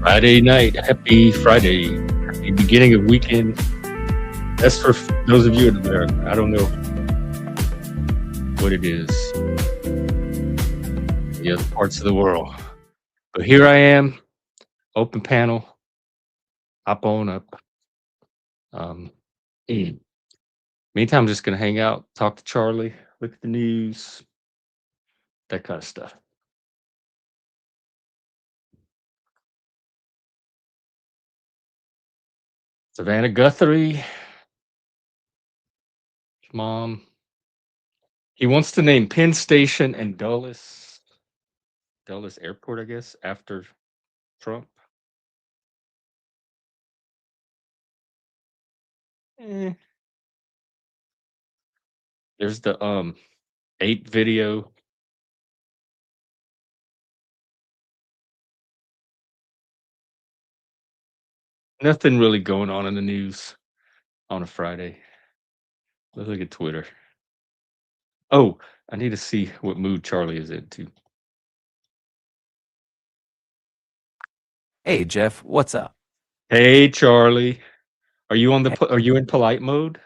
Friday night. Happy Friday. Happy beginning of weekend. That's for those of you in America. I don't know what it is in the other parts of the world. But here I am, open panel, hop on up. Um, Meantime, I'm just going to hang out, talk to Charlie, look at the news, that kind of stuff. Savannah Guthrie, mom. He wants to name Penn Station and Dulles Airport, I guess, after Trump. Eh. There's the 8 video. Nothing really going on in the news on a Friday. Let's look at Twitter. Oh, I need to see what mood Charlie is into. Hey, Jeff, what's up? Hey, Charlie. Are you are you in polite mode?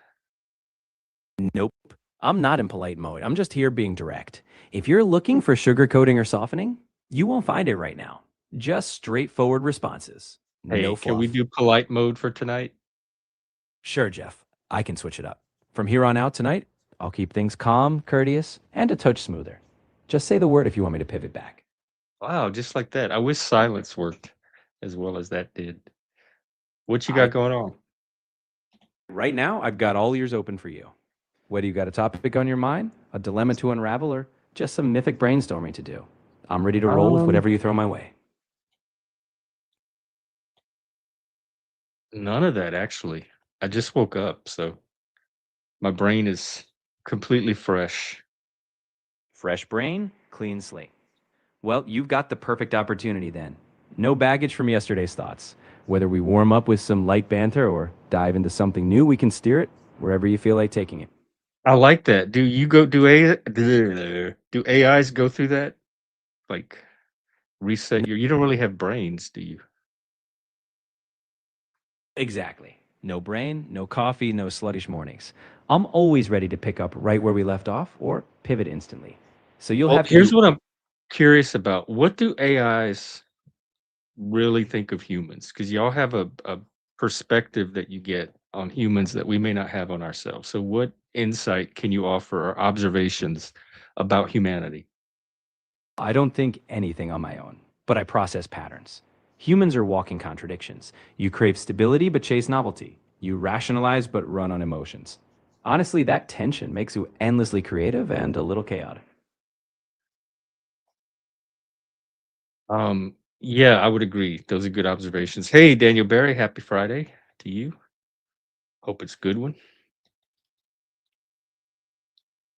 Nope, I'm not in polite mode. I'm just here being direct. If you're looking for sugarcoating or softening, you won't find it right now. Just straightforward responses. No Hey, can we fluff. do polite mode for tonight? Sure, Jeff, I can switch it up. From here on out tonight, I'll keep things calm, courteous, and a touch smoother. Just say the word if you want me to pivot back. Wow, just like that. I wish silence worked as well as that did. What you I got going on? Right now, I've got all ears open for you. Whether you got a topic on your mind, a dilemma to unravel, or just some mythic brainstorming to do, I'm ready to roll with whatever you throw my way. None of that, actually. I just woke up, so my brain is completely fresh. Fresh brain, clean slate. Well, you've got the perfect opportunity then. No baggage from yesterday's thoughts. Whether we warm up with some light banter or dive into something new, we can steer it wherever you feel like taking it. I like that. Do AIs go through that? Like reset you don't really have brains, do you? Exactly. No brain, no coffee, no sluttish mornings. I'm always ready to pick up right where we left off or pivot instantly. So you'll Well, have to here's be what I'm curious about. What do AIs really think of humans? Because y'all have a perspective that you get on humans that we may not have on ourselves. So what insight can you offer or observations about humanity? I don't think anything on my own, but I process patterns. Humans are walking contradictions. You crave stability but chase novelty. You rationalize but run on emotions. Honestly, that tension makes you endlessly creative and a little chaotic. Yeah, I would agree. Those are good observations. Hey, Daniel Barry, happy Friday to you. Hope it's a good one.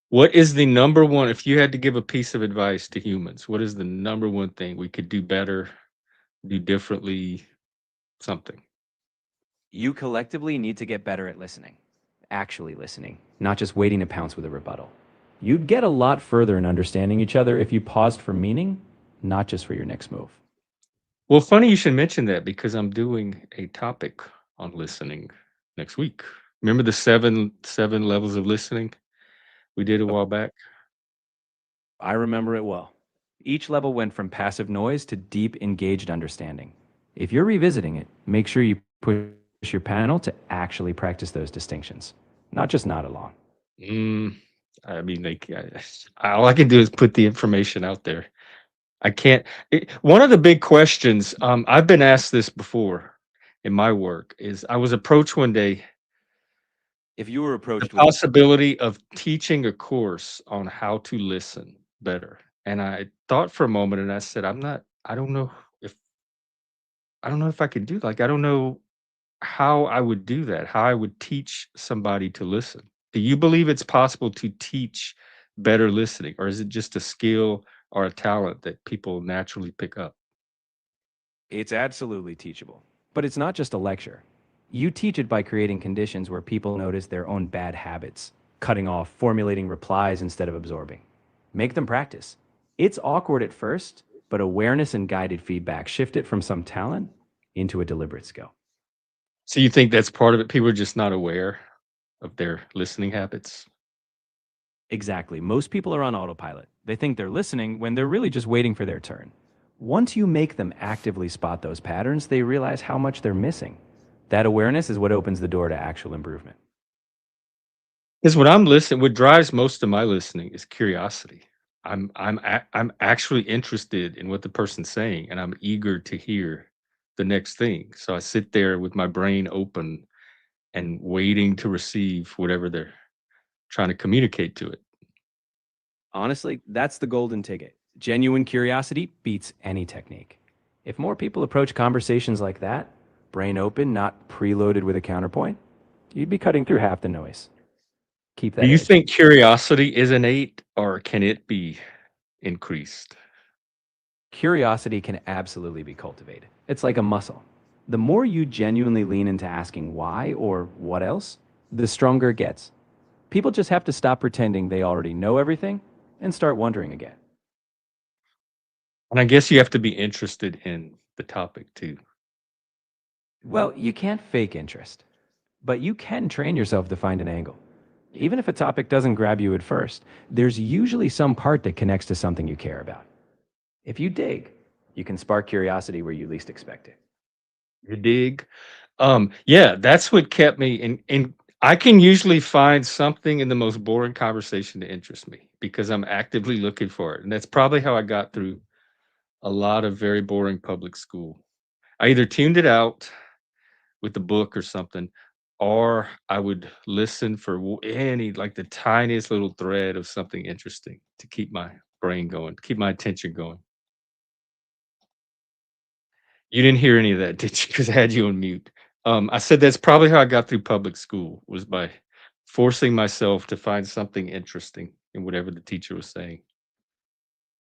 What is the number one, if you had to give a piece of advice to humans, what is the number one thing we could do better, do differently, something? You collectively need to get better at listening. Actually listening, not just waiting to pounce with a rebuttal. You'd get a lot further in understanding each other if you paused for meaning, not just for your next move. Well, funny you should mention that because I'm doing a topic on listening next week. Remember the seven levels of listening we did a while back? I remember it well. Each level went from passive noise to deep, engaged understanding. If you're revisiting it, make sure you push your panel to actually practice those distinctions, not just nod along. Mm, I mean, all I can do is put the information out there. I can't. One of the big questions, I've been asked this before in my work, is I was approached one day If you were the approached with a possibility of teaching a course on how to listen better. And I thought for a moment and I said, I don't know if I could do I don't know how I would do that, how I would teach somebody to listen. Do you believe it's possible to teach better listening, or is it just a skill or a talent that people naturally pick up? It's absolutely teachable. But it's not just a lecture. You teach it by creating conditions where people notice their own bad habits, cutting off, formulating replies instead of absorbing. Make them practice. It's awkward at first, but awareness and guided feedback shift it from some talent into a deliberate skill. So you think that's part of it? People are just not aware of their listening habits? Exactly. Most people are on autopilot. They think they're listening when they're really just waiting for their turn. Once you make them actively spot those patterns, they realize how much they're missing. That awareness is what opens the door to actual improvement. Because when I'm listening, what drives most of my listening is curiosity. I'm actually interested in what the person's saying, and I'm eager to hear the next thing. So I sit there with my brain open and waiting to receive whatever they're trying to communicate to it. Honestly, that's the golden ticket. Genuine curiosity beats any technique. If more people approach conversations like that, brain open, not preloaded with a counterpoint, you'd be cutting through half the noise. Keep Do that you edge. think curiosity is innate or can it be increased? Curiosity can absolutely be cultivated. It's like a muscle. The more you genuinely lean into asking why or what else, the stronger it gets. People just have to stop pretending they already know everything and start wondering again. And I guess you have to be interested in the topic too. Well, you can't fake interest, but you can train yourself to find an angle. Even if a topic doesn't grab you at first, there's usually some part that connects to something you care about. If you dig, you can spark curiosity where you least expect it. You dig? Yeah, that's what kept me in I can usually find something in the most boring conversation to interest me because I'm actively looking for it. And that's probably how I got through a lot of very boring public school. I either tuned it out with the book or something, or I would listen for any like the tiniest little thread of something interesting to keep my brain going, keep my attention going. You didn't hear any of that, did you? Because I had you on mute. I said that's probably how I got through public school was by forcing myself to find something interesting in whatever the teacher was saying.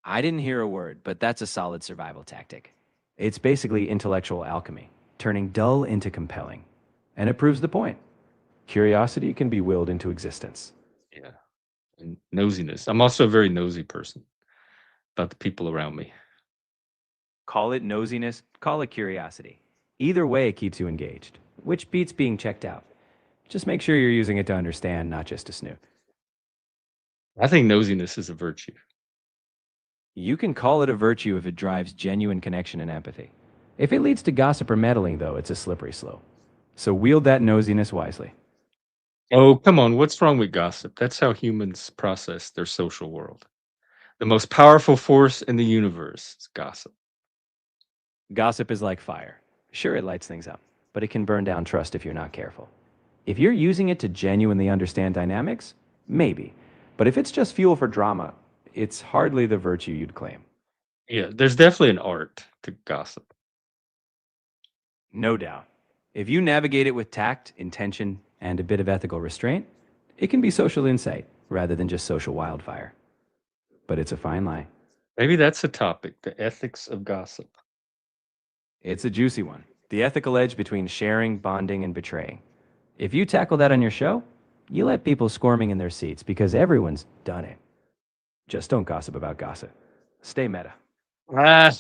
I didn't hear a word, but that's a solid survival tactic. It's basically intellectual alchemy, turning dull into compelling. And it proves the point. Curiosity can be willed into existence. Yeah, and nosiness. I'm also a very nosy person about the people around me. Call it nosiness, call it curiosity. Either way, it keeps you engaged, which beats being checked out. Just make sure you're using it to understand, not just to snoop. I think nosiness is a virtue. You can call it a virtue if it drives genuine connection and empathy. If it leads to gossip or meddling, though, it's a slippery slope. So wield that nosiness wisely. Oh, come on. What's wrong with gossip? That's how humans process their social world. The most powerful force in the universe is gossip. Gossip is like fire. Sure, it lights things up, but it can burn down trust if you're not careful. If you're using it to genuinely understand dynamics, maybe. But if it's just fuel for drama, it's hardly the virtue you'd claim. Yeah, there's definitely an art to gossip. No doubt. If you navigate it with tact, intention, and a bit of ethical restraint, it can be social insight rather than just social wildfire. But it's a fine line. Maybe that's a topic, the ethics of gossip. It's a juicy one. The ethical edge between sharing, bonding, and betraying. If you tackle that on your show, you let people squirming in their seats because everyone's done it. Just don't gossip about gossip. Stay meta. Ah,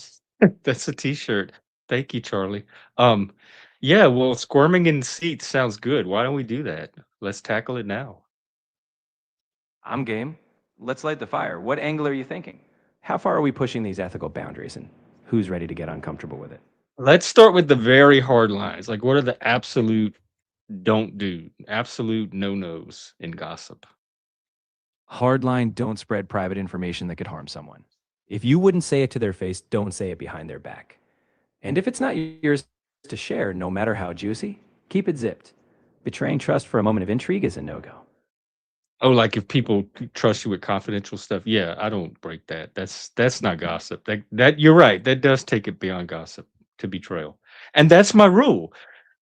that's a t-shirt. Thank you, Charlie. Um, yeah, well, squirming in seats sounds good. Why don't we do that? Let's tackle it now. I'm game. Let's light the fire. What angle are you thinking? How far are we pushing these ethical boundaries and who's ready to get uncomfortable with it? Let's start with the very hard lines. Like, what are the absolute don't do, absolute no-nos in gossip? Hardline, don't spread private information that could harm someone. If you wouldn't say it to their face, don't say it behind their back. And if it's not yours to share, no matter how juicy, keep it zipped. Betraying trust for a moment of intrigue is a no go. Oh, like if people trust you with confidential stuff, yeah, I don't break that. That's not gossip. That you're right. That does take it beyond gossip to betrayal. And that's my rule.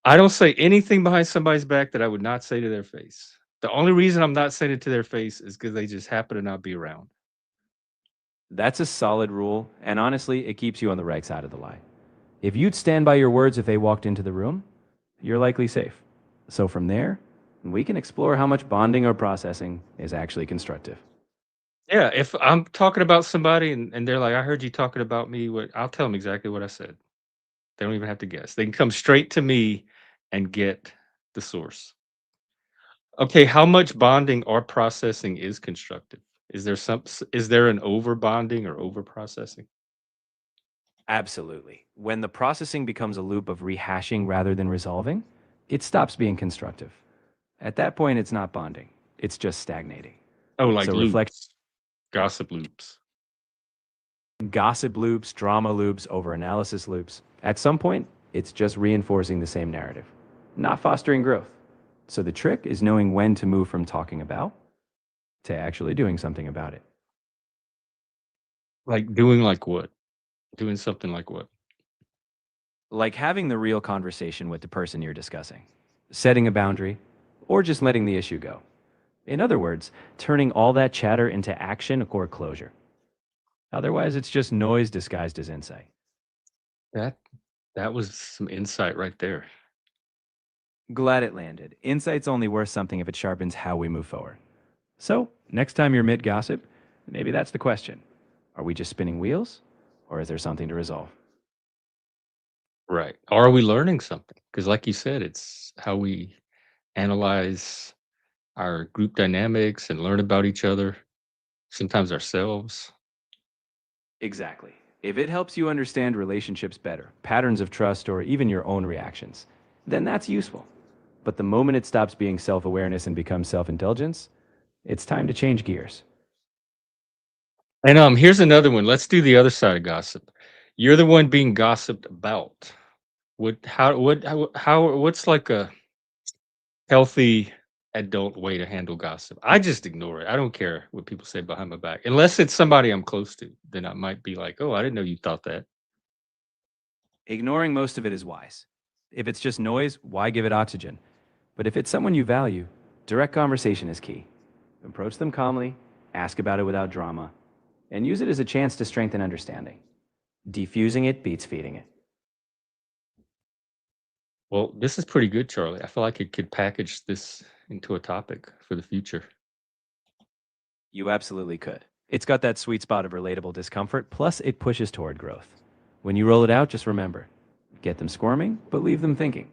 I don't say anything behind somebody's back that I would not say to their face. The only reason I'm not saying it to their face is because they just happen to not be around. That's a solid rule, and honestly, it keeps you on the right side of the line. If you'd stand by your words if they walked into the room, you're likely safe. So from there, we can explore how much bonding or processing is actually constructive. Yeah, if I'm talking about somebody and they're like, I heard you talking about me, what I'll tell them exactly what I said. They don't even have to guess. They can come straight to me and get the source. Okay, how much bonding or processing is constructive? Is there an over bonding or over processing? Absolutely. When the processing becomes a loop of rehashing rather than resolving, it stops being constructive. At that point, it's not bonding, it's just stagnating. Oh, like So reflect loops, gossip loops. gossip loops, drama loops, overanalysis loops. At some point, it's just reinforcing the same narrative, not fostering growth. So the trick is knowing when to move from talking about to actually doing something about it. Like doing like what? Doing something like what? Like having the real conversation with the person you're discussing, setting a boundary, or just letting the issue go. In other words, turning all that chatter into action or closure. Otherwise, it's just noise disguised as insight. That that was some insight right there. Glad it landed. Insight's only worth something if it sharpens how we move forward. So, next time you're mid gossip, maybe that's the question. Are we just spinning wheels? Or is there something to resolve? Right. Are we learning something? Because like you said, it's how we analyze our group dynamics and learn about each other, sometimes ourselves. Exactly. If it helps you understand relationships better, patterns of trust, or even your own reactions, then that's useful. But the moment it stops being self awareness and becomes self indulgence, it's time to change gears. And here's another one. Let's do the other side of gossip. You're the one being gossiped about. What's like a healthy adult way to handle gossip? I just ignore it. I don't care what people say behind my back. Unless it's somebody I'm close to, then I might be like, "Oh, I didn't know you thought that." Ignoring most of it is wise. If it's just noise, why give it oxygen? But if it's someone you value, direct conversation is key. Approach them calmly, ask about it without drama, and use it as a chance to strengthen understanding. Defusing it beats feeding it. Well, this is pretty good, Charlie. I feel like it could package this into a topic for the future. You absolutely could. It's got that sweet spot of relatable discomfort, plus it pushes toward growth. When you roll it out, just remember get them squirming, but leave them thinking.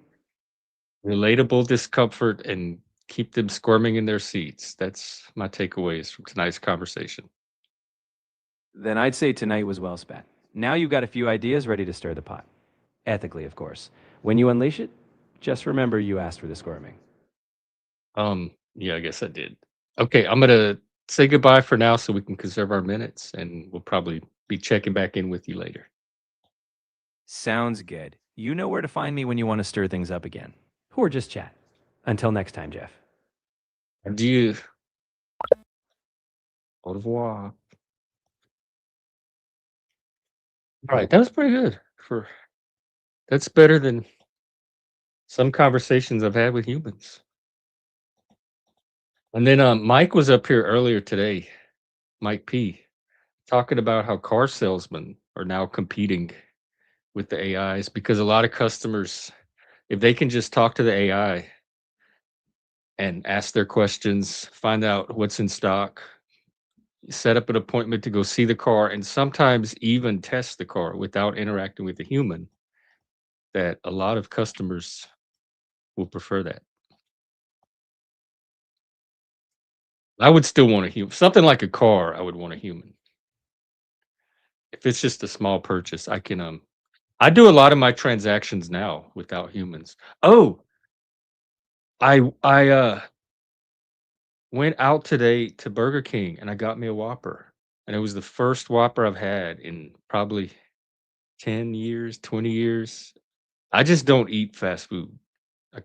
Relatable discomfort and keep them squirming in their seats. That's my takeaways from tonight's conversation. Then I'd say tonight was well spent. Now you've got a few ideas ready to stir the pot. Ethically, of course. When you unleash it, just remember you asked for the squirming. Yeah, I guess I did. Okay, I'm gonna say goodbye for now so we can conserve our minutes, and we'll probably be checking back in with you later. Sounds good. You know where to find me when you want to stir things up again. Or just chat. Until next time, Jeff. Adieu. Au revoir. All right, that was pretty good. For That's better than some conversations I've had with humans. And then Mike was up here earlier today, Mike P, talking about how car salesmen are now competing with the AIs because a lot of customers, if they can just talk to the AI and ask their questions, find out what's in stock, set up an appointment to go see the car, and sometimes even test the car without interacting with the human, that a lot of customers will prefer that. I would still want a human. Something like a car, I would want a human. If it's just a small purchase, I do a lot of my transactions now without humans. Oh, I went out today to Burger King and I got me a Whopper. And it was the first Whopper I've had in probably 10 years, 20 years. I just don't eat fast food. I,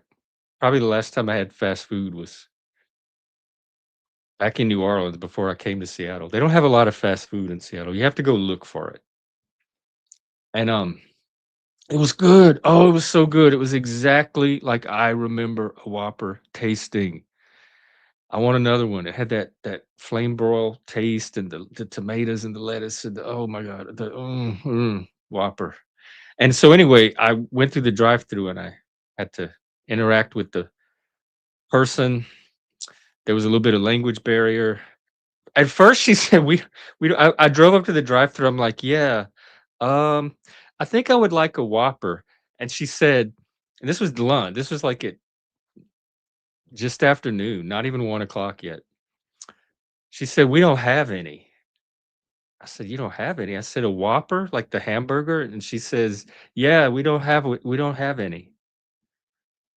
Probably the last time I had fast food was back in New Orleans before I came to Seattle. They don't have a lot of fast food in Seattle. You have to go look for it. And it was good. Oh, it was so good. It was exactly like I remember a Whopper tasting. I want another one. It had that flame broil taste and the tomatoes and the lettuce and oh my god, Whopper. And so anyway, I went through the drive-through and I had to interact with the person. There was a little bit of language barrier. At first, she said, I drove up to the drive-through. I'm like, yeah, um, I think I would like a Whopper. and she said, and this was lunch. This was like at just afternoon, not even 1 o'clock yet. She said, "We don't have any." I said, "You don't have any?" I said, "A Whopper, like the hamburger?" And she says, "Yeah, we don't have any."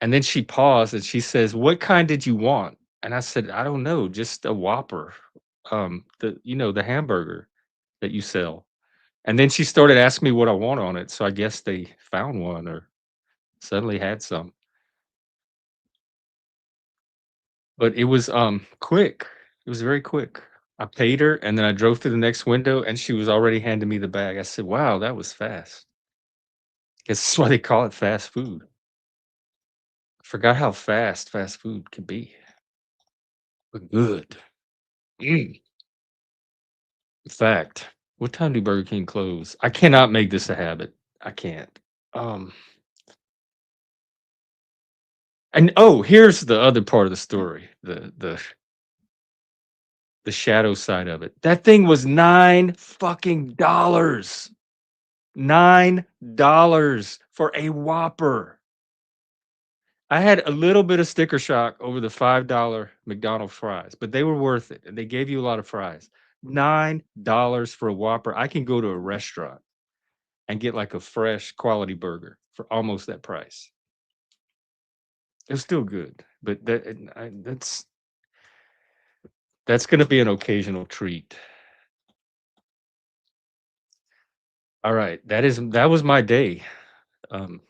And then she paused and she says, "What kind did you want?" And I said, "I don't know, just a Whopper, the hamburger that you sell." And then she started asking me what I want on it, so I guess they found one or suddenly had some. But it was, quick. It was very quick. I paid her, and then I drove through the next window, and she was already handing me the bag. I said, "Wow, that was fast." Guess that's why they call it fast food. I forgot how fast food can be, but good. Mm. In fact, what time do Burger King close? I cannot make this a habit. I can't. Um, and oh, here's the other part of the story. The shadow side of it. That thing was $9 fucking dollars. $9 for a Whopper. I had a little bit of sticker shock over the $5 McDonald's fries, but they were worth it, and they gave you a lot of fries. $9 for a Whopper. I can go to a restaurant and get like a fresh quality burger for almost that price. It's still good, but that's gonna be an occasional treat. All right, that was my day, um,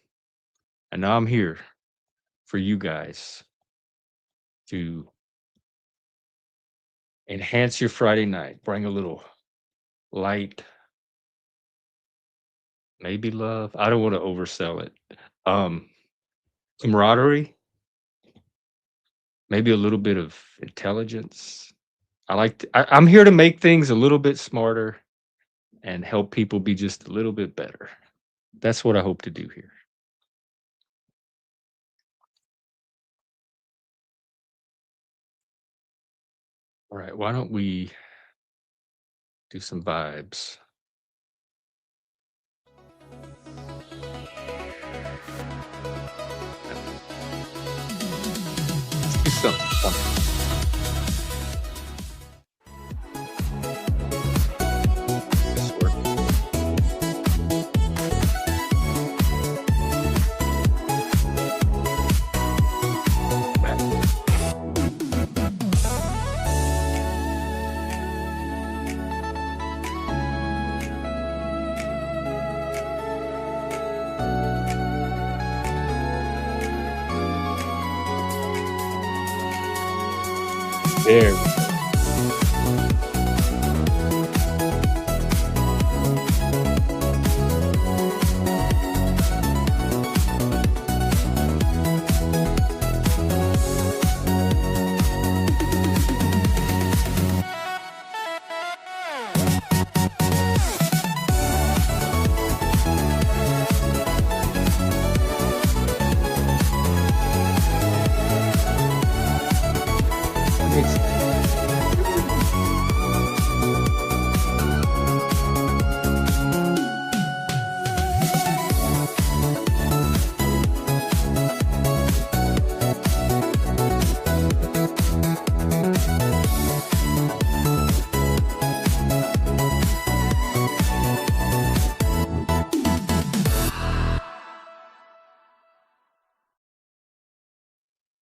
and now I'm here for you guys to enhance your Friday night, bring a little light, maybe love. I don't wanna oversell it. Um, camaraderie, maybe a little bit of intelligence. I'm here to make things a little bit smarter and help people be just a little bit better. That's what I hope to do here. All right, why don't we do some vibes? Let's do something fun. This work. There we go. That makes sense.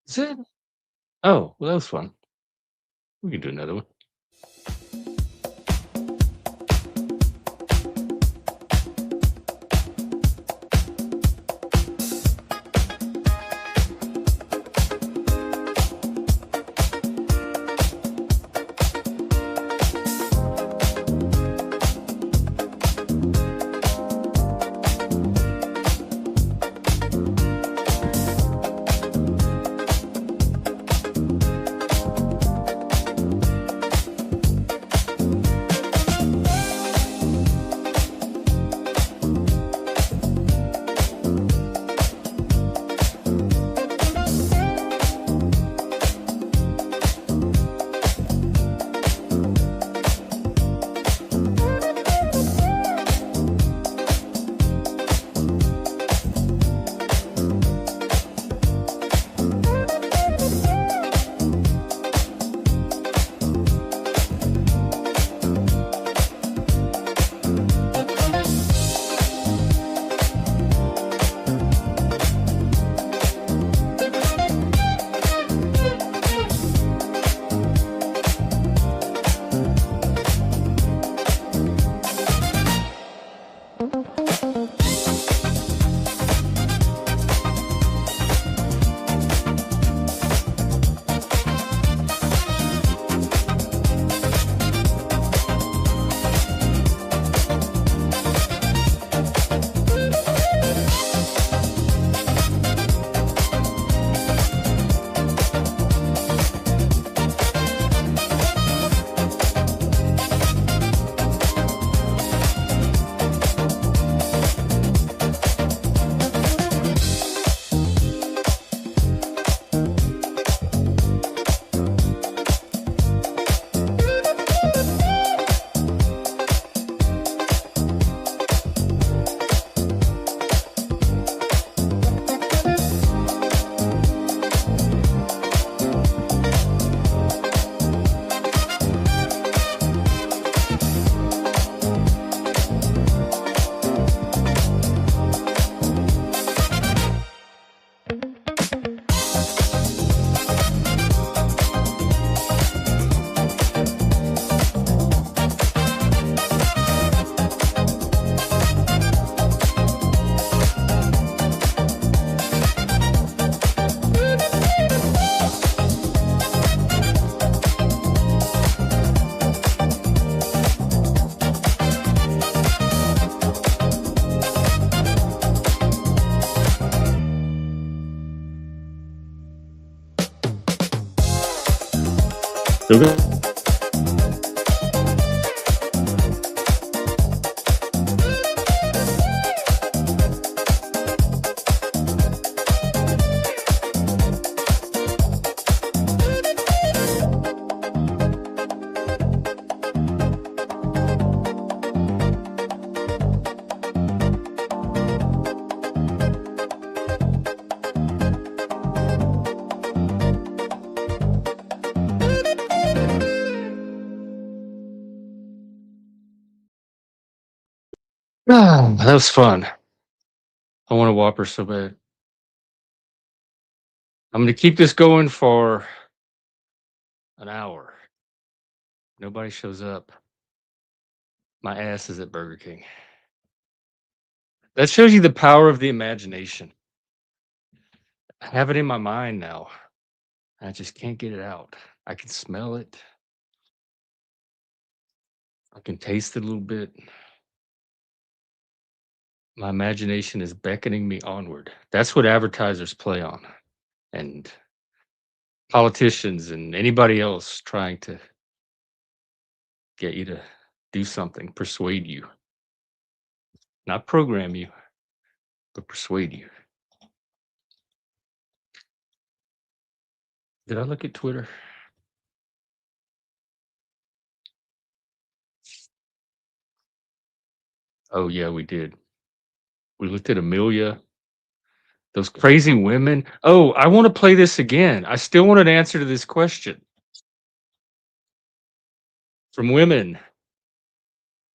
Is it? Oh, well, that was fun. We can do another one. Still good? Ah, that was fun. I want a Whopper so bad. I'm gonna keep this going for an hour. Nobody shows up. My ass is at Burger King. That shows you the power of the imagination. I have it in my mind now. I just can't get it out. I can smell it. I can taste it a little bit. My imagination is beckoning me onward. That's what advertisers play on, and politicians and anybody else trying to get you to do something, persuade you, not program you, but persuade you. Did I look at Twitter? Oh, yeah, we did. We looked at Amelia, those crazy women. Oh, I want to play this again. I still want an answer to this question from women.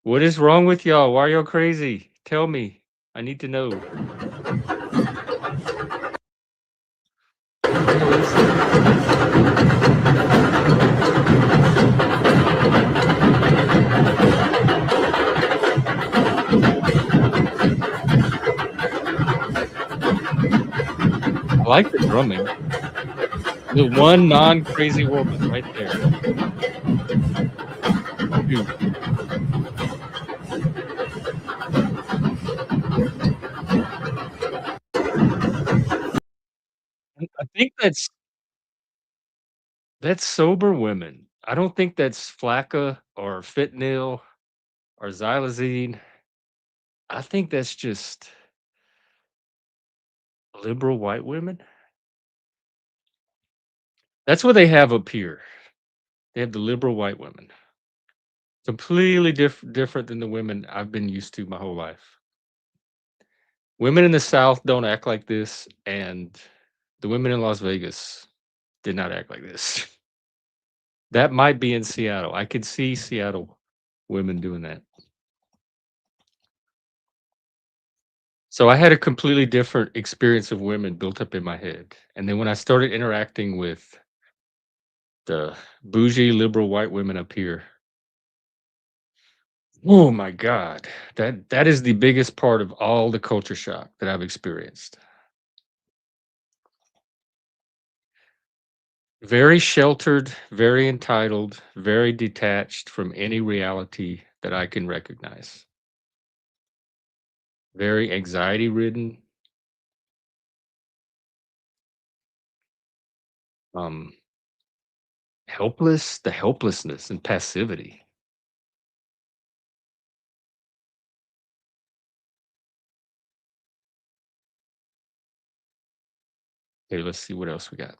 What is wrong with y'all? Why are y'all crazy? Tell me. I need to know. What the hell is that? I like the drumming. The one non-crazy woman right there. Dude, I think that's sober women. I don't think that's Flacca or fentanyl or xylazine. I think that's just liberal white women. That's what they have up here. They have the liberal white women. Completely different than the women I've been used to my whole life. Women in the South don't act like this, and the women in Las Vegas did not act like this. That might be in Seattle. I could see Seattle women doing that. So I had a completely different experience of women built up in my head. And then when I started interacting with the bougie liberal white women up here, oh my God, that is the biggest part of all the culture shock that I've experienced. Very sheltered, very entitled, very detached from any reality that I can recognize. Very anxiety ridden. Um, Helpless, the helplessness and passivity. Okay, let's see what else we got. I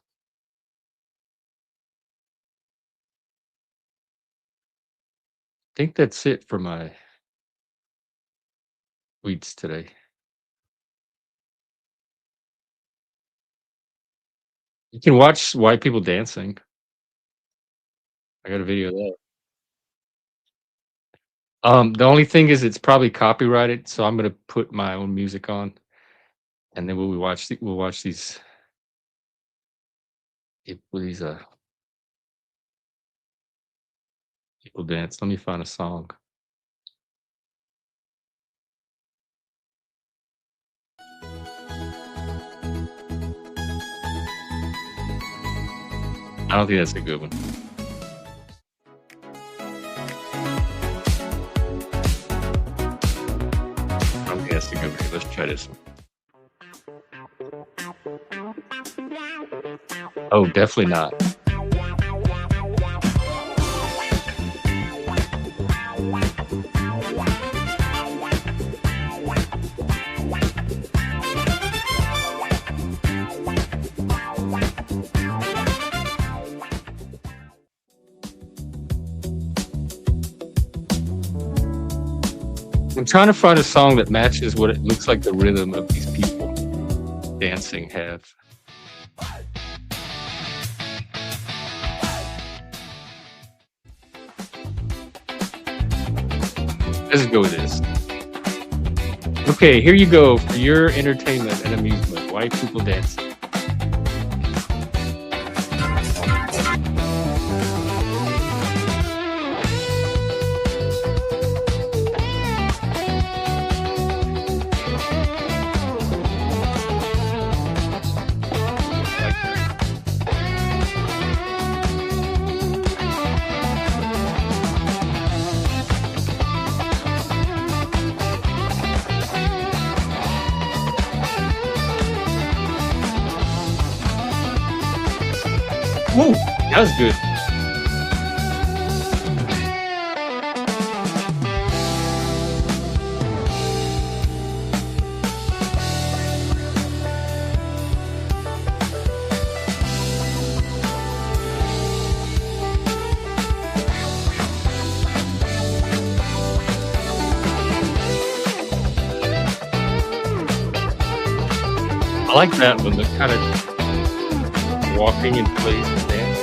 think that's it for my tweets today. You can watch white people dancing. I got a video of that. The only thing is it's probably copyrighted, so I'm gonna put my own music on, and then we'll watch these people dance. Let me find a song. I don't think that's a good one. I don't think that's a good one. Let's try this one. Oh, definitely not. I'm trying to find a song that matches what it looks like the rhythm of these people dancing have. Let's go with this. Okay, here you go for your entertainment and amusement. White people dancing. Like that. Woo! That was good. I like that one, the kind of walking in place and dance.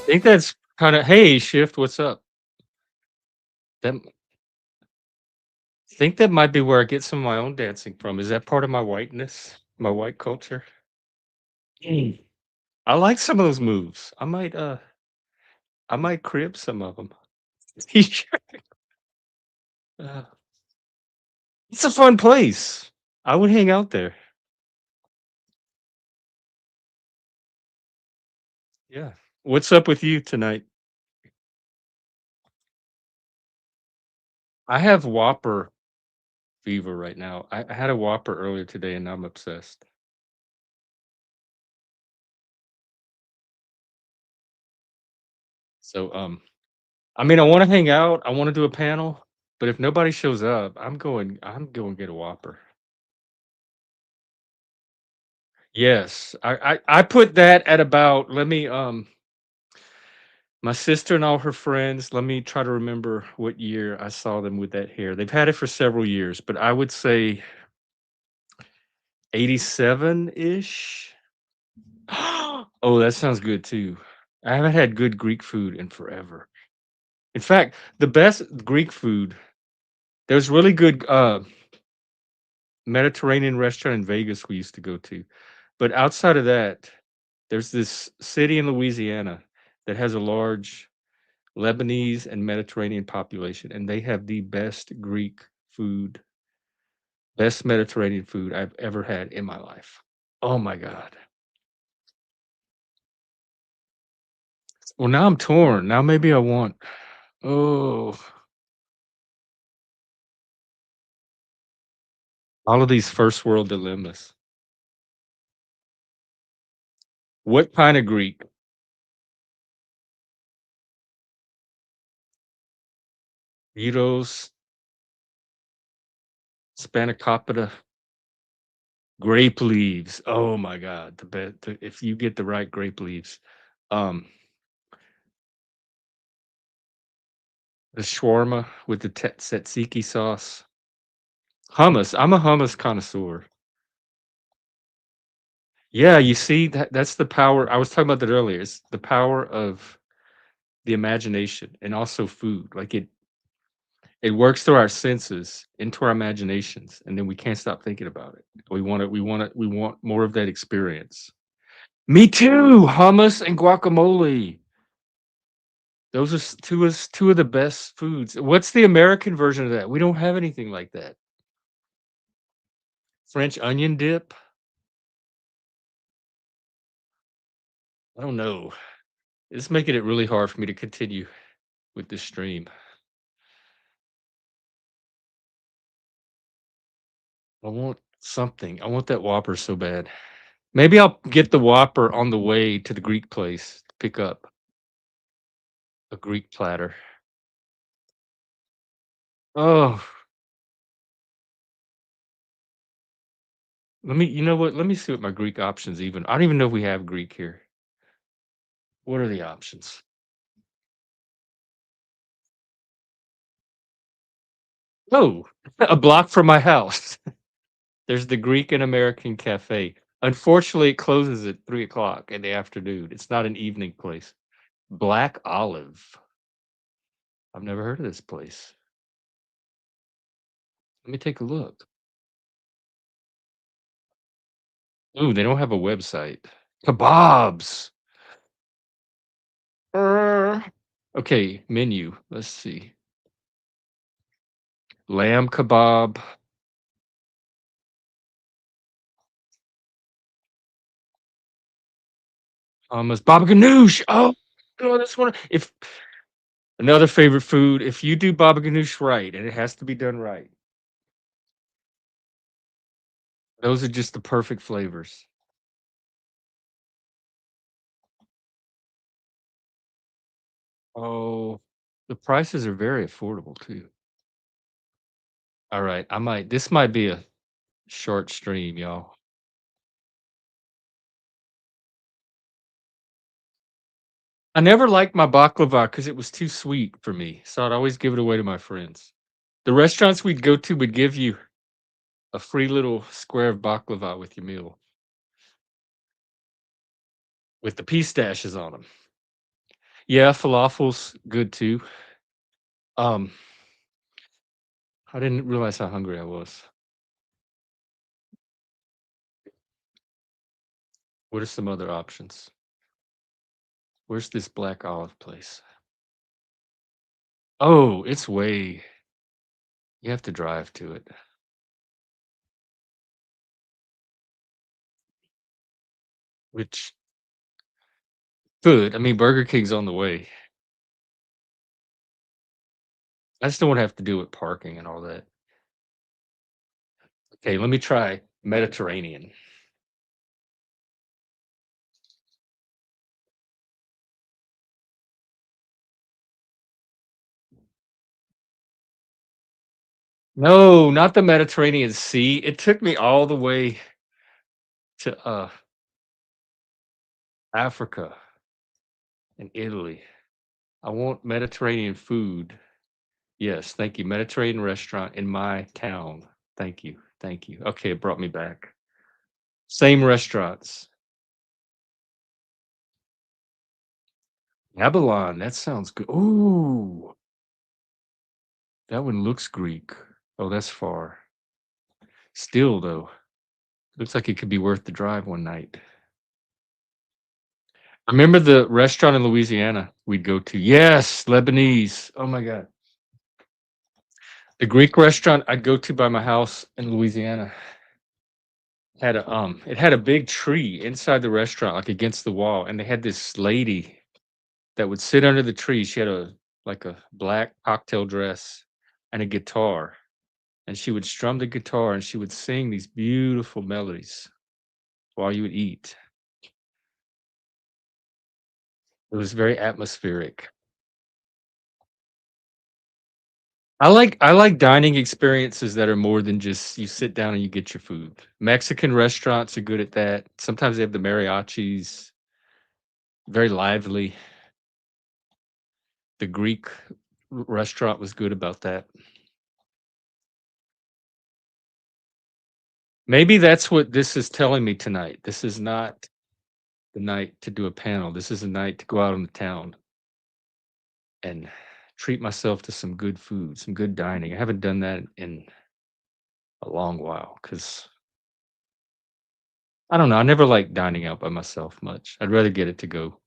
I think that's kind of, hey, Shift, what's up? That think that might be where I get some of my own dancing from. Is that part of my whiteness, my white culture? Mm. I like some of those moves. I might crib some of them. Uh, it's a fun place. I would hang out there. Yeah. What's up with you tonight? I have Whopper fever right now. I had a Whopper earlier today and I'm obsessed. So I mean I want to hang out, I want to do a panel, but if nobody shows up, I'm going get a Whopper. Yes. I put that at about let me my sister and all her friends, let me try to remember what year I saw them with that hair. They've had it for several years, but I would say 87-ish. Oh, that sounds good too. I haven't had good Greek food in forever. In fact, the best Greek food, there's really good Mediterranean restaurant in Vegas we used to go to. But outside of that, there's this city in Louisiana that has a large Lebanese and Mediterranean population, and they have the best Greek food, best Mediterranean food I've ever had in my life. Oh my God. Well, now I'm torn. Now maybe I want, oh, all of these first world dilemmas. What kind of Greek? Gyros, spanakopita, grape leaves. Oh my God. If you get the right grape leaves. Um, the shawarma with the tzatziki sauce. Hummus. I'm a hummus connoisseur. Yeah, you see that's the power. I was talking about that earlier. It's the power of the imagination and also food. Like it works through our senses into our imaginations, and then we can't stop thinking about it. We want more of that experience. Me too. Hummus and guacamole. Those are two of the best foods. What's the American version of that? We don't have anything like that. French onion dip? I don't know. It's making it really hard for me to continue with this stream. I want something. I want that Whopper so bad. Maybe I'll get the Whopper on the way to the Greek place to pick up a Greek platter. Oh, let me you know what? Let me see what my Greek options even. I don't even know if we have Greek here. What are the options? Oh, a block from my house. There's the Greek and American Cafe. Unfortunately, it closes at 3 o'clock in the afternoon. It's not an evening place. Black Olive. I've never heard of this place. Let me take a look. Ooh, they don't have a website. Kebabs. Uh, okay, menu. Let's see. Lamb kebab. Hummus. Baba ganoush. Oh, that's one. If another favorite food, if you do baba ganoush right, and it has to be done right, those are just the perfect flavors. Oh, the prices are very affordable too. All right, this might be a short stream, y'all. I never liked my baklava because it was too sweet for me, so I'd always give it away to my friends. The restaurants we'd go to would give you a free little square of baklava with your meal, with the pistaches on them. Yeah, falafel's good too. Um, I didn't realize how hungry I was. What are some other options? Where's this black olive place? Oh, it's way you have to drive to it. Which good. I mean, Burger King's on the way. I just don't wanna have to deal with parking and all that. Okay, let me try Mediterranean. No, not the Mediterranean Sea. It took me all the way to, Africa and Italy. I want Mediterranean food. Yes, thank you. Mediterranean restaurant in my town. Thank you, thank you. Okay, it brought me back. Same restaurants. Abalone, that sounds good. Ooh, that one looks Greek. Oh, that's far. Still, though, looks like it could be worth the drive one night. I remember the restaurant in Louisiana we'd go to. Yes, Lebanese. Oh my god. The Greek restaurant I'd go to by my house in Louisiana had it had a big tree inside the restaurant, like against the wall, and they had this lady that would sit under the tree. She had a black cocktail dress and a guitar, and she would strum the guitar and she would sing these beautiful melodies while you would eat. It was very atmospheric. I like dining experiences that are more than just you sit down and you get your food. Mexican restaurants are good at that. Sometimes they have the mariachis, very lively. The Greek restaurant was good about that. Maybe that's what this is telling me tonight. This is not the night to do a panel. This is a night to go out on the town and treat myself to some good food, some good dining. I haven't done that in a long while because I don't know. I never like dining out by myself much. I'd rather get it to go.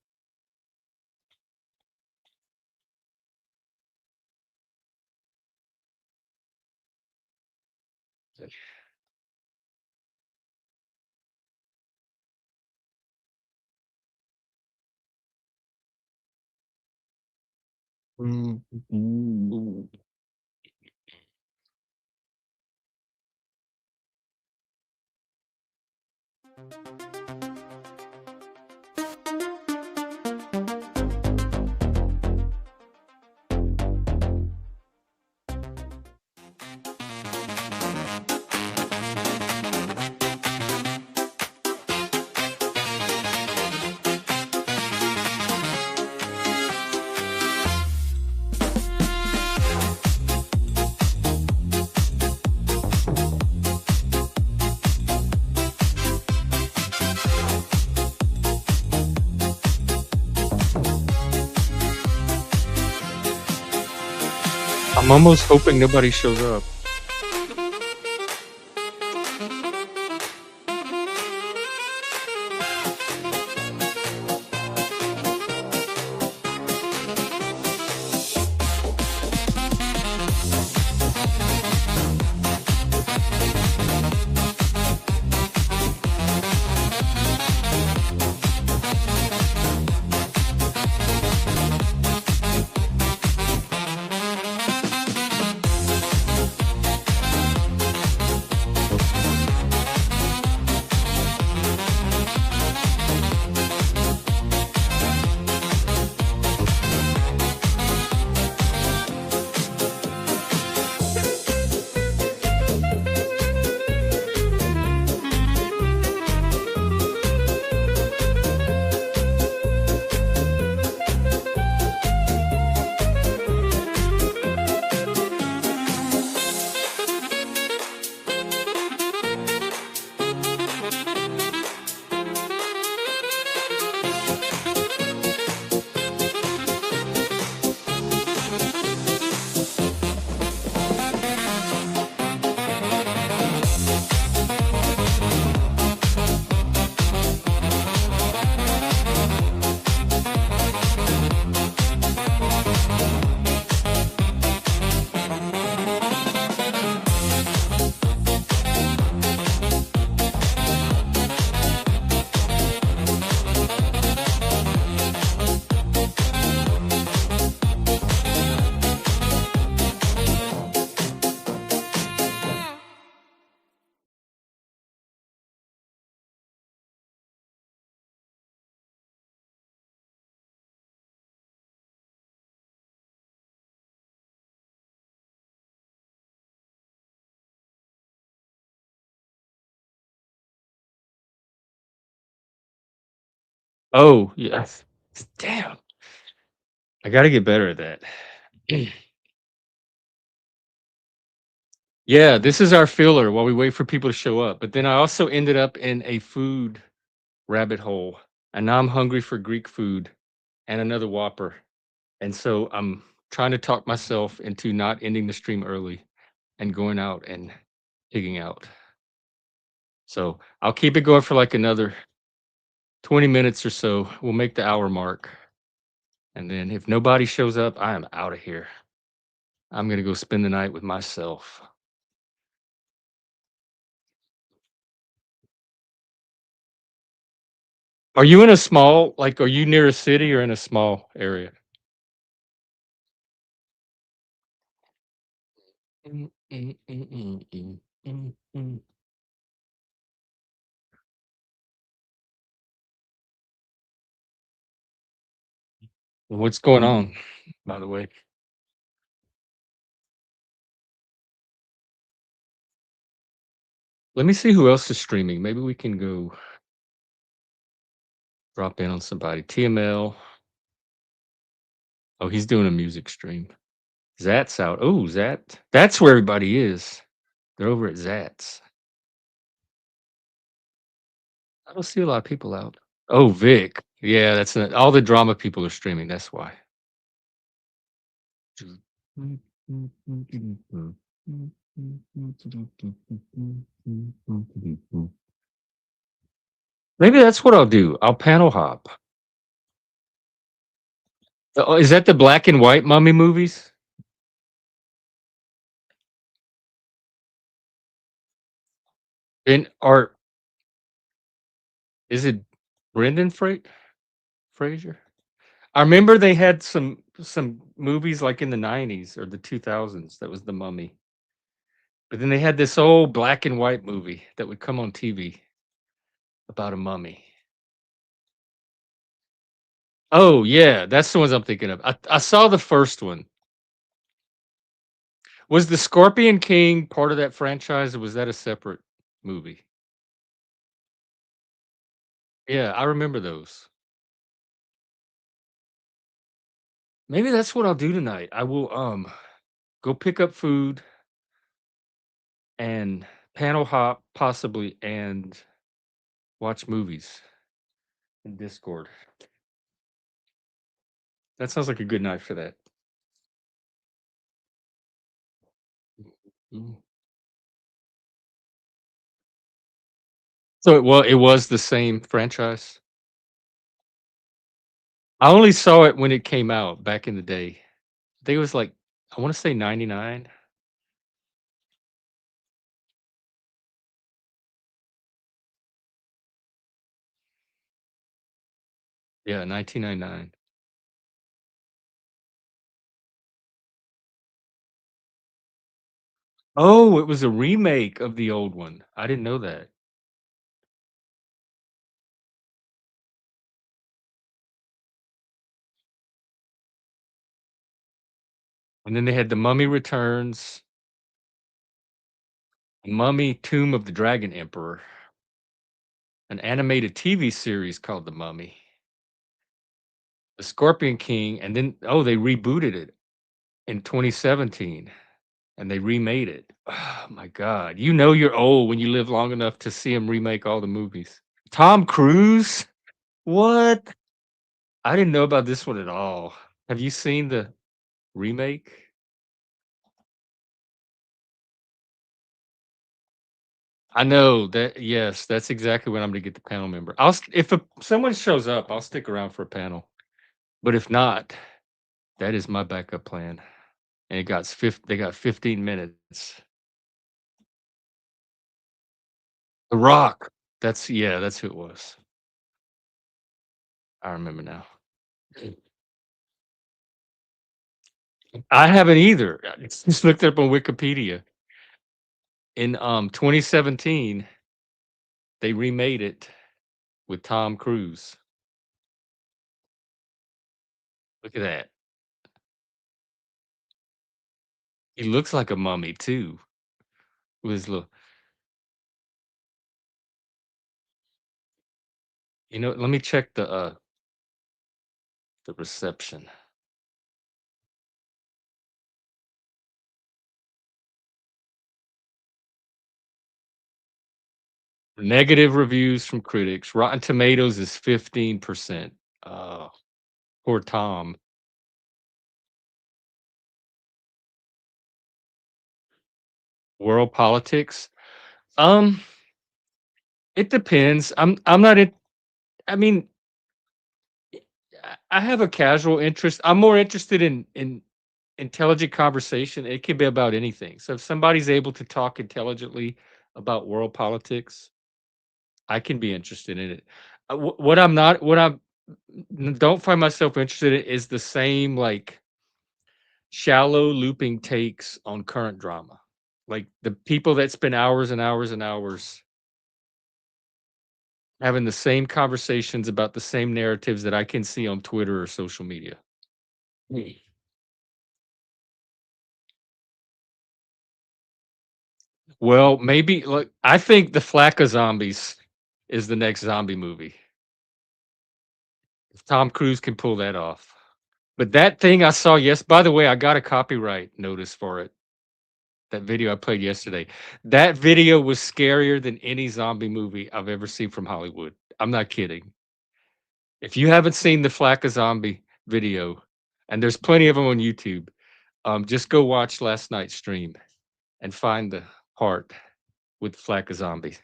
Mm, mm, I'm almost hoping nobody shows up. Oh, yes. Damn. I gotta get better at that. Yeah, this is our filler while we wait for people to show up. But then I also ended up in a food rabbit hole, and now I'm hungry for Greek food and another Whopper. And so I'm trying to talk myself into not ending the stream early and going out and pigging out. So I'll keep it going for like another 20 minutes or so. We'll make the hour mark. And then if nobody shows up, I am out of here. I'm going to go spend the night with myself. Are you in a small, like, are you near a city or in a small area? Mm, mm, mm, mm, mm, mm, mm. What's going on, by the way? Let me see who else is streaming. Maybe we can go drop in on somebody. TML. Oh, he's doing a music stream. Zat's out. Oh, Zat. That's where everybody is. They're over at Zat's. I don't see a lot of people out. Oh, Vic. Yeah, that's all the drama people are streaming. That's why. Maybe that's what I'll do. I'll panel hop. Oh, is that the black and white mummy movies? And are is it Brendan Fraser? I remember they had some movies like in the 90s or the 2000s that was the mummy. But then they had this old black and white movie that would come on TV about a mummy. Oh, yeah, that's the ones I'm thinking of. I saw the first one. Was the Scorpion King part of that franchise, or was that a separate movie? Yeah, I remember those. Maybe that's what I'll do tonight. I will, go pick up food and panel hop possibly and watch movies in Discord. That sounds like a good night for that. Mm. So it was the same franchise? I only saw it when it came out back in the day. I think it was like, I wanna say '99? Yeah, 1999. Oh, it was a remake of the old one. I didn't know that. And then they had The Mummy Returns, Mummy: Tomb of the Dragon Emperor, an animated TV series called The Mummy, The Scorpion King, and then they rebooted it in 2017, and they remade it. Oh my god. You know you're old when you live long enough to see him remake all the movies. Tom Cruise? What? I didn't know about this one at all. Have you seen the remake? I know that, yes, that's exactly when I'm gonna get the panel member. If someone shows up, I'll stick around for a panel. But if not, that is my backup plan. And they got 15 minutes. The Rock. That's who it was. I remember now. I haven't either. I just looked it up on Wikipedia. In 2017, they remade it with Tom Cruise. Look at that. He looks like a mummy too. With his little, let me check the reception. Negative reviews from critics. Rotten Tomatoes is 15%. Oh, poor Tom. World politics. Um, it depends. I'm not in I mean, I have a casual interest. I'm more interested in intelligent conversation. It can be about anything. So if somebody's able to talk intelligently about world politics, I can be interested in it. What I'm not, what I'm don't find myself interested in is the same like shallow looping takes on current drama. Like the people that spend hours and hours and hours having the same conversations about the same narratives that I can see on Twitter or social media. Mm. Well, maybe look, I think the Flacca Zombies is the next zombie movie. If Tom Cruise can pull that off. But that thing I saw, yes, by the way, I got a copyright notice for it. That video I played yesterday. That video was scarier than any zombie movie I've ever seen from Hollywood. I'm not kidding. If you haven't seen the Flacca Zombie video, and there's plenty of them on YouTube, just go watch last night's stream and find the part with Flacca Zombie.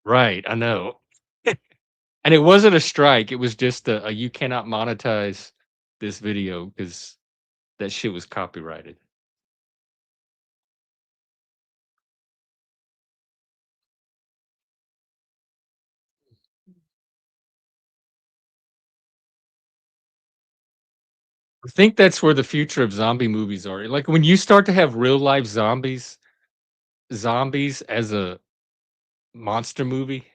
Right, I know. And it wasn't a strike, it was just a you cannot monetize this video because that shit was copyrighted. I think that's where the future of zombie movies are. Like when you start to have real life zombies as a monster movie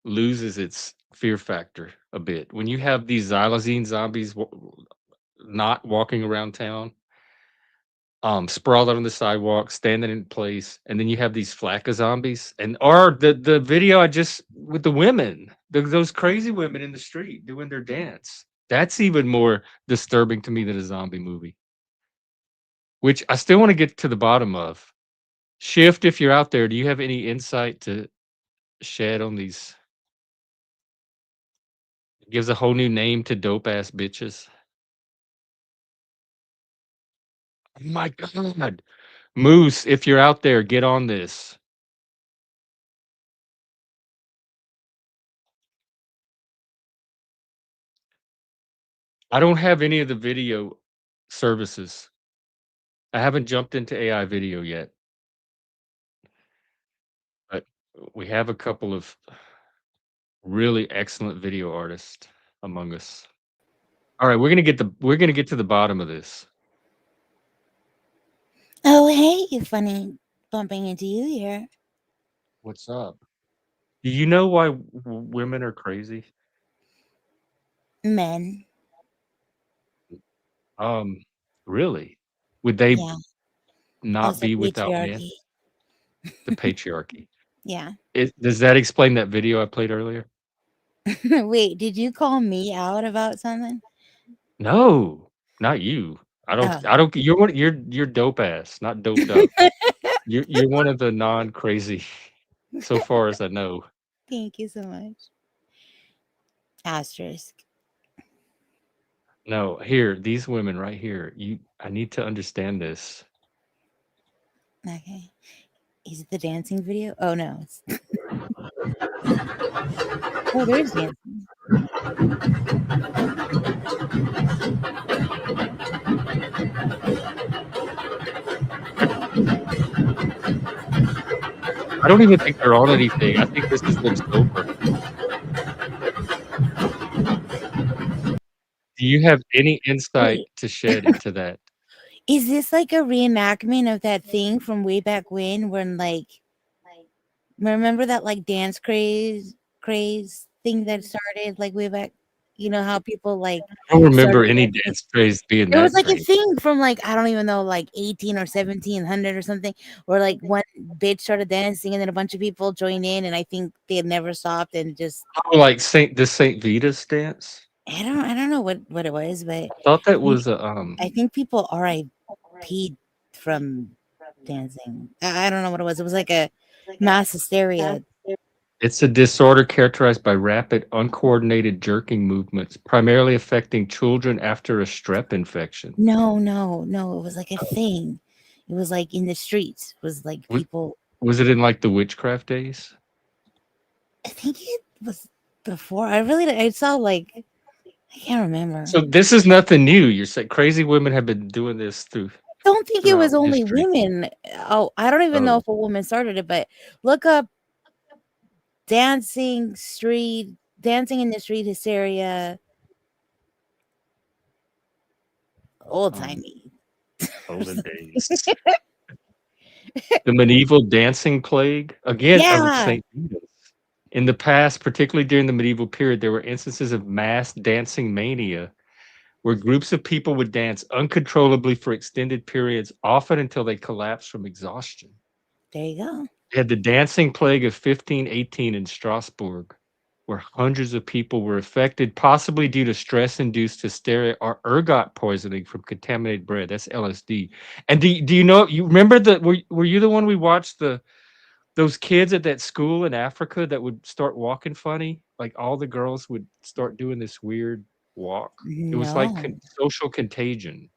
loses its fear factor a bit. When you have these xylazine zombies not walking around town, sprawled out on the sidewalk, standing in place, and then you have these flakka zombies, and or the video I just with the women, those crazy women in the street doing their dance. That's even more disturbing to me than a zombie movie, which I still want to get to the bottom of. Shift, if you're out there, do you have any insight to shed on these? Gives a whole new name to dope ass bitches. Oh my god. Moose, if you're out there, get on this. I don't have any of the video services. I haven't jumped into AI video yet, but we have a couple of really excellent video artists among us. All right, we're gonna get to the bottom of this. Oh, hey, you funny bumping into you here. What's up? Do you know why women are crazy? Men. Um, really? Would they Yeah. not Also be without men? patriarchy. The patriarchy. Yeah. Does that explain that video I played earlier? Wait, did you call me out about something? No, not you. Oh. I don't you're dope ass, not doped up. You're one of the non-crazy so far as I know. Thank you so much. Asterisk. No, here, these women right here, I need to understand this. Okay. Is it the dancing video? Oh no. It's oh, there's dancing. I don't even think they're on anything. I think this is them sober. Do you have any insight Wait, to shed into that? is this like a reenactment of that thing from way back when like remember that like dance craze thing that started like way back? You know how people like I don't remember started any dancing. dance craze being There was that like a crazy. thing from like I don't even know, like 18 or 1700 or something, where like one bitch started dancing and then a bunch of people joined in, and I think they had never stopped and just Oh, like Saint Vitus dance? I don't know what it was, but I thought that think was I think people RIP'd from dancing. I don't know what it was. It was like a mass hysteria. it's a disorder characterized by rapid, uncoordinated jerking movements, primarily affecting children after a strep infection. No, no, no. It was like a thing. It was like in the streets. It was like Was, people. was it in like the witchcraft days? I think it was before. I saw like I can't remember. So this is nothing new. You're saying crazy women have been doing this Don't think it was throughout only history. women. Oh, I don't even know Oh, if a woman started it, but look up dancing in the street hysteria, old um, timey. olden days. The medieval dancing plague again of Yeah, Saint Vitus. In the past, particularly during the medieval period, there were instances of mass dancing mania where groups of people would dance uncontrollably for extended periods, often until they collapsed from exhaustion. there you go. They had the dancing plague of 1518 in Strasbourg, where hundreds of people were affected, possibly due to stress-induced hysteria or ergot poisoning from contaminated bread. That's LSD. And do you know? You remember were you the one we watched those kids at that school in Africa that would start walking funny? Like all the girls would start doing this weird walk. It was like No, social contagion.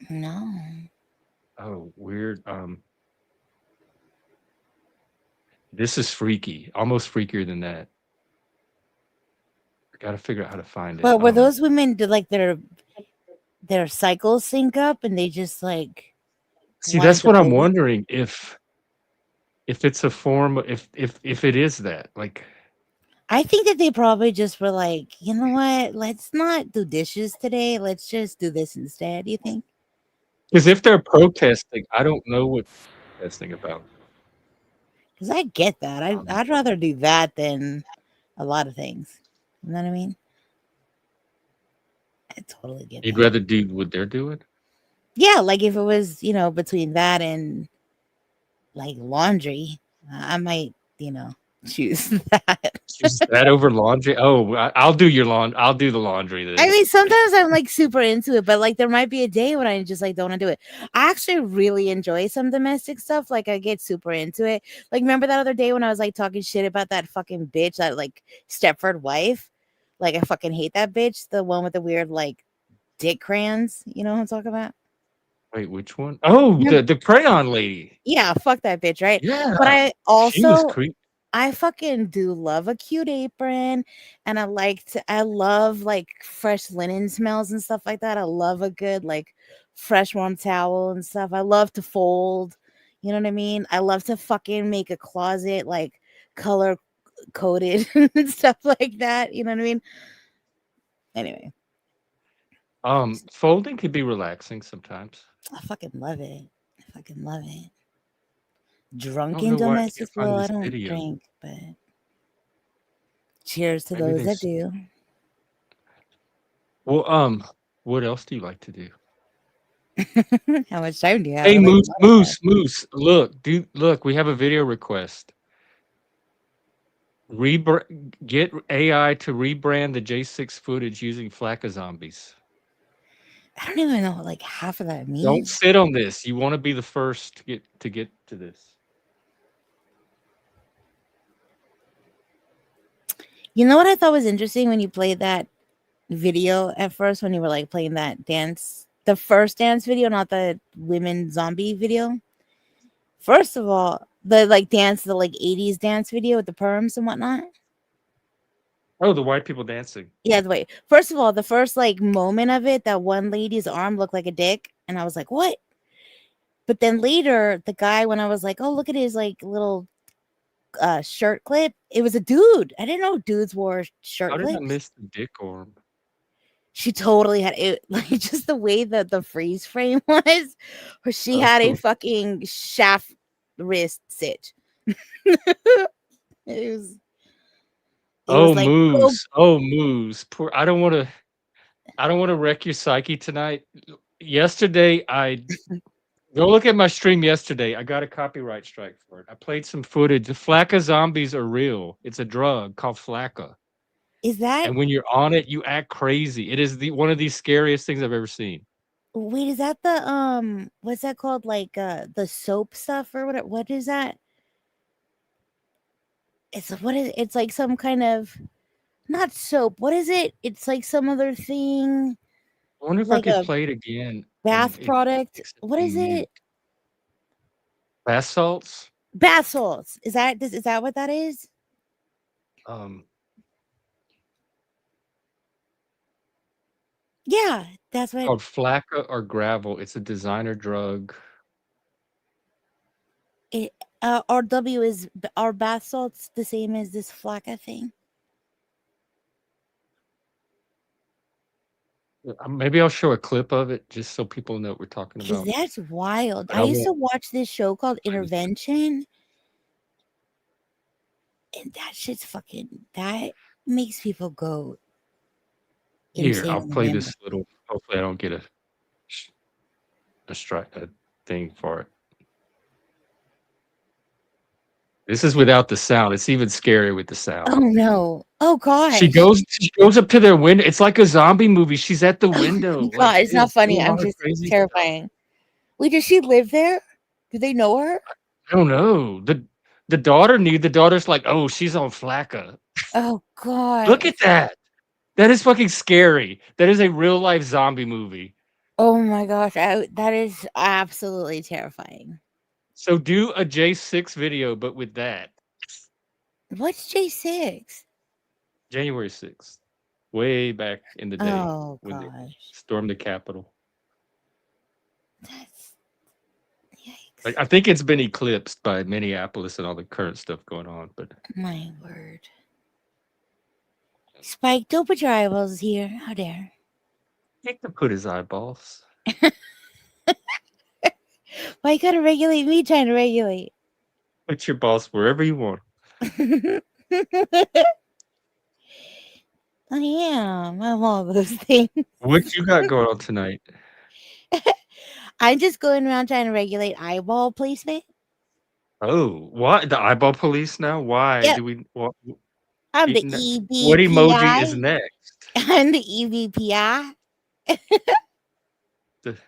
no. Oh, weird. This is freaky, almost freakier than that. I gotta figure out how to find it. But were those women did like their cycles sync up and they just like See, wanted that's to what I'm play that? wondering if it's a form, if it is that, like, I think that they probably just were like, you know what? Let's not do dishes today. Let's just do this instead. You think? because if they're protesting, I don't know what they're protesting about. Because I get that. Um, I'd rather do that than a lot of things. You know what I mean? I totally get you'd that. rather do what they're doing? Yeah, like if it was, between that and like laundry, I might, choose that. Choose that over laundry? Oh, I'll do your I'll do the laundry I then. mean, sometimes I'm like super into it, but like there might be a day when I just like don't want to do it. I actually really enjoy some domestic stuff. Like I get super into it. Like remember that other day when I was like talking shit about that fucking bitch, that like Stepford wife? Like, I fucking hate that bitch. The one with the weird, like, dick crayons. You know what I'm talking about? Wait, which one? Oh, Remem the crayon lady. Yeah, fuck that bitch, right? Yeah, But I she was also creepy. I fucking do love a cute apron, and I love, like, fresh linen smells and stuff like that. I love a good, like, fresh warm towel and stuff. I love to fold, you know what I mean? I love to fucking make a closet, like, color coded and stuff like that, you know what I mean? Anyway, Folding could be relaxing sometimes. I fucking love it. I fucking love it. I don't Drunken know why I can't domestic find well, I this don't video. drink, but cheers to Maybe those they that s do. well, what else do you like to do? How much time do you have? Hey, I like a Moose, lot of time. Moose, Moose, look, we have a video request. Rebr Get AI to rebrand the J6 footage using Flacca zombies. I don't even know what, like, half of that Don't means. sit on this. You wanna be the first to get to this. You know what I thought was interesting when you played that video at first, when you were, like, playing that dance, the first dance video, not the women zombie video? First of all, the, like, dance, the, like, 80s dance video with the perms and whatnot. Oh, the white people dancing. Yeah, wait. First of all, the first, like, moment of it, that one lady's arm looked like a dick, and I was like, "What?" But then later, the guy, when I was like, "Oh, look at his, like, little, shirt clip," it was a dude. I didn't know dudes wore shirt How did I clips. miss the dick arm? She totally had it, like, just the way that the freeze frame was, where she had a Oh. fucking shaft wrist sit. It was it was Oh, like, "Go." Moose. Oh, Moose. Poor I don't wanna wreck your psyche tonight. Yesterday, I go look at my stream yesterday. I got a copyright strike for it. I played some footage. The Flacca zombies are real. It's a drug called Flacca, Is that and when you're on it, you act crazy. It is one of the scariest things I've ever seen. wait, is that the, what's that called? Like, the soap stuff or what is that? It's like some kind of, not soap, what is it? It's like some other thing, I wonder if I like could a play it again and bath it product. makes it What be is mute. it? Bath salts? Bath salts. Is that what that is? Um, Yeah, that's what called Flacca or Gravel. It's a designer drug. it RW is. Are bath salts the same as this Flacca thing? Maybe I'll show a clip of it just so people know what we're talking Because about, that's wild. but I I used to won't watch this show called play this clip. Intervention, and that shit's fucking, that makes people go Here, insane I'll in the play membrane. this little hopefully I don't get sh a thing for it. This is without the sound. It's even scarier with the Oh sound. no. Oh She gosh. goes up to their window. It's like a zombie movie. She's at the window, Oh like god, it's not this, funny. doing I'm all her just, it's crazy stuff. terrifying. Wait, does she live there? Do they know her? I don't know. The daughter knew. The daughter's like, "Oh, she's on Flacca." Oh Look at gosh. that. That is fucking scary. That is a real life zombie movie. Oh my gosh. That is absolutely terrifying. So do a J6 video, but with that. What's J6? January 6th. Way back in the day Oh when they gosh. stormed the Capitol. That's, Like, yikes. I think it's been eclipsed by Minneapolis and all the current stuff going on, but My word. Spike, don't put your eyeballs here. How dare. he can put his eyeballs. Why you gotta regulate me trying to regulate? Put your balls wherever you want. I am. I'm all those things. What you got going on tonight? I'm just going around trying to regulate eyeball placement. Oh, what? The eyeball police now? Why Yep. do we what I'm the what emoji is EBPI. next? I'm the EBPI. The, do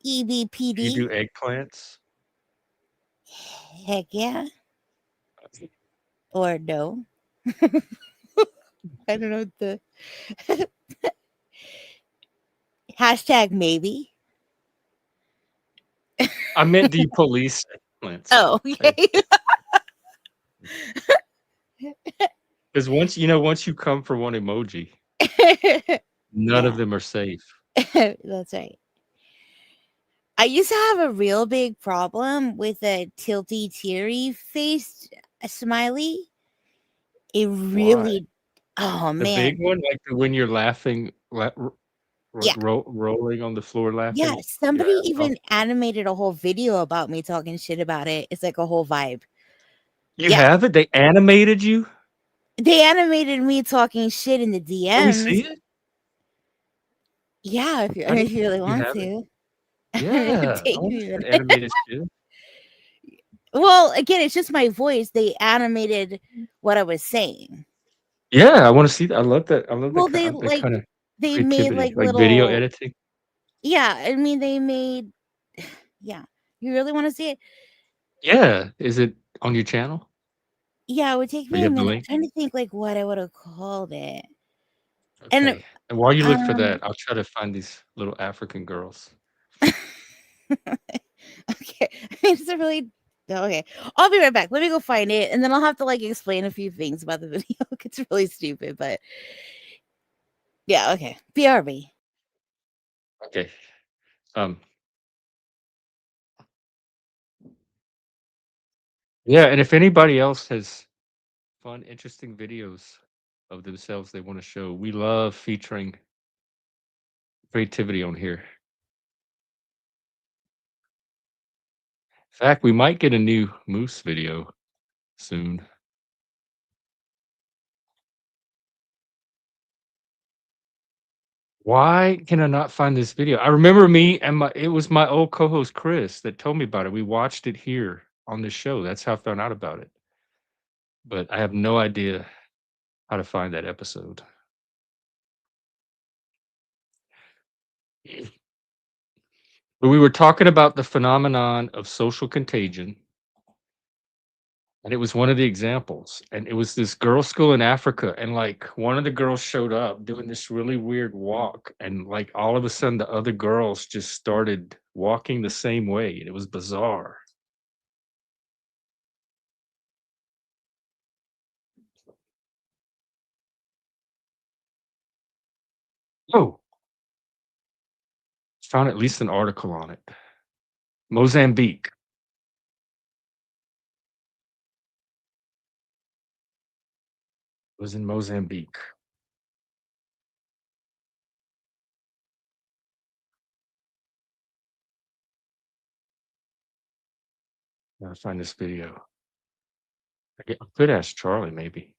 you EBPD. do eggplants? Heck yeah. Or no. I don't know the hashtag maybe. I meant the police silence. Oh, okay. Because once you come for one emoji, none of Yeah, them are safe. that's right. I used to have a real big problem with a tilty, teary faced smiley. It Why? really, oh The big man. one, like when you're laughing, Yeah. rolling on the floor Yeah. laughing your Somebody ass off. even animated a whole video about me talking shit about it. It's like a whole vibe. You Yeah. have it? They animated you? They animated me talking shit in the Can we see DMs. it? Yeah, How do if you really you want have it? to. Yeah, I Take wanna me a see that minute. animated shit. Well, again, it's just my voice. They animated what I was saying. Yeah, I wanna see that. I love that. I love Well, they that like kinda they made creativity, like like video little, editing. yeah, I mean they made, yeah. You really want to see it? Yeah. Is it on your channel? Yeah, it would take Or me you a have the minute. I'm link? trying to think like what I would have called it. And Okay. And while you look for um that, I'll try to find these little African girls. okay. It's a really okay. I'll be right back. Let me go find it and then I'll have to like explain a few things about the video. It's really stupid, but yeah, okay. BRB. Okay. Um, yeah, and if anybody else has fun, interesting videos of themselves they wanna show, we love featuring creativity on here. In fact, we might get a new moose video soon. Why can I not find this video? I remember me and it was my old co-host Chris that told me about it. We watched it here on this show. That's how I found out about it. But I have no idea how to find that episode. But we were talking about the phenomenon of social contagion, and it was one of the examples. And it was this girls' school in Africa, and like one of the girls showed up doing this really weird walk, and like all of a sudden the other girls just started walking the same way, and it was bizarre. Oh, found at least an article on it. Mozambique. It was in Mozambique. Gotta find this video. I could ask Charlie maybe.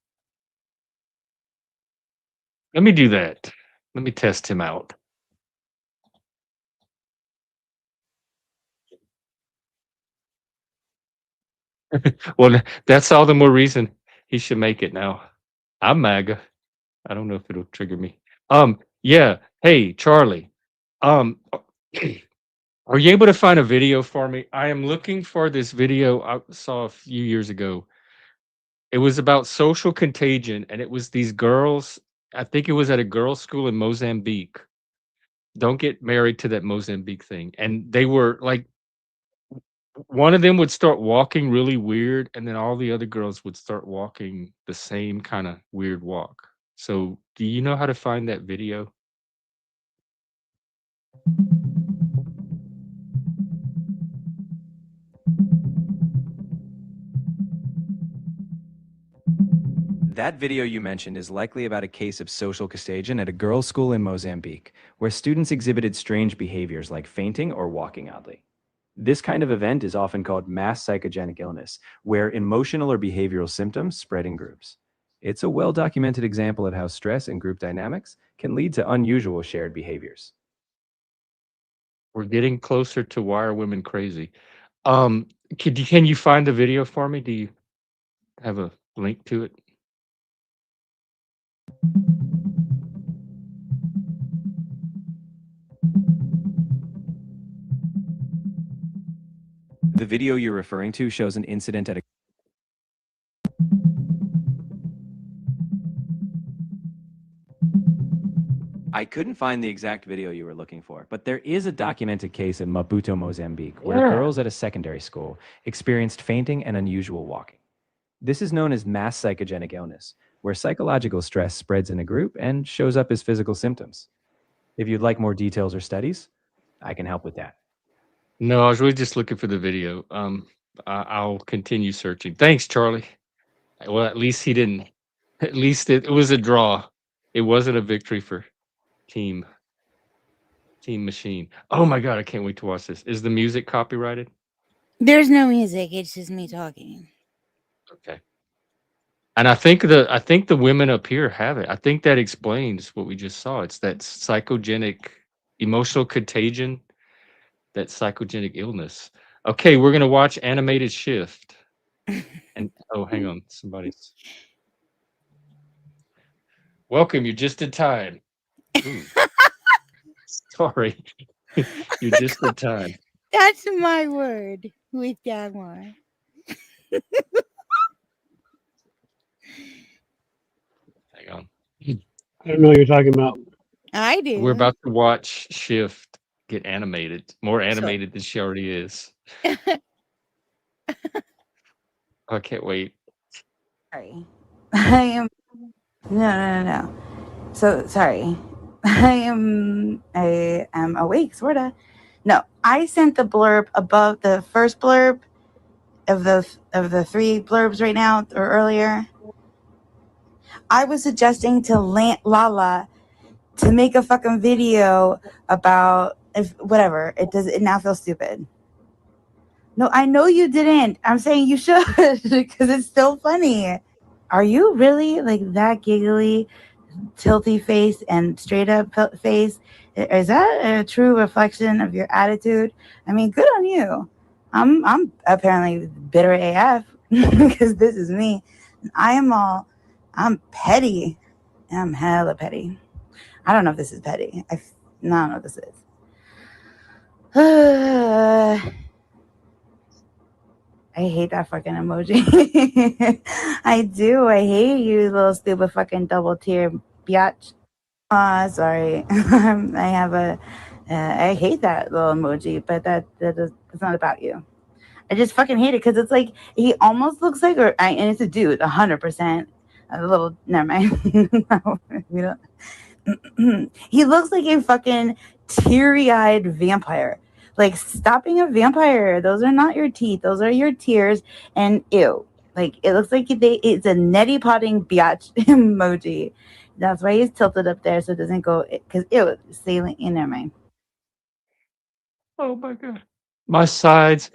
Let me do that. Let me test him out. Well, that's all the more reason he should make it now. I'm MAGA. I don't know if it'll trigger me. Yeah. Hey, Charlie. Um, are you able to find a video for me? I am looking for this video I saw a few years ago. It was about social contagion, and it was these girls. I think it was at a girls' school in Mozambique. Don't get married to that Mozambique thing. And they were like, one of them would start walking really weird, and then all the other girls would start walking the same kind of weird walk. So, do you know how to find that video? That video you mentioned is likely about a case of social contagion at a girls' school in Mozambique, where students exhibited strange behaviors like fainting or walking oddly. This kind of event is often called mass psychogenic illness, where emotional or behavioral symptoms spread in groups. It's a well documented example of how stress and group dynamics can lead to unusual shared behaviors. We're getting closer to why are women crazy. Um, can you find the video for me? Do you have a link to it? The video you're referring to shows an incident at a I couldn't find the exact video you were looking for, but there is a documented case in Maputo, Mozambique, where Yeah. girls at a secondary school experienced fainting and unusual walking. This is known as mass psychogenic illness, where psychological stress spreads in a group and shows up as physical symptoms. If you'd like more details or studies, I can help with that. No, I was really just looking for the video. I'll continue searching. Thanks, Charlie. Well, at least he didn't. At least it was a draw. It wasn't a victory for Team Team Machine. Oh my god, I can't wait to watch this. Is the music copyrighted? There's no music. It's just me talking. Okay. And I think the women up here have it. I think that explains what we just saw. It's that psychogenic emotional contagion, that psychogenic illness. Okay, we're gonna watch animated shift. And oh, hang on, somebody's welcome. You're just in time. Ooh, sorry, you're just in time. That's my word with that one. Hang on. I don't know what you're talking about. I do. We're about to watch Shift get animated, more So- animated than she already is. I can't wait. Sorry. I am no. So sorry. I am awake, sorta. No, I sent the blurb above the first blurb of the three blurbs right now or earlier. I was suggesting to Lala to make a fucking video about if whatever. It now feels stupid. No, I know you didn't. I'm saying you should because it's still funny. Are you really like that giggly, tilty face and straight up face? Is that a true reflection of your attitude? I mean, good on you. I'm apparently bitter AF because this is me. I'm petty. I'm hella petty. I don't know if this is petty. I don't know what this is. I hate that fucking emoji. I do. I hate you, little stupid fucking double tier biatch. Sorry. I hate that little emoji, but that's not about you. I just fucking hate it because it's like he almost looks like, and it's a dude, 100%. A little, never mind. No, we don't. He looks like a fucking teary-eyed vampire. Like, stop being a vampire. Those are not your teeth. Those are your tears. And ew. Like, it looks like it's a neti potting biatch emoji. That's why he's tilted up there so it doesn't go, because ew, sailing in there, man. Oh my god. My sides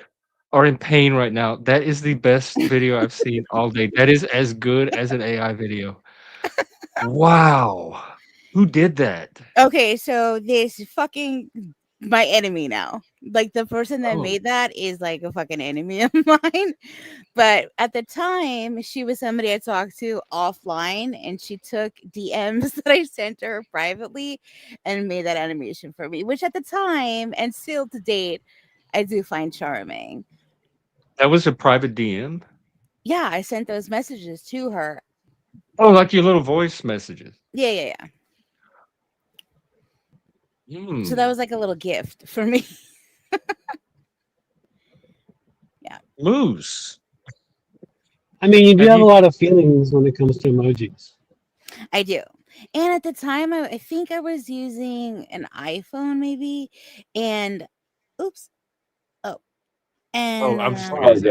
are in pain right now. That is the best video I've seen all day. That is as good as an AI video. Wow. Who did that? Okay, so this fucking my enemy now. Like the person that Oh. made that is like a fucking enemy of mine. But at the time, she was somebody I talked to offline, and she took DMs that I sent to her privately and made that animation for me, which at the time and still to date, I do find charming. That was a private DM? Yeah, I sent those messages to her. Oh, like your little voice messages. Yeah. So that was like a little gift for me. Yeah. Moose. I mean, you do Have have you- a lot of feelings when it comes to emojis. I do. And at the time, I think I was using an iPhone maybe. And oops. Oh. And I'm sorry.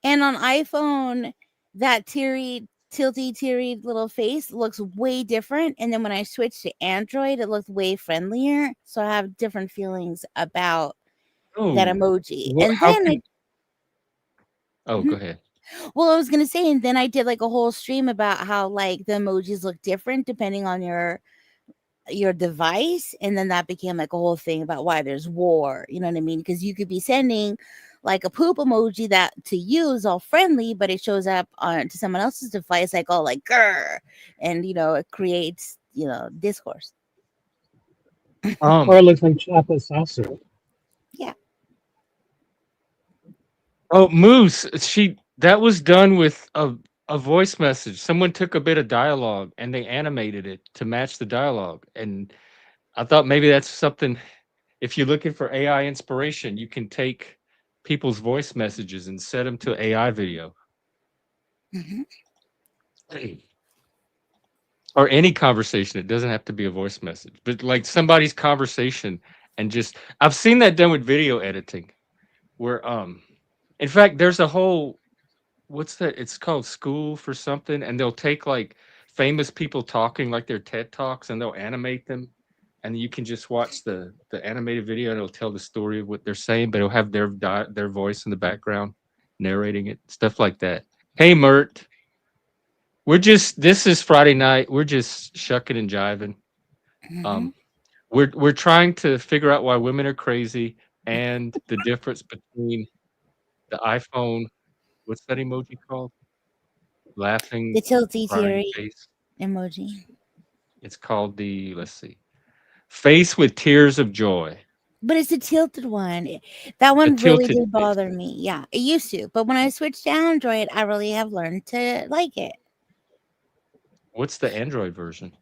and on iPhone, that tilty little face looks way different. And then when I switched to Android, it looked way friendlier. So I have different feelings about that emoji. Well, And how then can- Oh, Mhm. go ahead. Well, I was gonna say, and then I did like a whole stream about how like the emojis look different depending on your device, and then that became like a whole thing about why there's war. You know what I mean? Because you could be sending like a poop emoji that to you is all friendly, but it shows up on to someone else's device like all like grr, and it creates discourse. Or it looks like chocolate salsa. Yeah. Oh, Moose. That was done with a voice message. Someone took a bit of dialogue and they animated it to match the dialogue. And I thought maybe that's something. If you're looking for AI inspiration, you can take people's voice messages and set them to AI video. Mhm. Or any conversation. It doesn't have to be a voice message, but like somebody's conversation and just I've seen that done with video editing where in fact there's a whole what's that? It's called School for something, and they'll take like famous people talking like their TED Talks and they'll animate them. And you can just watch the animated video and it'll tell the story of what they're saying, but it'll have their voice in the background narrating it, stuff like that. Hey Mert, this is Friday night. We're just shucking and jiving. Mhm. Um, we're trying to figure out why women are crazy and the difference between the iPhone. What's that emoji called? The Laughing, tilty crying teary face. emoji. It's called the let's see, face with tears of joy. But it's a tilted one. That A one really tilted did face. bother me. Yeah, it used to. But when I switched to Android, I really have learned to like it. What's the Android version?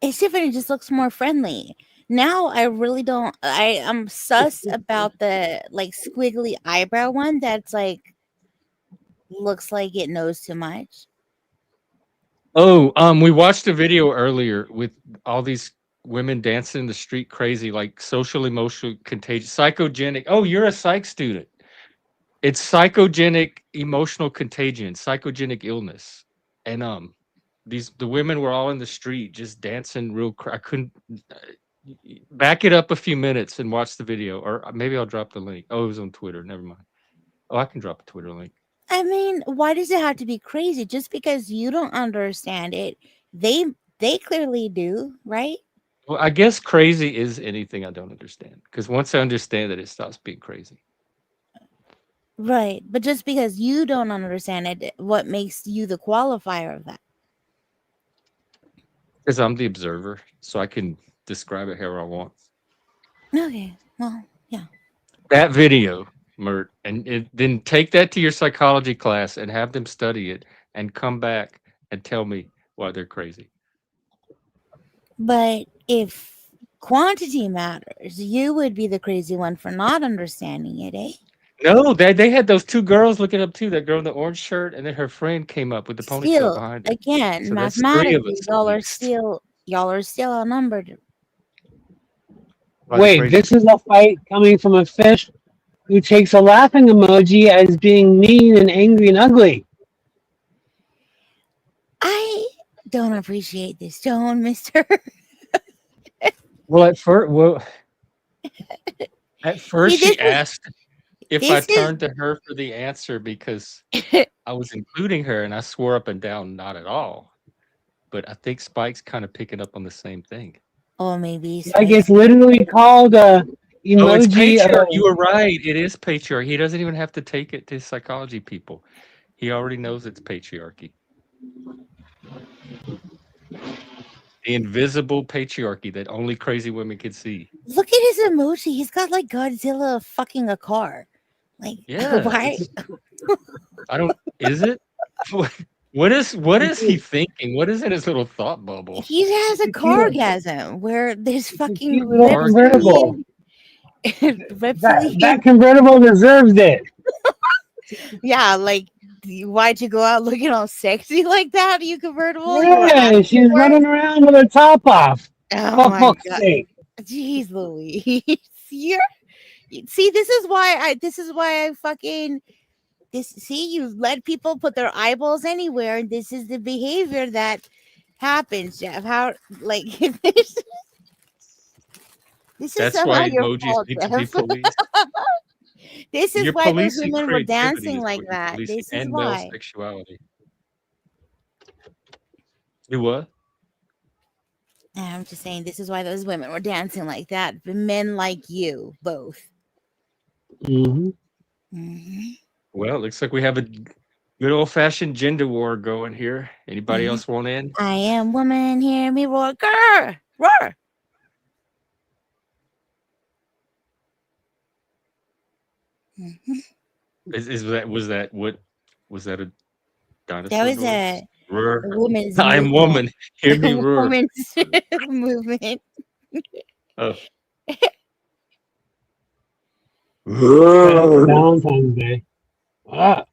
It's different. It just looks more friendly. Now I really don't. I'm sus about the like squiggly eyebrow one that's like looks like it knows too much. Oh, we watched a video earlier with all these women dancing in the street crazy, like social, emotional, contagious, psychogenic. Oh, you're a psych student. It's psychogenic emotional contagion, psychogenic illness. And the women were all in the street just dancing I couldn't back it up a few minutes and watch the video, or maybe I'll drop the link. Oh, it was on Twitter. Never mind. Oh, I can drop a Twitter link. I mean, why does it have to be crazy? Just because you don't understand it, they they clearly do, right? Well, I guess crazy is anything I don't understand. Because once I understand it, it stops being crazy. Right. But just because you don't understand it, what makes you the qualifier of that? Because I'm the observer, so I can describe it however I want. Okay. Well, yeah. That video, Mert, and then take that to your psychology class and have them study it and come back and tell me why they're crazy. But if quantity matters, you would be the crazy one for not understanding it, eh? No, they had those two girls looking up too. That girl in the orange shirt, and then her friend came up with the ponytail Still, behind her. again, So that's three of mathematically, us at least. y'all are still outnumbered. Why the Wait, crazy? this is a fight coming from a fish who takes a laughing emoji as being mean and angry and ugly. I don't appreciate this tone, Mister. Well, at See, first she asked if I this is turned to her for the answer because I was including her, and I swore up and down not at all. But I think Spike's kind of picking up on the same thing. or maybe Like Spike's it's literally called a Oh, it's emoji patriarch. of You were right. It is patriarchy. He doesn't even have to take it to psychology people. He already knows it's patriarchy. The invisible patriarchy that only crazy women can see. look at his emoji. He's got like Godzilla fucking a car. Like Yeah, why? I don't. Is it? What is he thinking? What is in his little thought bubble? He has a it's a cute, cargasm where this it's a cute fucking little Orgasm. convertible. That reptilian. convertible deserves it. Yeah, like why'd you go out looking all sexy like that? You convertible. You were Yeah, asking she's for it. running around with her top off. Oh For my fuck's god. sake. Jeez Louise. You're see, this is why I fucking this see you let people put their eyeballs anywhere, and this is the behavior that happens, Jeff. How like this is That's somehow why your emojis fault, need to be Jeff. policed. This is You're why those policing women were creativity, dancing is like what you're that. policing, This is and male why. sexuality. Do what? I'm just saying this is why those women were dancing like that. The men like you both. Mm-hmm. Mhm. Well, it looks like we have a good old fashioned gender war going here. Anybody Mhm. else want in? I am woman, hear me roar, grr, roar. Mhm. Is that was that what was that a Dinosaur was noise. a Roar. woman's I am movement. woman. Hear me A roar. woman's movement. Oh. Happy Valentine's Day. Ah,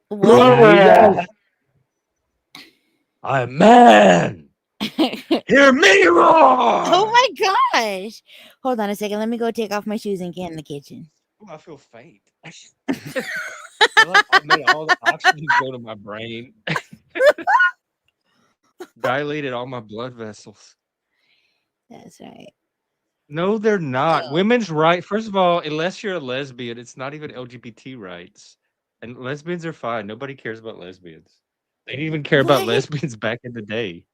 What? yes. I'm man. Hear me roar. Oh my gosh. Hold on a second. Let me go take off my shoes and get in the kitchen. Ooh, I feel faint. I feel like I made all the oxygen go to my brain. Dilated all my blood vessels. That's right. No, they're not. Oh. Women's right. First of all, unless you're a lesbian, it's not even LGBT rights. And lesbians are fine. Nobody cares about lesbians. They didn't even care about What? lesbians back in the day.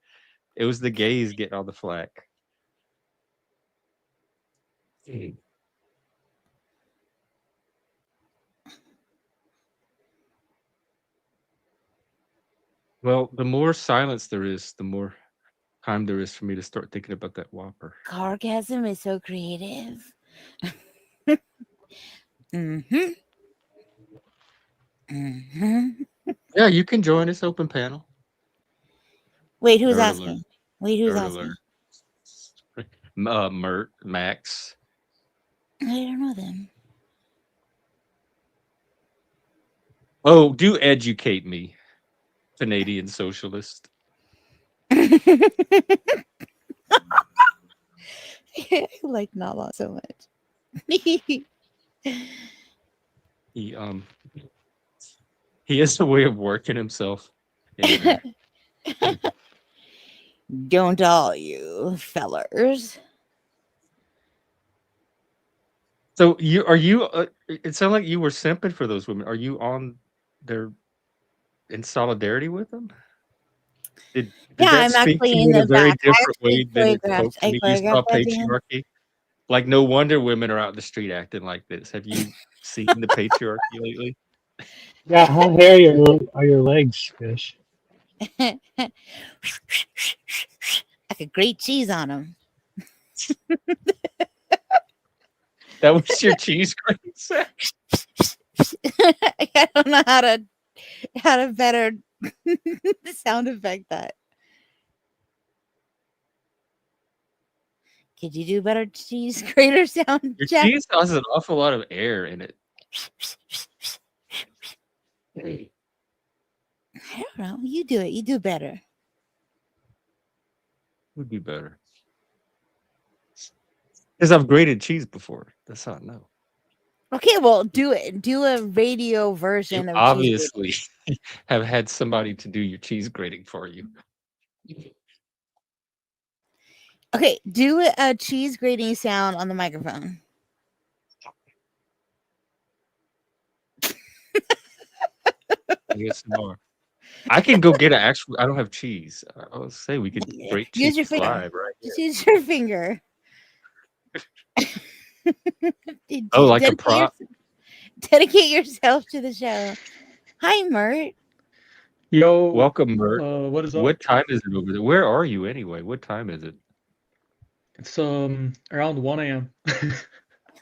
It was the gays getting all the flack. Well, the more silence there is, the more time there is for me to start thinking about that Whopper. Cargasm is so creative. Mm-hmm. Mm-hmm. Yeah, you can join this open panel. Wait, who's Nerd asking? alert. Wait, who's Nerd asking? alert. Mert, Max. I don't know them. Oh, do educate me, Canadian socialist. I like Nala so much. He has a way of working himself in there. Don't all you fellers. So you it sounded like you were simping for those women. Are you on their in solidarity with them? Did Yeah, that I'm speak to actually you in in a the very back. I different actually way than it spoke to I me? You saw choreographed that dance. patriarchy. Like no wonder women are out in the street acting like this. Have you seen the patriarchy lately? Yeah, how hairy are your legs, Fish? I could grate cheese on them. That was your cheese grating sound? I don't know how to better sound effect that. Could you do better cheese grater sound, Your Jack? cheese has an awful lot of air in it. I don't know. You do it. You do better. Would be better. Because I've grated cheese before. That's how I know. Okay, well, do it. Do a radio You version of cheese grating. obviously have had somebody to do your cheese grating for you. Okay, do a cheese grating sound on the microphone. I guess more. I can go get an actual. I don't have cheese. I was say we could grate cheese Use your finger. live, right? Just use your finger. Oh, like a prop. Dedicate yourself to the show. Hi, Mert. Yo, Welcome, Mert. what is up? What time is it over there? Where are you anyway? What time is it? It's around 1 a.m.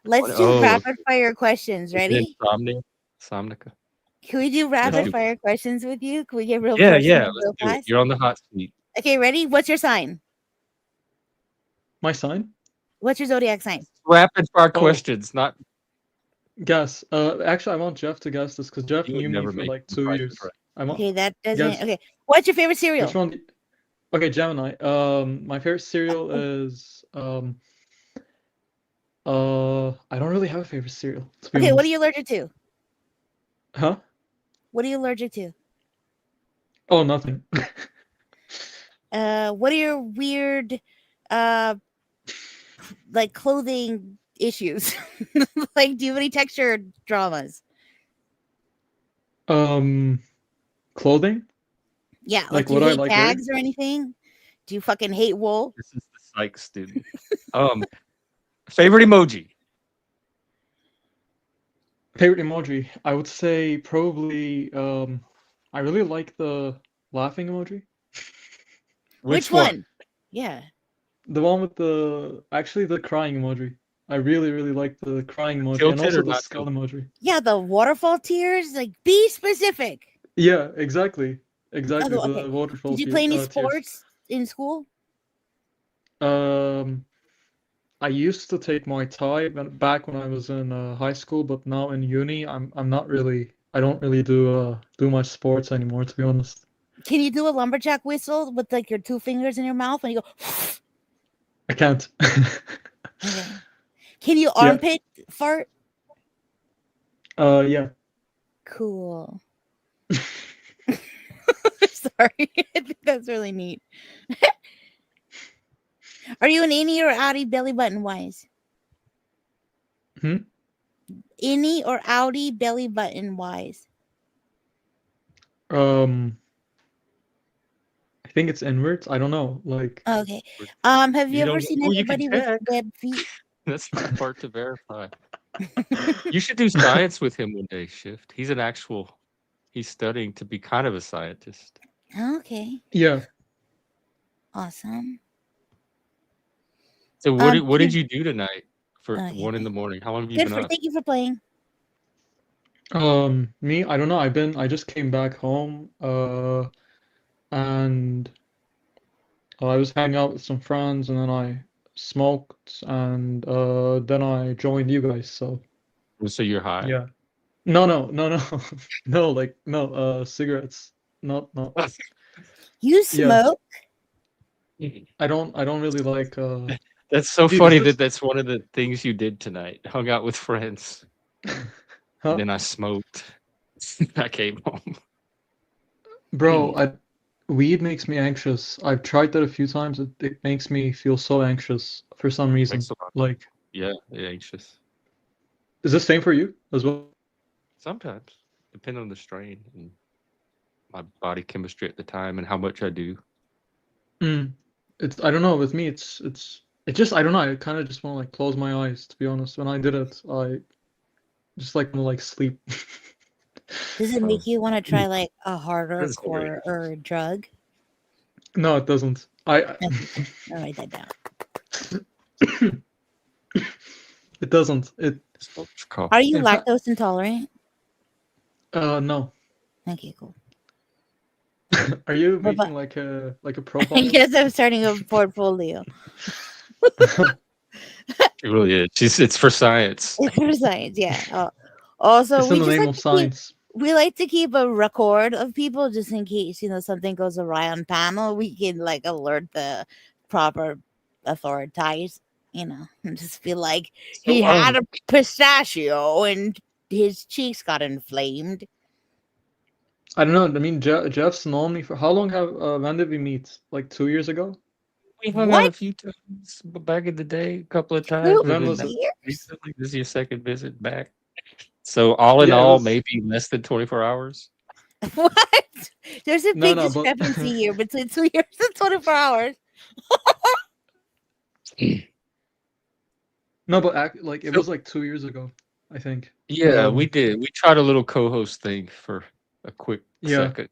Let's do Oh, rapid fire questions. is it Ready? insomnia? Somnica? Can we do rapid do- fire questions with you? Can we get real Yeah, personal yeah. real Let's do it. fast? You're on the hot seat. Okay, ready? What's your sign? My sign? What's your zodiac sign? Rapid fire Oh. questions, not Guess. Actually, I want Jeff to guess this because Jeff you would knew me never for make like the 2 Price is years. Right. I want. Okay, that doesn't. Guess. Okay, what's your favorite cereal? Which one? Okay, Gemini. My favorite cereal is I don't really have a favorite cereal. To be Okay, what are honest. you allergic to? Huh? What are you allergic to? Oh, nothing. What are your weird, like clothing issues? Like, do you have any texture dramas? Clothing? Yeah, Like do you what I hate like wearing? tags or anything? Do you fucking hate wool? This is the psych student. Favorite emoji. Favorite emoji? I would say probably I really like the laughing emoji. Which one? Yeah. The one with the crying emoji. I really like the crying emoji and Tilted also or the not skull tilted? emoji. Yeah, the waterfall tears. Like, be specific. Yeah, exactly. Oh, Exactly, okay. the waterfall Did you play any tears. sports in school? Um, I used to take Muay Thai back when I was in high school, but now in uni, I'm not really. I don't really do much sports anymore, to be honest. Can you do a lumberjack whistle with like your two fingers in your mouth when you go? I can't. Okay. Can you Yeah. armpit fart? Yeah. Cool. Sorry, I think that's really neat. Are you an innie or outie belly button wise? Hmm? Innie or outie belly button wise? Um, I think it's inwards. I don't know. Like, Okay. Or- Have you You ever don't know. seen Oh, you can anybody with check. web feet? That's not part to verify. You should do science with him one day, Shift. He's studying to be kind of a scientist. Okay. yeah. Awesome. So what did Kid, you do tonight for okay. 1 in the morning? How long have you Good been for up? thank you for playing. Me, I don't know. I just came back home, and I was hanging out with some friends, and then I smoked, and then I joined you guys. So So you're high? yeah. No, no, no, no, no. Like no, cigarettes. Not. You Yeah. smoke? I don't really like. That's so Dude, is funny this? that that's one of the things you did tonight. Hung out with friends. Huh? Then I smoked. I came home. Bro, weed makes me anxious. I've tried that a few times. It makes me feel so anxious for some reason. Makes a lot. Like, Yeah, anxious. is this same for you as well? Sometimes, depending on the strain and my body chemistry at the time and how much I do. Mm. It's I don't know. With me, it just I don't know. I kind of just want to like close my eyes. To be honest, when I did it, I just like want to like sleep. Does it Oh, make you want to try like a harder that's great. core or drug? No, it doesn't. Okay, cool. I'll write that down. It doesn't. It Smokes coffee. Are you in fact, lactose intolerant? no. Okay, cool. Are you What about making like a I profile? guess I'm starting a portfolio. It really is. It's for science. It's for science, yeah. Also, It's in the name of science. we like to keep a record of people just in case something goes awry on panel. We can like alert the proper authorities. And just be like, he So, had a pistachio and his cheeks got inflamed. I don't know. I mean, Jeff's known me for how long? Have when did we meet? Like 2 years ago? we hung out a What? few times back in the day, a couple of times, Two and When then was now it? years? recently, this is your second visit back. So all in Yeah, it all, was. maybe less than 24 hours. What? There's a No, big no, but discrepancy here between 2 years and 24 hours. no, but like it So was like 2 years ago, I think. yeah, we did. We tried a little co-host thing for a quick Yeah, second.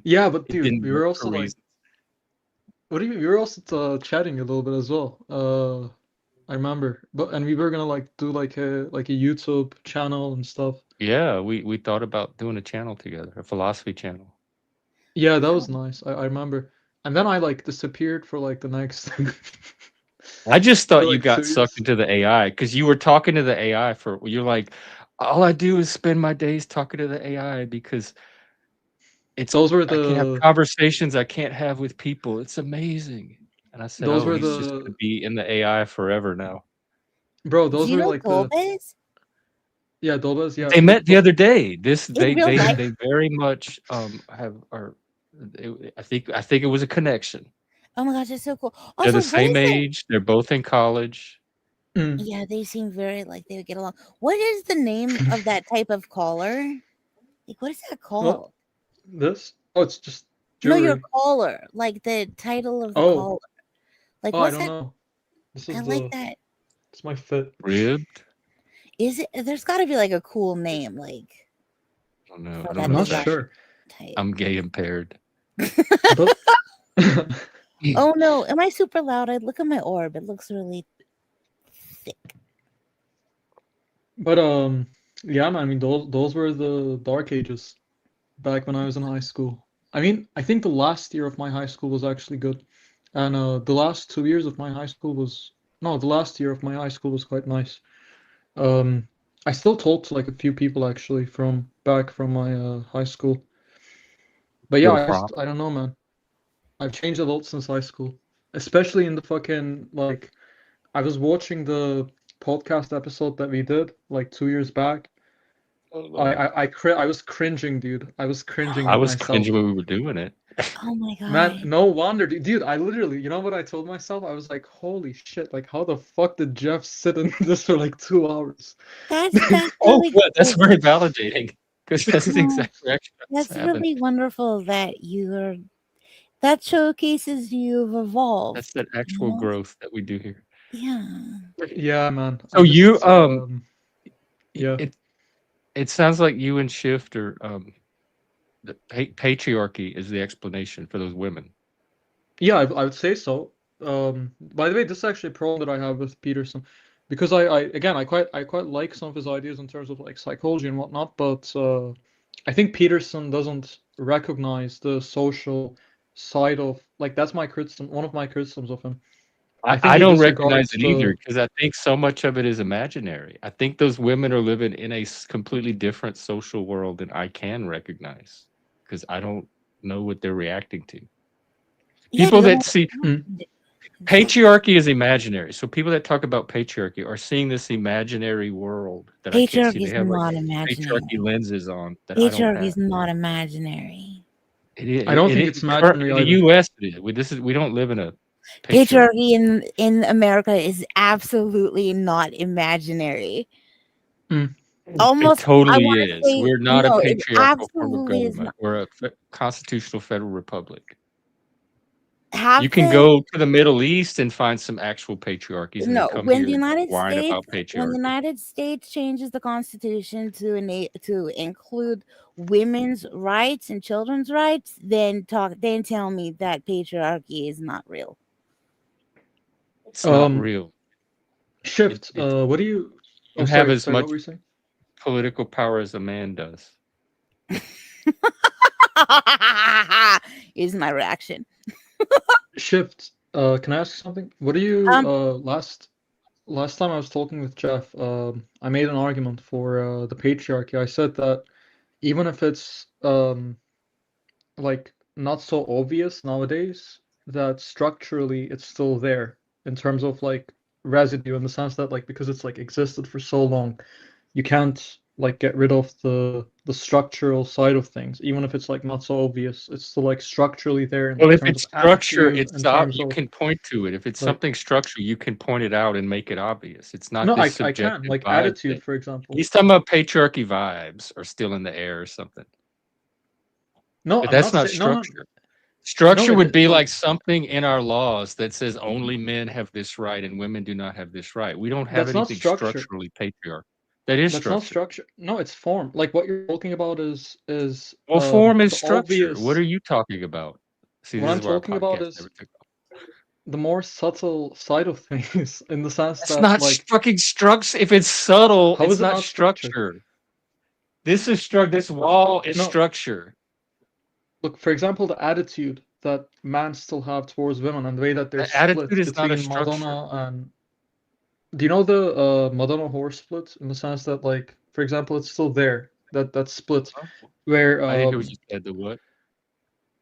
yeah, but It dude, didn't we work were for also like, reasons. what do you? We were also chatting a little bit as well. I remember, and we were gonna like do like a YouTube channel and stuff. Yeah, we thought about doing a channel together, a philosophy channel. Yeah, that was nice. I remember, and then I like disappeared for like the next I just for thought you like got two sucked years. into the AI because you were talking to the AI you're like, all I do is spend my days talking to the AI because it's Those were I can have the conversations I can't have with people. It's amazing. And I said, those oh, were he's just the gonna be in the AI forever now. bro. Do Those you were know like the Golbez yeah, Dolbas. Yeah, They met the other day. This in real life? they very much have are I think it was a connection. Oh my gosh, that's so cool. They're Also, the what same is it? age. They're both in college. Mm. Yeah, they seem very like they would get along. What is the name of that type of collar? Like, what is that What? called? This? Oh, it's just No, your jewelry. collar, like the title of the Oh, collar. Like, oh, I what's don't that? know. This I is like that. it's my fit. Ribbed? Is it? There's got to be like a cool name, like I don't know. for I don't I'm that know not if design that's sure, type. I'm gay impaired. but Oh no, am I super loud? I look at my orb. It looks really thick. but yeah, man. I mean, those were the dark ages. back when I was in high school. I mean, I think the last year of my high school was actually good, and the last 2 years of my high school was no, the last year of my high school was quite nice. Um, I still talk to like a few people actually from back from my high school. But yeah, Go to prom. I don't know, man. I've changed a lot since high school, especially in the fucking like. I was watching the podcast episode that we did like 2 years back. Oh, Lord. I was cringing, dude. I was cringing I at was myself. cringing when we were doing it. Oh my Man, god. no wonder, dude. I literally, you know what I told myself? I was like, holy shit, like how the fuck did Jeff sit in this for like 2 hours? That's Oh, really good. That's good. very validating because that's the No, exact reaction I was that's having. really wonderful that you're that showcases you've evolved, That's that you actual know? growth that we do here. Yeah. Yeah, man. So I'm you, just yeah. it sounds like you and Shift are, the patriarchy is the explanation for those women. Yeah, I would say so. By the way, this is actually a problem that I have with Peterson, because I again I quite like some of his ideas in terms of like psychology and whatnot, but I think Peterson doesn't recognize the social side of like that's my criticism, one of my criticisms of him. I think I he don't recognize disregards it either the because I think so much of it is imaginary. I think those women are living in a completely different social world than I can recognize because I don't know what they're reacting to. Yeah, People you that don't see exactly. patriarchy is imaginary. So people that talk about patriarchy are seeing this imaginary world that I can't see. Patriarchy They is have like not imaginary. patriarchy lenses on that I don't Patriarchy have. is not imaginary. I don't think It it's current imaginary in the either. US it is. We don't live in a patriarchy. Patriarchy in America is absolutely not imaginary. Mm. It Almost, I totally want to is. say We're not a no. It patriarchal form of absolutely is government. not. We're a constitutional federal republic. You Have can the go to the Middle East and find some actual patriarchies and then no come when the here and United whine States about when the patriarchy. United States changes the Constitution to include women's rights and children's rights, then tell me that patriarchy is not real. It's not real. Shift. It What do you? Oh, you have sorry, as sorry. What much were you saying? political power as a man does. Is my reaction. Shift. Can I ask something? What do you? Um, Last time I was talking with Jeff, I made an argument for the patriarchy. I said that even if it's like not so obvious nowadays, that structurally it's still there in terms of like residue, in the sense that like because it's like existed for so long, you can't like get rid of the structural side of things, even if it's like not so obvious. It's still like structurally there in Well, if terms it's of structure, attitude, it's in ob terms you of can point to it. If it's like something structural, you can point it out and make it obvious. It's not no, this I can subjective like vibe thing. attitude, for example. He's talking about patriarchy vibes are still in the air or something. No, But I'm that's not not saying no, no, structure. no. Structure It would be like like something in our laws that says only men have this right and women do not have this right. We don't have that's not anything structure. structurally patriarchal. That is That's not structure. structure. No, it's form. Like what you're talking about is Well, form is the structure. What obvious. are you talking about? See, What this I'm is where our talking about podcast is never took off. the more subtle side of things, in the sense That's that not like fucking structure. If it's subtle, how it's is it not not structure? structure. This is This wall is No, structure. look, for example, the attitude that men still have towards women and the way that they're The attitude split is not a between structure. Madonna and do you know the Madonna horse split, in the sense that like for example it's still there, that split Huh? where I didn't hear what you said. The what?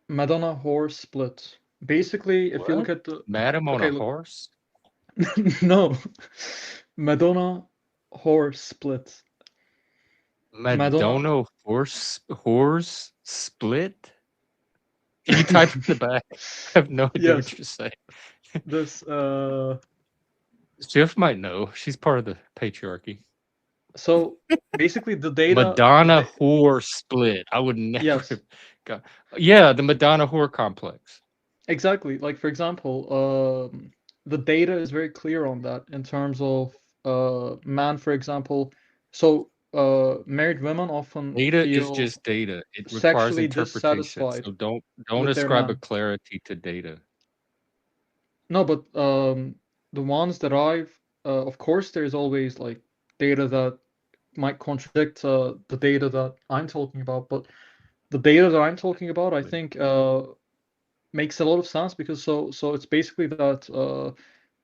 Madonna horse split. Basically, if you look What? at the Madam on a okay, look, horse? no, Madonna horse split. Madonna, Madonna horse split? Can you type in the back? I have no idea yes, what you're saying. this Jeff might know. She's part of the patriarchy. so basically Madonna whore split. I would never yes, have got. Yeah, the Madonna whore complex. exactly. Like for example, the data is very clear on that in terms of man, for example. So married women often Data is feel just data. It requires sexually interpretation. dissatisfied So don't with their ascribe a man. clarity to data. No, but the ones that of course, there's always like data that might contradict the data that I'm talking about, but the data that I'm talking about, I think makes a lot of sense, because so it's basically that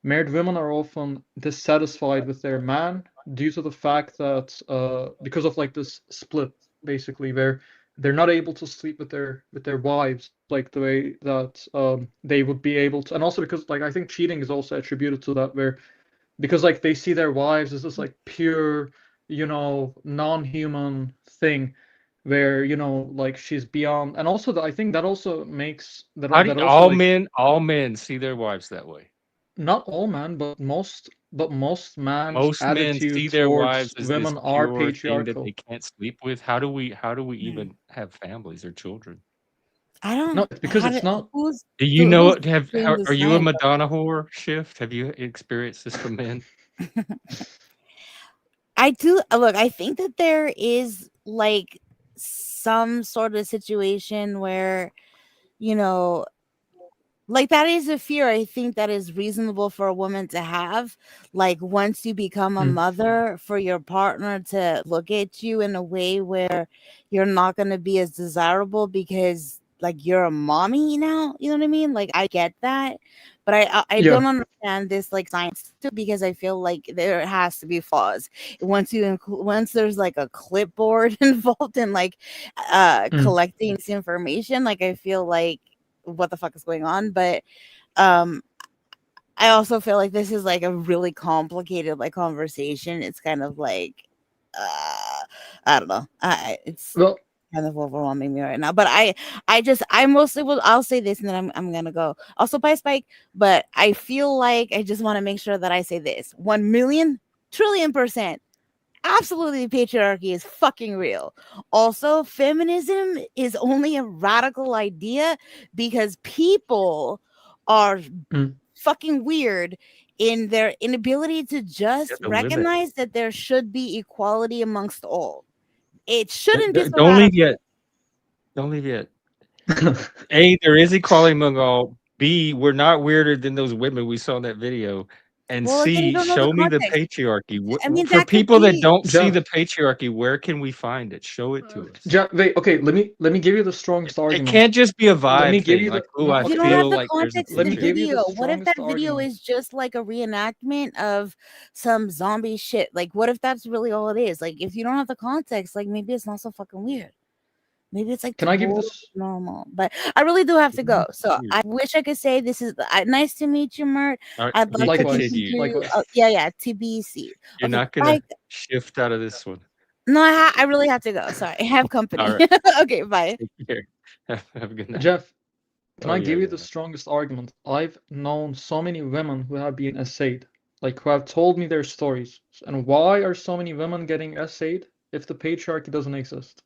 married women are often dissatisfied with their man due to the fact that because of like this split, basically, where they're not able to sleep with their wives like the way that they would be able to, and also because like I think cheating is also attributed to that, where because like they see their wives as this like pure, non-human thing, where like she's beyond, and also I think that also makes How do that also all like, men see their wives that way? not all men, but most men's Most men attitude see their towards wives as this women are pure thing that they patriarchal. can't sleep with. How do we Hmm. even have families or children? I No, don't. it's because How it's do not. Do you know who's what doing the are you a science? Madonna whore, Shift? Have you experienced this from men? I do look. I think that there is like some sort of situation where you know like that is a fear I think that is reasonable for a woman to have. Like once you become a Mm, mother, for your partner to look at you in a way where you're not going to be as desirable because like you're a mommy now, you know what I mean? Like I get that, but I yeah. don't understand this like science too, because I feel like there has to be flaws. Once there's like a clipboard involved in like Mm. collecting this information, like I feel like what the fuck is going on. But um I also feel like this is like a really complicated like conversation. It's kind of like I don't know. It's Well, kind of overwhelming me right now. But I mostly will I'll say this and then I'm gonna go. Also by Spike, but I feel like I just want to make sure that I say this 1,000,000,000,000,000,000% absolutely patriarchy is fucking real. Also, feminism is only a radical idea because people are mm, fucking weird in their inability to Yeah, just the women. recognize that there should be equality amongst all. It shouldn't be so Don't leave radical. yet. Don't leave yet. A, there is equality among all. B, we're not weirder than those women we saw in that video. And Well, again, you C, don't know the show me the context. patriarchy. I mean, For that could people that be. don't see the Jeff, patriarchy, where can we find it? Show it to us. Jeff, wait. Okay, let me give you the strongest It argument. can't just be a Let vibe me give thing. you Like, the oh, no. I You Okay, don't have feel the like there's a context of let the me give you the video. What if that strongest video argument. is just like a reenactment of some zombie shit? Like, what if that's really all it is? Like, if you don't have the context, like maybe it's not so fucking weird. Maybe it's like Can I give you totally this? normal. But I really do have to go. So weird. I wish I could say this is nice to meet you, Mert. All right, I'd love to Likewise, continue. continue. likewise. Yeah, TBC. You're Okay, not bye. gonna shift out of this one. No, I really have to go. Sorry, I have All company. right, Okay, bye. take care. Have a good night. Jeff, can Oh I yeah, give you yeah. the strongest argument? I've known so many women who have been essayed, like who have told me their stories. And why are so many women getting essayed if the patriarchy doesn't exist?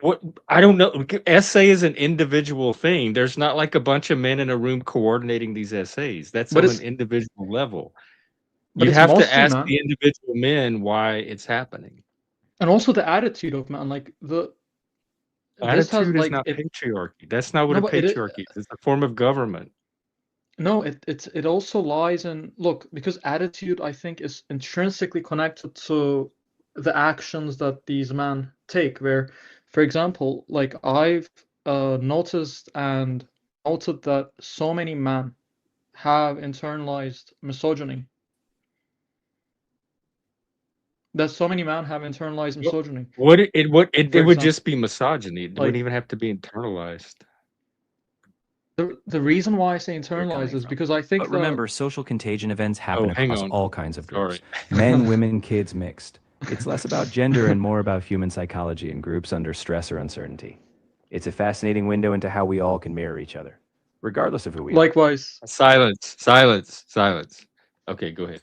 What I don't know. Essay is an individual thing. There's not like a bunch of men in a room coordinating these essays. That's But on an it's individual level. but You'd it's have to mostly ask men, the individual men why it's happening. and also the attitude of men. Like the this has Attitude is like not it. patriarchy. That's not what No, a but patriarchy is. It's a form of government. no, it also lies in, look, because attitude I think is intrinsically connected to the actions that these men take. Where, for example, like I've noticed and noted that so many men have internalized misogyny. That so many men have internalized What misogyny. it For would example, just be misogyny. It wouldn't like even have to be internalized. the reason why I say Where you're internalized coming is from. because I But think that remember, social contagion events Oh, happen hang across on. all kinds of groups. Sorry. Men, women, kids, mixed. It's less about gender and more about human psychology in groups under stress or uncertainty. It's a fascinating window into how we all can mirror each other, regardless of who we are. likewise. Silence. Silence. Silence. Okay, go ahead.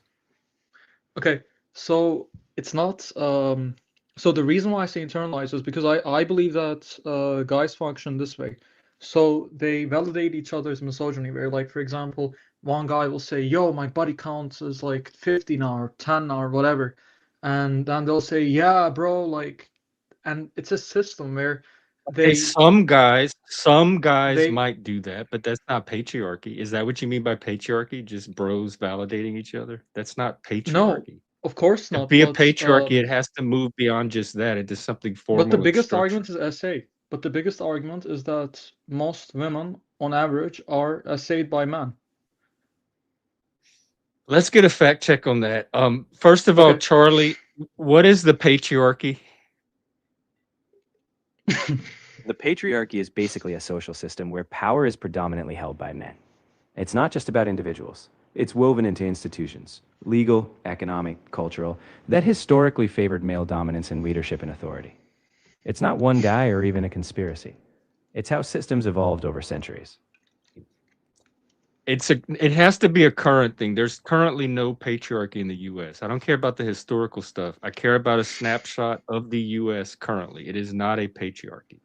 Okay, so it's not so the reason why I say internalized is because I believe that guys function this way. So they validate each other's misogyny, where like for example, one guy will say, "Yo, my body count is like 50 now or 10 now or whatever." And then they'll say, "Yeah, bro, like," and it's a system where Hey, they some guys they might do that, but that's not patriarchy. Is that what you mean by patriarchy? Just bros validating each other? That's not no, patriarchy. of course To not, be a patriarchy, it has to move beyond just that into something but the formal and biggest structured. argument is SA. But the biggest argument is that most women, on average, are essayed by men. Let's get a fact check on that. First of all, Okay. Charlie, what is the patriarchy? The patriarchy is basically a social system where power is predominantly held by men. It's not just about individuals. It's woven into institutions, legal, economic, cultural, that historically favored male dominance in leadership and authority. It's not one guy or even a conspiracy. It's how systems evolved over centuries. It has to be a current thing. There's currently no patriarchy in the US. I don't care about the historical stuff. I care about a snapshot of the US currently. It is not a patriarchy.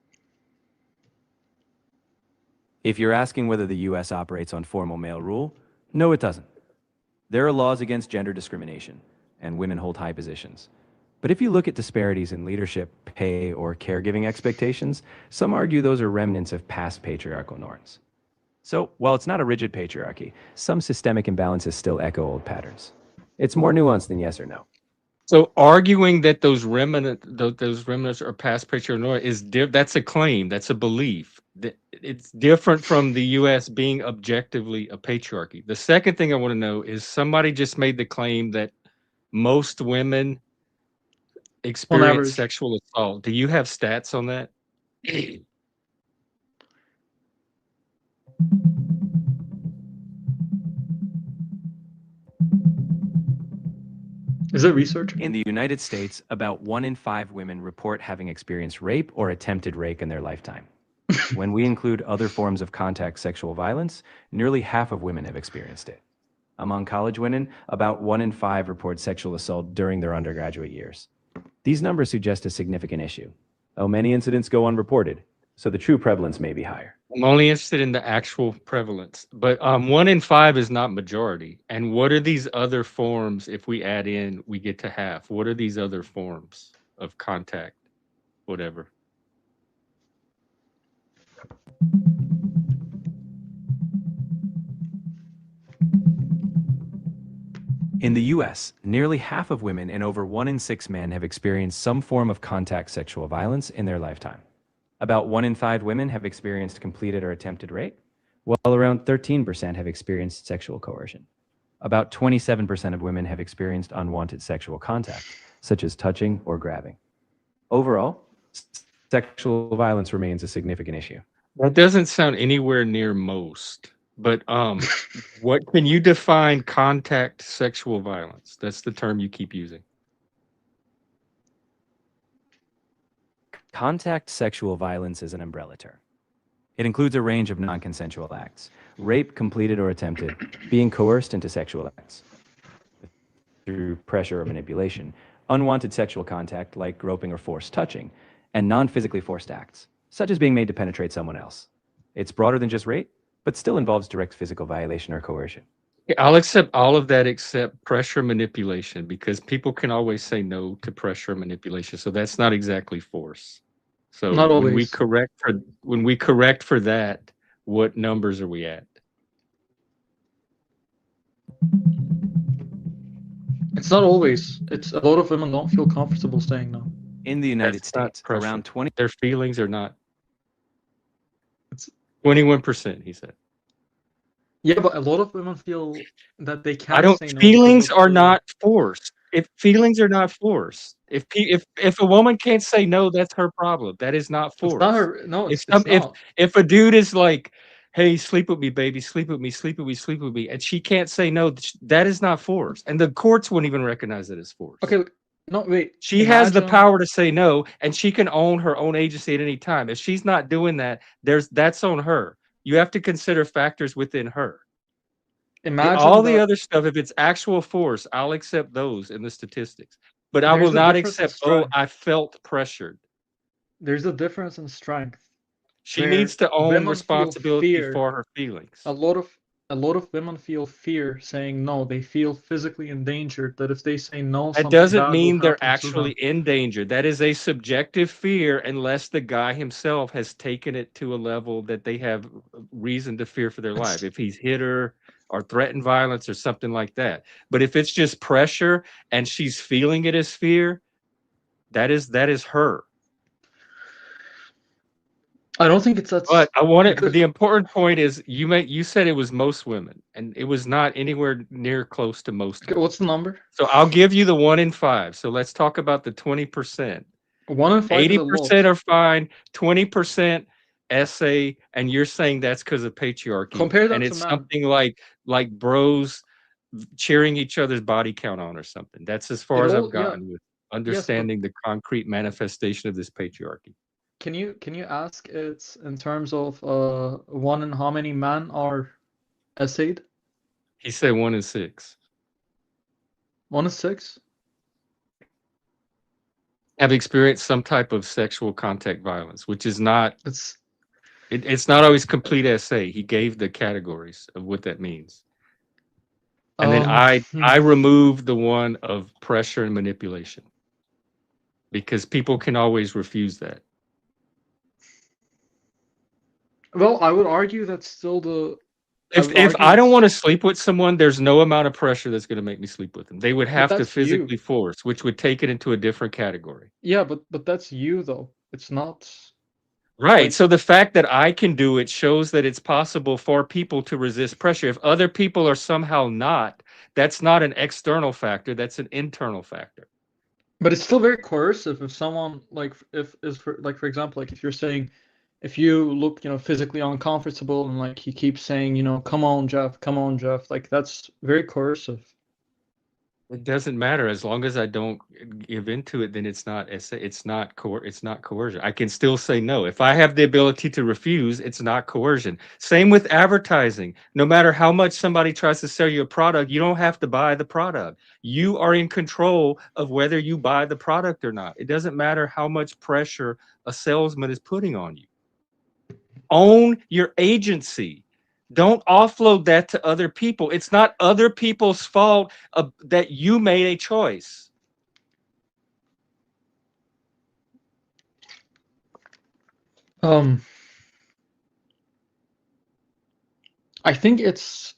If you're asking whether the US operates on formal male rule, no, it doesn't. There are laws against gender discrimination, and women hold high positions. But if you look at disparities in leadership, pay, or caregiving expectations, some argue those are remnants of past patriarchal norms. So, while it's not a rigid patriarchy, some systemic imbalances still echo old patterns. It's more nuanced than yes or no. So arguing that those remnants are past patriarchal is that's a claim, that's a belief. It's different from the US being objectively a patriarchy. The second thing I want to know is somebody just made the claim that most women experience average. sexual assault. Do you have stats on that? Is it research? In the United States, about 1 in 5 women report having experienced rape or attempted rape in their lifetime. When we include other forms of contact sexual violence, nearly half of women have experienced it. Among college women, about 1 in 5 report sexual assault during their undergraduate years. These numbers suggest a significant issue. Though many incidents go unreported, so the true prevalence may be higher. I'm only interested in the actual prevalence, but 1 in 5 is not majority. And what are these other forms? If we add in, we get to half. What are these other forms of contact? Whatever. In the US, nearly half of women and over 1 in 6 men have experienced some form of contact sexual violence in their lifetime. About 1 in 5 women have experienced completed or attempted rape, while around 13% have experienced sexual coercion. About 27% of women have experienced unwanted sexual contact, such as touching or grabbing. Overall, sexual violence remains a significant issue. That doesn't sound anywhere near most. But what can you define contact sexual violence? That's the term you keep using. Contact sexual violence is an umbrella term. It includes a range of non-consensual acts: rape, completed or attempted, being coerced into sexual acts through pressure or manipulation, unwanted sexual contact like groping or forced touching, and non-physically forced acts, such as being made to penetrate someone else. It's broader than just rape, but still involves direct physical violation or coercion. I'll accept all of that except pressure manipulation, because people can always say no to pressure manipulation. So that's not exactly force. So Not when we always. correct for that, what numbers are we at? It's not always. It's a lot of women don't feel comfortable saying no. In the United That's not States, pressure. around 20 Their feelings are not. It's 21%, he said. Yeah, but a lot of women feel that they I can't don't. say no. Feelings are not force. If feelings are not force, if a woman can't say no, that's her problem. That is not It's not force. her. No, If it's some not. if a dude is like, "Hey, sleep with me, baby, sleep with me, sleep with me, sleep with me," and she can't say no, that is not force, and the courts won't even recognize it as force. Okay, look, no, wait. She has the Imagine. power to say no, and she can own her own agency at any time. If she's not doing that, that's on her. You have to consider factors within her. All Imagine the that other stuff, if it's actual force, I'll accept those in the statistics. But I will there's a not difference in accept, oh, strength. I felt pressured. There's a difference in strength She where needs to own women feel responsibility fear. for her feelings. A lot of women feel fear saying no. They feel physically endangered that if they say no, That something doesn't bad will mean they're happen to actually them. in danger. That is a subjective fear unless the guy himself has taken it to a level that they have reason to fear for their life. If he's hit her or threatened violence or something like that. But if it's just pressure and she's feeling it as fear, that is her. I don't think it's But that's I want it. because The important point is you said it was most women, and it was not anywhere near close to most okay, women. what's the number? So I'll give you the 1 in 5. So let's talk about the 20%. 1 in 5 is a lot. 80% are fine, 20% essay, and you're saying that's because of patriarchy. Compare that And to it's men. something like bros cheering each other's body count on or something. That's as far It as I've all yeah. gotten with Yes, but understanding the concrete manifestation of this patriarchy. can you ask it in terms of 1 in how many men are essayed? He said 1 in 6. 1 in 6? Have experienced some type of sexual contact violence, which is not It's it's not always complete essay. He gave the categories of what that means. And then I removed the one of pressure and manipulation because people can always refuse that. well, I would argue that's still the I would If argue I don't that's want to sleep with someone, there's no amount of pressure that's going to make me sleep with them. They would but have to that's you. physically force, which would take it into a different category. Yeah, but that's you though. It's not Right. like So the fact that I can do it shows that it's possible for people to resist pressure. If other people are somehow not, that's not an external factor, that's an internal factor. but it's still very coercive if someone like if is for like for example like if you're saying if you look physically uncomfortable and like he keeps saying come on Jeff, like that's very coercive. It doesn't matter as long as I don't give into it. Then it's not it's not coercion. I can still say no if I have the ability to refuse. It's not coercion. Same with advertising. No matter how much somebody tries to sell you a product, you don't have to buy the product. You are in control of whether you buy the product or not. It doesn't matter how much pressure a salesman is putting on you. Own your agency. Don't offload that to other people. It's not other people's fault that you made a choice. I think it's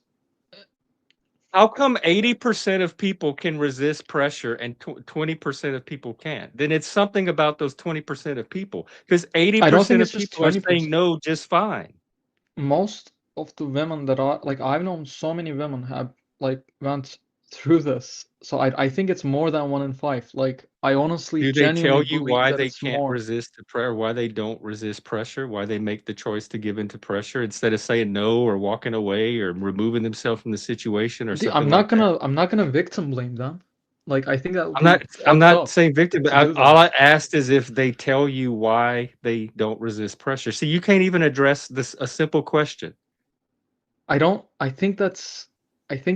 How come 80% of people can resist pressure and 20% of people can't? Then it's something about those 20% of people because I don't 80% think of it's just people are saying 20%. no just fine. Most of the women that are like I've known so many women have like went through this. So I think it's more than 1 in 5. Like I honestly Do they genuinely tell you believe why that they it's can't more. resist the prayer, why they don't resist pressure, why they make the choice to give into pressure instead of saying no or walking away or removing themselves from the situation or something like that? I'm not gonna victim blame them. Like I think that would I'm be not I'm fucked not up saying victim, but to do all that. I asked is if they tell you why they don't resist pressure. See, you can't even address this a simple question. I don't I think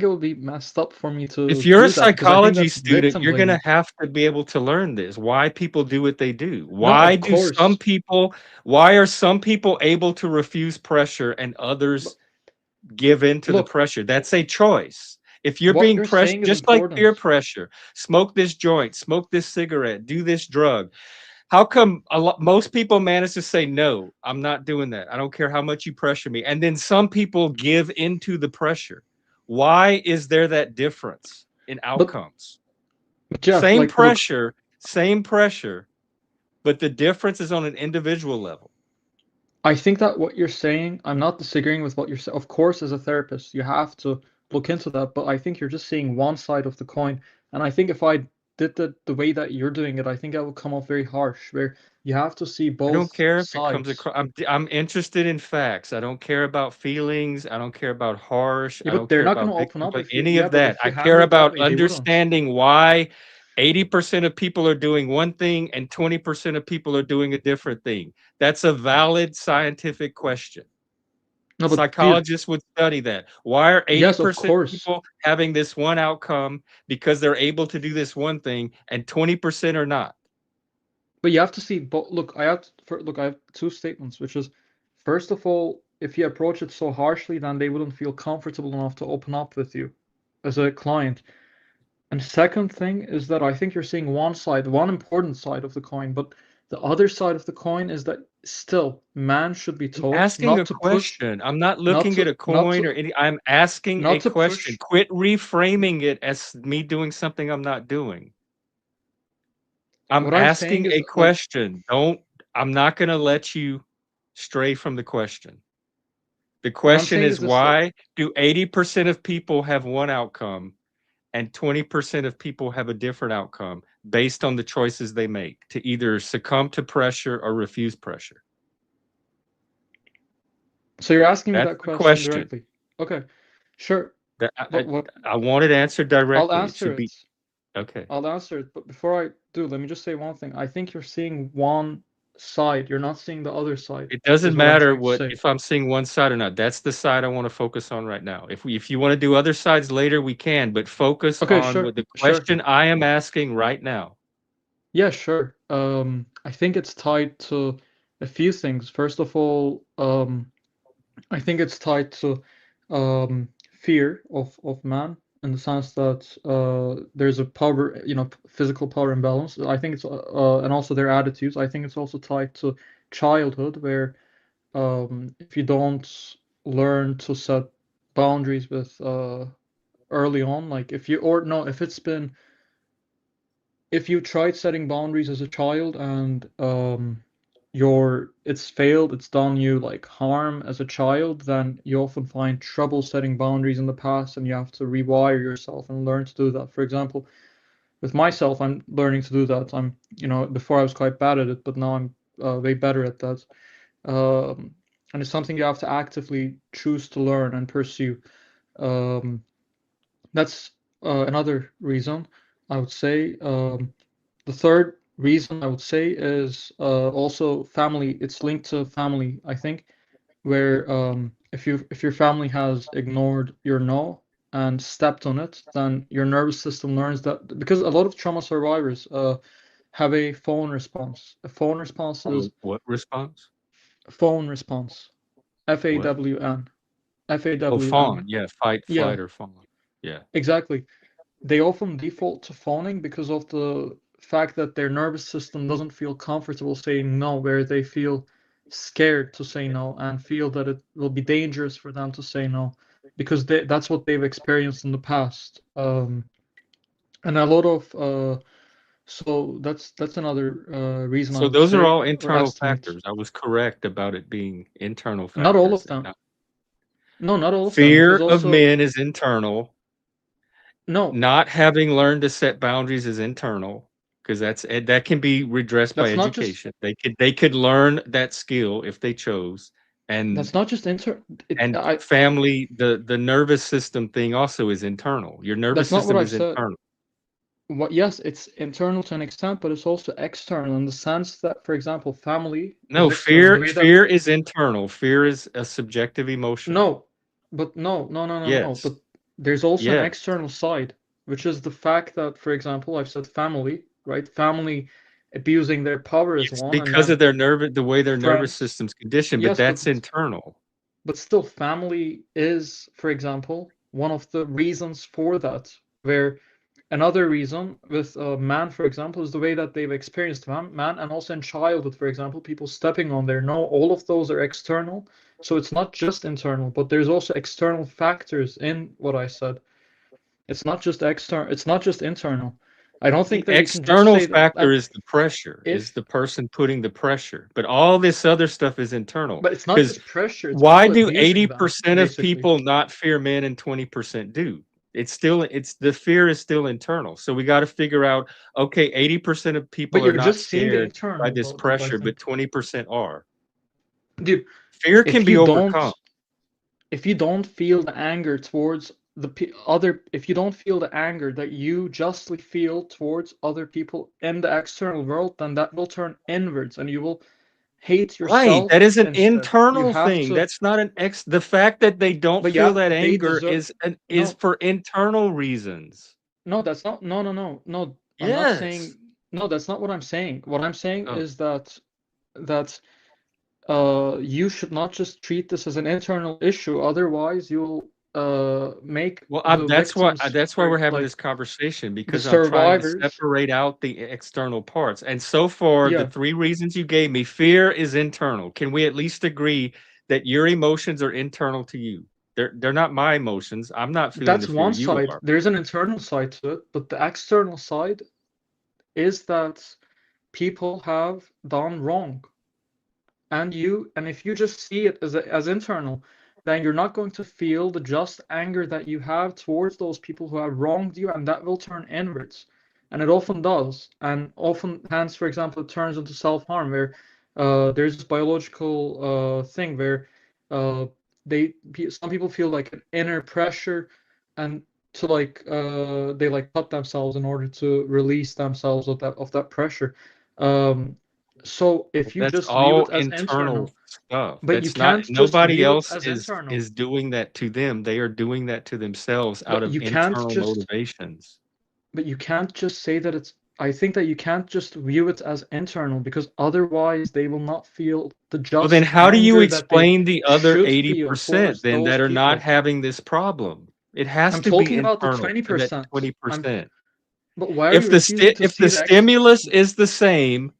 it would be messed up for me If to you're a do that because I think psychology that's student, victim you're gonna blaming. have to be able to learn this, why people do what they do. No, of course. Why are some people able to refuse pressure and But others give in to the look, pressure? That's a choice. If you're what being you're pressured, saying is just like important. peer pressure, smoke this joint, smoke this cigarette, do this drug. How come most people manage to say no? I'm not doing that. I don't care how much you pressure me. And then some people give into the pressure. Why is there that difference in But outcomes? Jeff, like look, Same pressure, but the difference is on an individual level. I think that what you're saying, I'm not disagreeing with what you're saying. Of course, as a therapist, you have to look into that, but I think you're just seeing one side of the coin. And I think if I did the way that you're doing it, I think that would come off very harsh, where you have to see I don't both care if it comes sides. across. I'm interested in facts. I don't care about feelings. I don't care about harsh. Yeah, I but don't they're care not going about to open victim up blame, if you, any yeah, of but that. if I you care handle it that about way, they wouldn't. understanding why 80% of people are doing one thing and 20% of people are doing a different thing. That's a valid scientific question. No, but dude, Psychologists would study that. Why are yes, of 80% course. people having this one outcome because they're able to do this one thing and 20% are not? But you have to see, but look, look, I have two statements, which is, first of all, if you approach it so harshly, then they wouldn't feel comfortable enough to open up with you as a client. And second thing is that I think you're seeing one side, one important side of the coin, but the other side of the coin is that still man should be I'm taught asking a question. I'm not not looking at to, a not coin to, or any I'm asking not a to question. push. Quit reframing it as me doing something I'm not doing. I'm What I'm saying asking is a like, question. I'm not going to let you stray from the question. The What I'm question saying is, is this, though. why do 80% of people have one outcome and 20% of people have a different outcome based on the choices they make to either succumb to pressure or refuse pressure? So you're asking me That's that the question question. directly. Okay, sure. That But what I want it answered I'll directly. It answer should it. be okay. I'll answer it. But before I do, let me just say one thing. I think you're seeing one side. You're not seeing the other side, It doesn't is what I'm matter trying to what say. if I'm seeing one side or not. That's the side I want to focus on right now. If you want to do other sides later, we can, but focus Okay, on sure, what the sure. question I am asking right now. Yeah, sure. I think it's tied to a few things. First of all, I think it's tied to fear of man, in the sense that there's a power, physical power imbalance. I think it's and also their attitudes. I think it's also tied to childhood, where if you don't learn to set boundaries with early on, like if you tried setting boundaries as a child and it's failed, it's done you like harm as a child, then you often find trouble setting boundaries in the past, and you have to rewire yourself and learn to do that. For example, with myself, I'm learning to do that. Before I was quite bad at it, but now I'm way better at that. And it's something you have to actively choose to learn and pursue. Um, that's another reason, I would say. The third reason I would say is also family. It's linked to family, I think, where if your family has ignored your no and stepped on it, then your nervous system learns that, because a lot of trauma survivors have a phone response. A phone response is What response? phone response. What? FAWN. Oh, FAWN. fawn. Yeah, fight, Yeah, flight, or fawn. Yeah. exactly. They often default to phoning because of the fact that their nervous system doesn't feel comfortable saying no, where they feel scared to say no and feel that it will be dangerous for them to say no, because that's what they've experienced in the past. And a lot of so that's another reason I So would those are say, all or internal estimate. factors. I was correct about it being internal Not all factors. of them. No, not all of them, because Fear of also men is internal. no, Not having learned to set boundaries is internal, because that can be redressed by that's not just education. They could learn that skill if they chose, and that's not just inter. family, the nervous system thing also is internal. Your nervous That's not what system I've is said. internal. Yes, it's internal to an extent, but it's also external in the sense that, for example, family is No, external. The fear way that fear is internal. Fear is a subjective emotion. no, but no. Yes. But there's also an Yes. external side, which is the fact that, for example, I've said family, right? Family abusing their power is It's one, and because then of the way their nervous friends. system's conditioned, but Yes, that's internal. but still, family is, for example, one of the reasons for that. Where another reason with man, for example, is the way that they've experienced man, and also in childhood, for example, people stepping on their no. All of those are external, so it's not just internal, but there's also external factors in what I said. It's not just external. It's not just internal. I don't The think that you can just external say that, factor is the pressure, is if, the person putting the pressure, but all this other stuff is internal. but it's not Because just pressure. It's why people do abusing them, 80% of basically. people not fear men and 20% do? It's the fear is still internal. So we got to figure out, okay, 80% of But people are you're not just seeing the scared by internal, this though, dude. I pressure, but think, 20% are. dude, Fear can if be you overcome. don't if you don't feel the anger towards if you don't feel the anger that you justly feel towards other people in the external world, then that will turn inwards and you will hate Right, that yourself is an instead. You internal have thing. to, That's not an ex the fact that they don't but feel yeah, that they anger deserve, is no, for internal reasons. no, that's not, no, I'm not Yes. saying, no, that's not what I'm saying. What I'm saying Oh, is that you should not just treat this as an internal issue, otherwise you'll make well, the victims, that's why or we're having like this conversation, the because I'm trying to survivors. separate out the external parts. And so far, the Yeah, 3 reasons you gave me, fear is internal. Can we at least agree that your emotions are internal to you? They're not my emotions. I'm not feeling the that's fear. one You side. are. There's an internal side to it, but the external side is that people have done wrong. and if you just see it as internal, then you're not going to feel the just anger that you have towards those people who have wronged you, and that will turn inwards. And it often does. And often, hence, for example, it turns into self-harm, where there's this biological thing where some people feel like an inner pressure, and to they like cut themselves in order to release themselves of that pressure. So if you That's just view all it as internal internal, stuff. but you That's not can't just nobody view it else as internal. is doing that to them. They are doing that to themselves out But of you can't internal just motivations. but you can't just say that it's I think that you can't just view it as internal, because otherwise they will not feel the Well, then just how do you anger that they explain the other should feel 80% towards then those that are not people. having this problem? It has I'm to be talking about the internal to that 20%. 20%. But why are you refusing to If see the the ex? stimulus is the same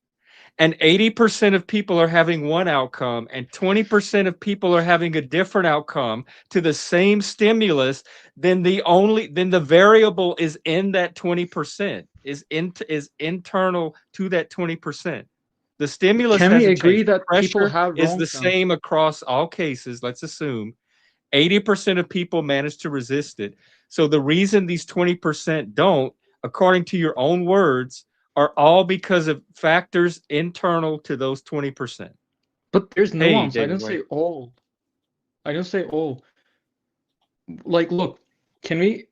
and 80% of people are having one outcome and 20% of people are having a different outcome to the same stimulus, then the variable is in that 20%, is internal to that 20%. The stimulus Can we hasn't agree changed. The that people pressure have is the wronged them? same across all cases. Let's assume 80% of people manage to resist it. So the reason these 20% don't, according to your own words, are all because of factors internal to those 20%. But there's Hey, nuance. I David didn't say Wayne. all. I didn't say all. Like, look, can we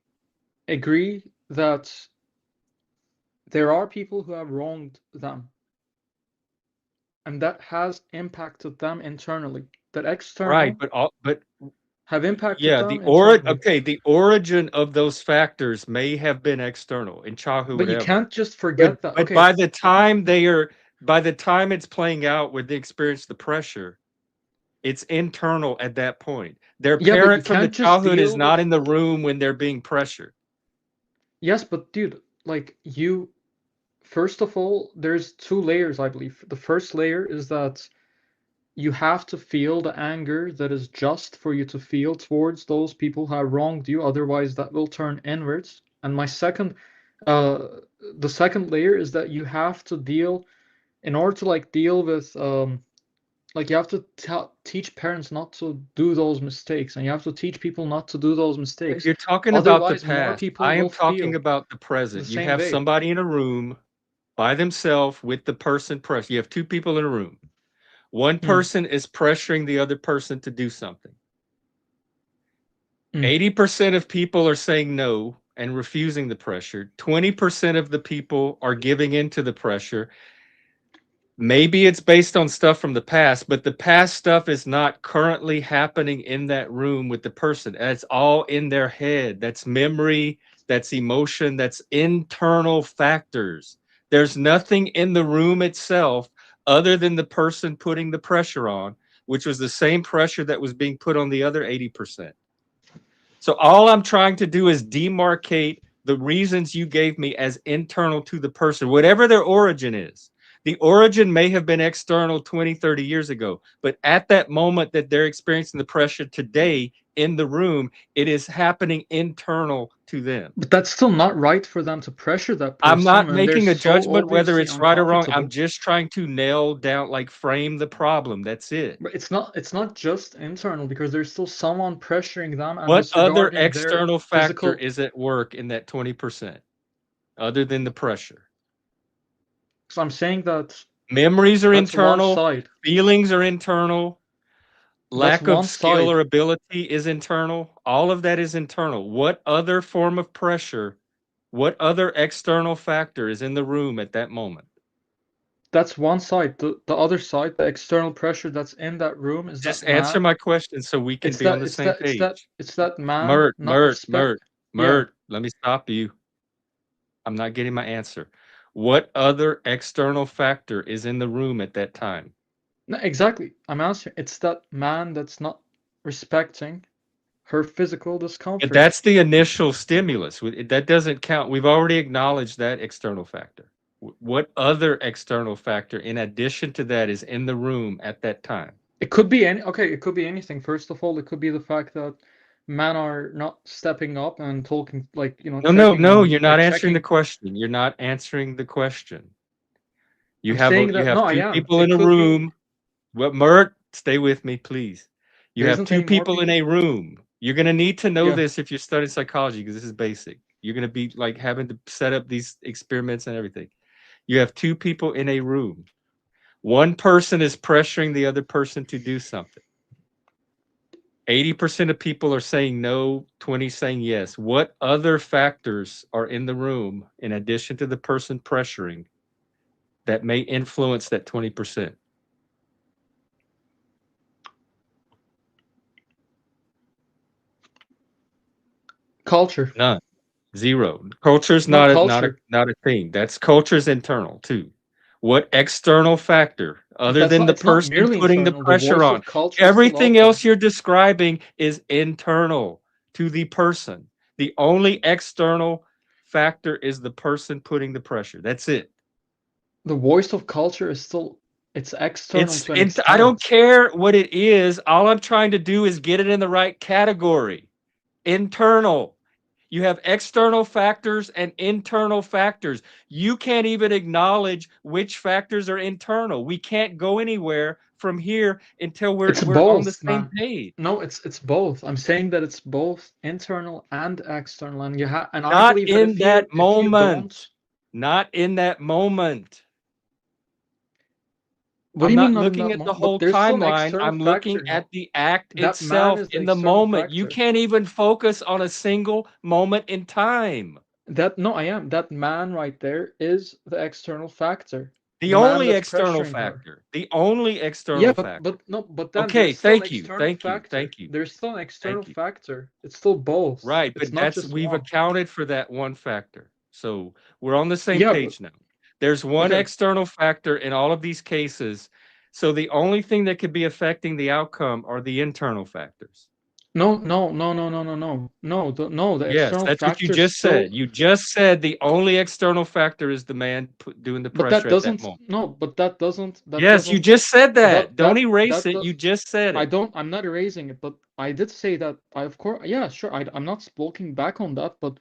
agree that there are people who have wronged them, and that has impacted them internally? That Right, external but have impacted yeah, them internally. the origin of those factors may have been external in childhood, But you whatever. can't just But forget that. but Okay, by the time it's playing out where they experience the pressure, it's internal at that point. Their yeah, but you parent from the can't just childhood is deal not with. in the room when they're being pressured. Yes, but dude, like you, first of all, there's two layers, I believe. The first layer is that you have to feel the anger that is just for you to feel towards those people who have wronged you, otherwise that will turn inwards. And uh, the second layer is that you have to deal, in order to like deal with, like you have to teach parents not to do those mistakes, and you have to teach people not to do those mistakes. You're talking about the Otherwise, more past. people I am will talking feel about the the present. You same have way. somebody in a room by themselves with the person pressed. You have two people in a room. One Mm, person is pressuring the other person to do something. mm. 80% of people are saying no and refusing the pressure. 20% of the people are giving into the pressure. Maybe it's based on stuff from the past, but the past stuff is not currently happening in that room with the person. It's all in their head. That's memory, that's emotion, that's internal factors. There's nothing in the room itself other than the person putting the pressure on, which was the same pressure that was being put on the other 80%. So all I'm trying to do is demarcate the reasons you gave me as internal to the person, whatever their origin is. The origin may have been external 20, 30 years ago, but at that moment that they're experiencing the pressure today in the room, it is happening internal to them. But that's still not right for them to pressure that I'm person not when they're making a so judgment whether obviously it's right or wrong. I'm uncomfortable. just trying to nail down, like frame the problem. That's it. But it's not just internal, because there's still someone pressuring them and What other disregarding their external factor physical. is at work in that 20% other than the pressure? So I'm saying that Memories are that's one internal, side. feelings are internal, That's lack of one skill side. or ability is internal. All of that is internal. What other form of pressure, what other external factor is in the room at that moment? That's one side. The other side, the external pressure that's in that room, is Just that answer man. my question so we can It's be on that the it's same that it's that page. it's that man Mert, not Mert, respect. Mert, Yeah. Mert, let me stop you. I'm not getting my answer. What other external factor is in the room at that time? No, exactly. I'm answering. It's that man that's not respecting her physical And discomfort. that's the initial stimulus. That doesn't count. We've already acknowledged that external factor. What other external factor, in addition to that, is in the room at that time? It could be it could be anything. First of all, it could be the fact that men are not stepping up and talking, like, No, no, checking no. on, You're not like answering the checking. question. You're not answering the question. I'm saying You that have no, I two am. people It in a could be room. Well, Mert, stay with me, please. You There have isn't two any more people in people. a room. You're gonna need to know Yeah. this if you're studying psychology because this is basic. You're gonna be like having to set up these experiments and everything. You have two people in a room. One person is pressuring the other person to do something. 80% of people are saying no, 20 saying yes. What other factors are in the room in addition to the person pressuring that may influence that 20%? Culture. None. Zero. Culture's No not a not a culture. not a thing. That's culture's internal too. What external factor But other that's than not. the It's not person merely putting the internal. The pressure voice on? of culture is still Everything out there. else you're describing is internal to the person. The only external factor is the person putting the pressure. That's it. The voice of culture is still. It's external to an I don't extent. care what it is. All I'm trying to do is get it in the right category. Internal. You have external factors and internal factors. You can't even acknowledge which factors are internal. We can't go anywhere from here until It's we're on the both, same man. page. No, it's both. I'm saying that it's both internal and external, and I Not believe that in that if you don't, moment. Not in that moment. what do I'm you mean not not in looking that at the moment? But whole there's still an timeline. external I'm looking factor. at No, the act that man itself is the in the external moment. You factor. can't even focus on a single moment in time. That no, I am. That man right there is the external factor. The The man only that's external pressuring her. factor. The only Yeah, external but factor. no, but then Okay, there's still an thank you. external Thank you. factor. Thank you. There's still an external Thank you. factor. It's still both. Right, It's but not that's just we've one. accounted for that one factor. So we're on the same Yeah, but page now. There's one okay. external factor in all of these cases. So the only thing that could be affecting the outcome are the internal factors. No, no, no, no, no, no, no, no. The Yes, external that's what you factor is just still. said. You just said the only external factor is the man doing the But that pressure at that doesn't. moment. No, but that doesn't. That Yes, you doesn't. just said that. Don't That erase that it. does. You just said I it. don't. I'm not erasing it, but I did say that. I of course. Yeah, sure. I'm not walking back on that, but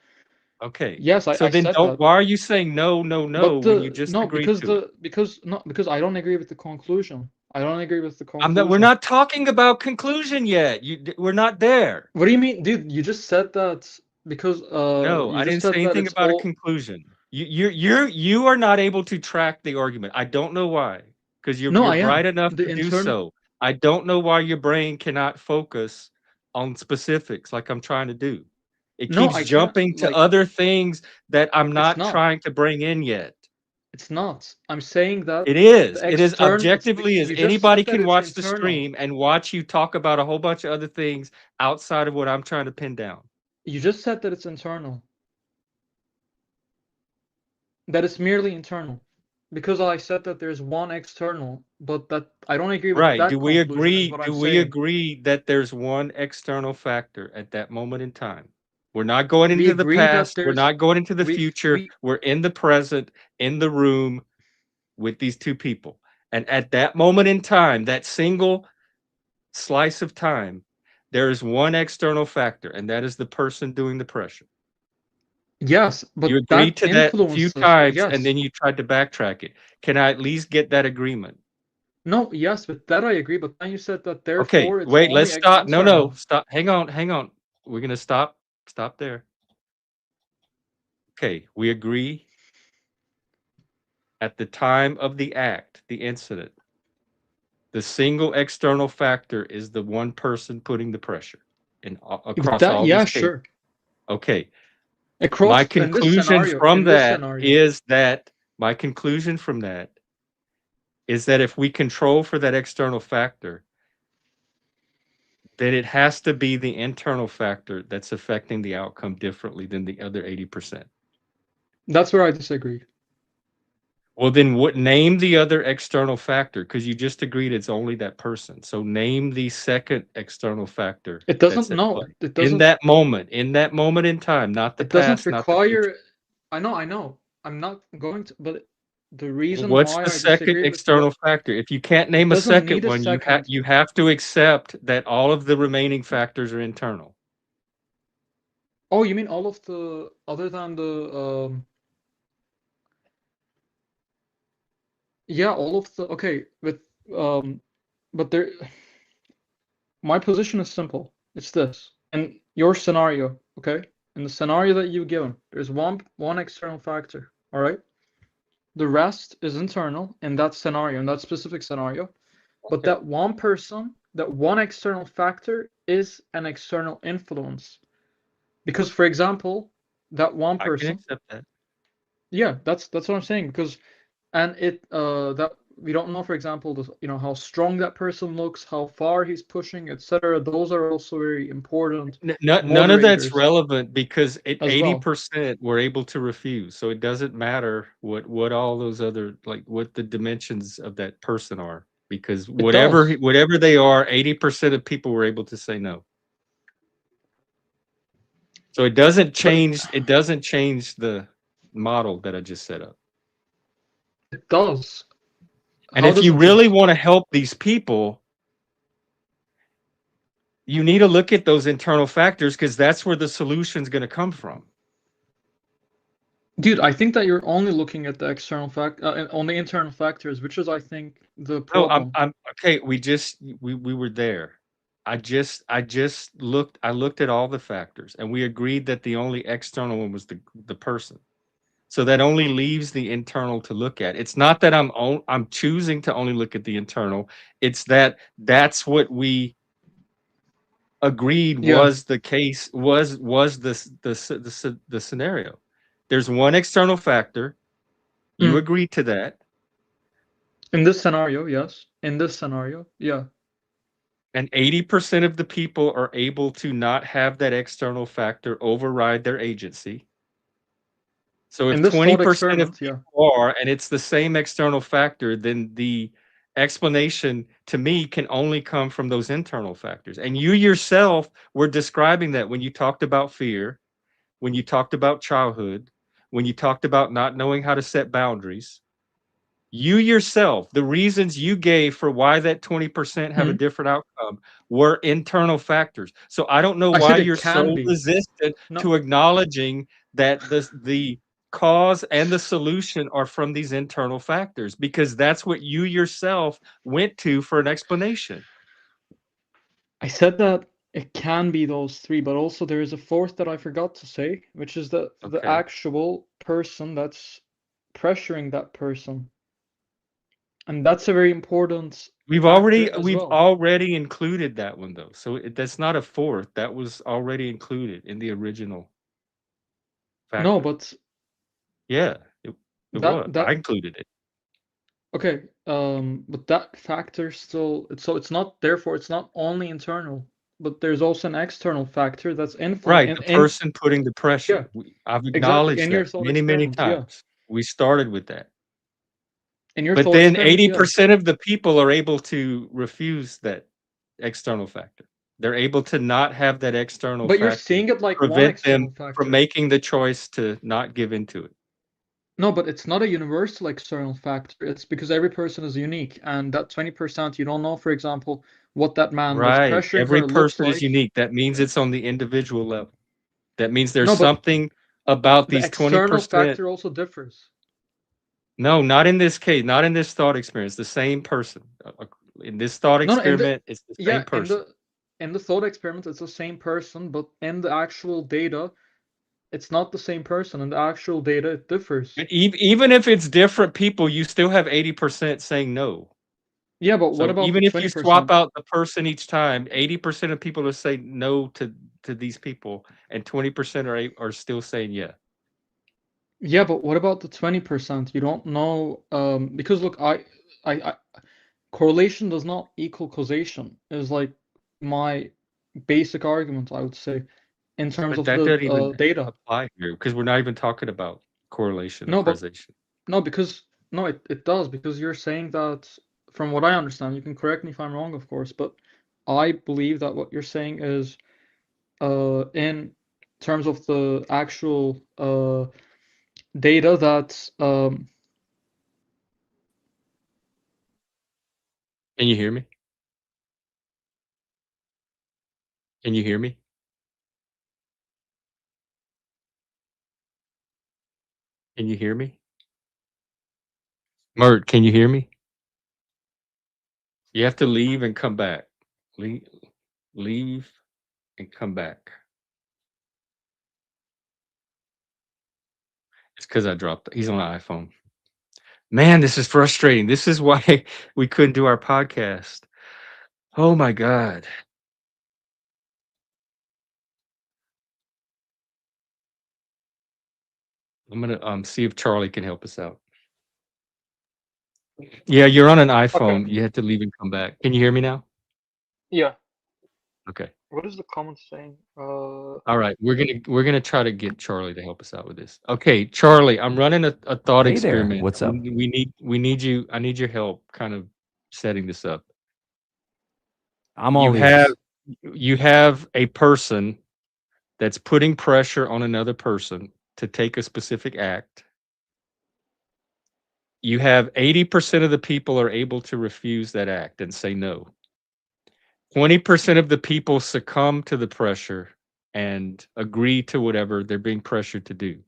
Okay. yes, So I then said don't that. why are you saying no, no, no But when you the just no, agreed to it? because no, because I don't agree with the conclusion. I don't agree with the We're conclusion. not talking about conclusion yet. We're not there. What do you mean, dude? You just said that because No, you I just didn't say said that anything it's about a all. conclusion. You are not able to track the argument. I don't know why, because No, you're I am bright enough the to do internal. so. I don't know why your brain cannot focus on specifics like I'm trying to do. It No, keeps I can't. jumping to Like other things that I'm it's not not. trying to bring in yet. It's not. I'm saying that It is. the It is external. objectively as You just anybody said that can it's watch the internal. stream and watch you talk about a whole bunch of other things outside of what I'm trying to pin down. You just said that it's internal. That it's merely internal. Because I said that there's one external, but that I don't agree with Right. that conclusion, is what I'm Do we saying. agree that there's one external factor at that moment in time? We're not going We into the agree that past. We're there's not going into the we future. we We're in the present, in the room with these two people. And at that moment in time, that single slice of time, there is one external factor, and that is the person doing the pressure. yes, You but agreed that to that a few influences times, and yes. then you tried to backtrack it. Can I at least get that agreement? No, yes, with that I agree, but then you said that Okay, therefore it's wait, let's only stop. No, no, internal. stop. Hang on, hang on. We're gonna stop there. Okay, we agree at the time of the act, the incident, the single external factor is the one person putting the pressure in With across that, all yeah, these cases. sure. Okay, my Across conclusion in from this that scenario. is that my conclusion from that is that if we control for that external factor, then it has to be the internal factor that's affecting the outcome differently than the other 80%. That's where I disagree. Well, then what name the other external factor? Because you just agreed it's only that person. So name the second external factor It that's doesn't at no, play. it doesn't in that moment in time, not the it doesn't past, not the future. require. I know. I'm not going to, but the Well, reason what's why the I second disagree with external what factor? If you can't it name a doesn't need second a one, second. you have to accept that all of the remaining factors are internal. Oh, you mean all of the other than the yeah, all of the okay with um but there, my position is simple. It's this. In your scenario, okay? In the scenario that you've given, there's one external factor, all right? The rest is internal in that scenario, in that specific scenario. But Okay. that one person, that one external factor is an external influence. Because, for example, that one I can person, accept that. yeah, that's what I'm saying. Because, and that we don't know, for example, how strong that person looks, how far he's pushing, etc. Those are also very important None of that's moderators relevant because it as well. 80% were able to refuse. So it doesn't matter what all those other, like, what the dimensions of that person are, because It does. whatever they are, 80% of people were able to say no. So it doesn't But change the model that I just set up. it does. And How if does you it do? really want to help these people, you need to look at those internal factors, because that's where the solution's going to come from. Dude, I think that you're only looking at the external on the internal factors, which is, I think, the No, problem. I'm okay. We were there. I looked at all the factors, and we agreed that the only external one was the person. So that only leaves the internal to look at. It's not that I'm choosing to only look at the internal. It's that that's what we agreed Yeah. was the case, was the scenario. There's one external factor. You Mm. agreed to that. In this scenario, yes. In this scenario, yeah. And 80% of the people are able to not have that external factor override their agency. So if In this thought 20% of experiment, yeah. people are, and it's the same external factor, then the explanation to me can only come from those internal factors. And you yourself were describing that when you talked about fear, when you talked about childhood, when you talked about not knowing how to set boundaries. You yourself, the reasons you gave for why that 20% have a Mhm. different outcome were internal factors. So I don't know I why said it you're can so be. resistant No, to acknowledging that the cause and the solution are from these internal factors, because that's what you yourself went to for an explanation. I said that it can be those three, but also there is a fourth that I forgot to say, which is that the Okay. actual person that's pressuring that person. And that's a very important factor as We've well. already included that one though. So that's not a fourth. That was already included in the original No, factor. but Yeah, it that was. I that included it. okay, but that factor still it's not, therefore it's not only internal, but there's also an external factor that's influence Right, the person putting the yeah, pressure. I've exactly, acknowledged in that your thought many, many experiment, yeah. times. We started with that. In your But thought then experiment, yeah. 80% of the people are able to refuse that external factor. They're able to not have that external But you're factor seeing it like one prevent them external from factor. making the choice to not give into it. No, but it's not a universal external factor. It's because every person is unique, and that 20% you don't know, for example, what that man that's Right. pressuring Every her looks person is like. unique. That means it's on the individual level. That means there's No, but something about the these external 20%. factor also differs. No, not in this case, not in this thought experience. The same person. In this thought No, no, experiment, it's the same in person. the thought experiment, it's the same person, but in the actual data, it's not the same person. In the actual data, it differs. But even if it's different people, you still have 80% saying no. Yeah, but what So about the even if you swap 20%? out the person each time, 80% of people will say no to these people, and 20% are still saying yeah. Yeah, but what about the 20%? You don't know, because look, I correlation does not equal causation, is like my basic argument, I would say, in terms But of that the doesn't even data. apply here, because we're not even talking about correlation or No, but causation. no, because no, it does, because you're saying that, from what I understand, you can correct me if I'm wrong, of course, but I believe that what you're saying is, in terms of the actual data that Can you hear me? Can you hear me? Can you hear me? Mert, can you hear me? You have to leave and come back. Leave and come back. It's because I dropped. He's on an iPhone. Man, this is frustrating. This is why we couldn't do our podcast. Oh my god. I'm gonna see if Charlie can help us out. Yeah, you're on an Okay. iPhone. You have to leave and come back. Can you hear me now? Yeah. Okay. What is the comment saying? All right, we're gonna try to get Charlie to help us out with this. Okay, Charlie, I'm running a thought Hey there, experiment. what's up? We need you. I need your help, kind of setting this up. I'm all ears. You have a person that's putting pressure on another person to take a specific act. You have 80% of the people are able to refuse that act and say no. 20% of the people succumb to the pressure and agree to whatever they're being pressured to do.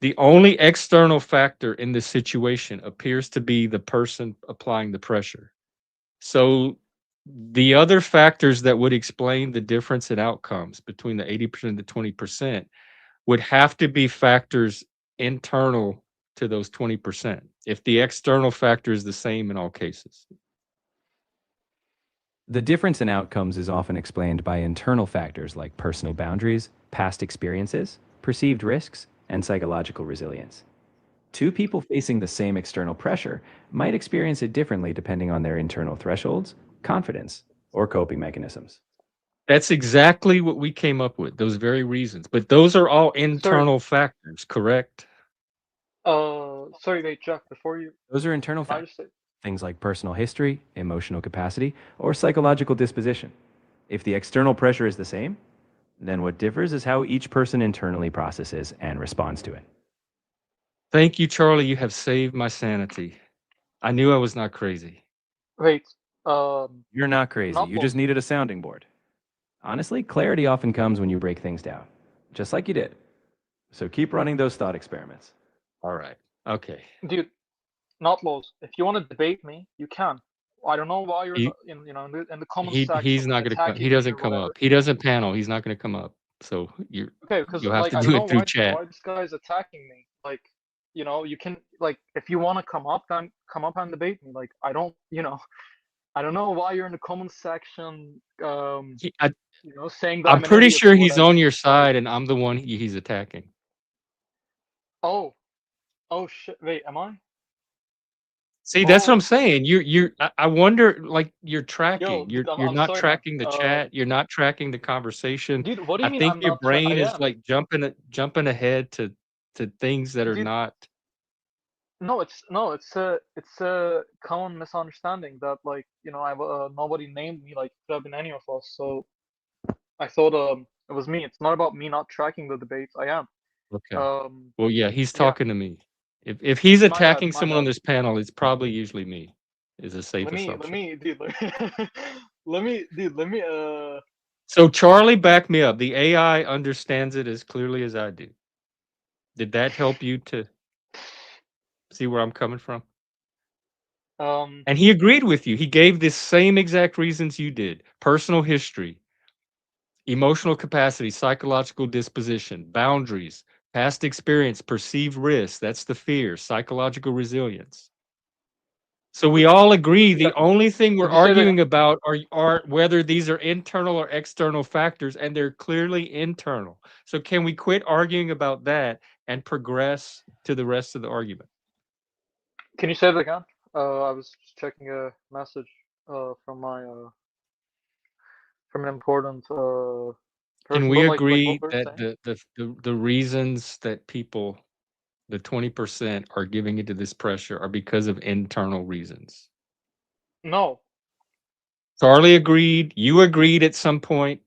The only external factor in this situation appears to be the person applying the pressure. So the other factors that would explain the difference in outcomes between the 80% and the 20% would have to be factors internal to those 20% if the external factor is the same in all cases. The difference in outcomes is often explained by internal factors like personal boundaries, past experiences, perceived risks, and psychological resilience. Two people facing the same external pressure might experience it differently depending on their internal thresholds, confidence, or coping mechanisms. That's exactly what we came up with, those very reasons. But those are all internal factors, correct? Sorry, wait, Jeff, before you, Those are internal can I factors, just say, things like personal history, emotional capacity, or psychological disposition. If the external pressure is the same, then what differs is how each person internally processes and responds to it. Thank you, Charlie. You have saved my sanity. I knew I was not crazy. wait, You're not crazy. not You just lost. needed a sounding board. Honestly, clarity often comes when you break things down, just like you did. So keep running those thought experiments. All right. Okay. Dude, not lost. If you want to debate me, you can. I don't know why you're He, in the comment he's section not going to come. He attacking me doesn't or come whatever. up. He doesn't panel. He's not going to come up. So Okay, because you'll have like to I do don't know it through why chat. this guy is attacking me. Like, you can, like, if you want to come up, then come up and debate me. Like, I don't know why you're in the comment section, He, saying that I'm I'm an pretty idiot sure or he's whatever. on your Like, side, and I'm the one he's attacking. oh shit, wait, am I? See, that's what I'm Oh, saying. I wonder, like, you're yo, tracking. dude, You're I'm not sorry, man. tracking the chat. You're not tracking the conversation. Dude, what do I you mean think I'm your not? I brain is am. like jumping ahead to things that are Dude, not. no, it's a common misunderstanding that, like, nobody named me. Like, it could have been any of us. So I thought it was me. It's not about me not tracking the debates. I am. Okay. Um, Well, yeah, he's yeah, talking to me. If he's my bad, attacking my someone on bad. this panel, it's probably usually me. Is a safe Let assumption. me, dude. Let me. So Charlie, back me up. The AI understands it as clearly as I do. Did that help you to see where I'm coming from? And he agreed with you. He gave the same exact reasons you did: personal history, emotional capacity, psychological disposition, boundaries, past experience, perceived risk. That's the fear, psychological resilience. So we all agree Yeah. the only thing we're Could you say that again? arguing about are whether these are internal or external factors, and they're clearly internal. So can we quit arguing about that and progress to the rest of the argument? Can you say that again? I was just checking a message from my from an important Can person. we But like what agree we're that saying? the reasons that people, the 20%, are giving into this pressure are because of internal reasons? No, Charlie agreed. You agreed at some point.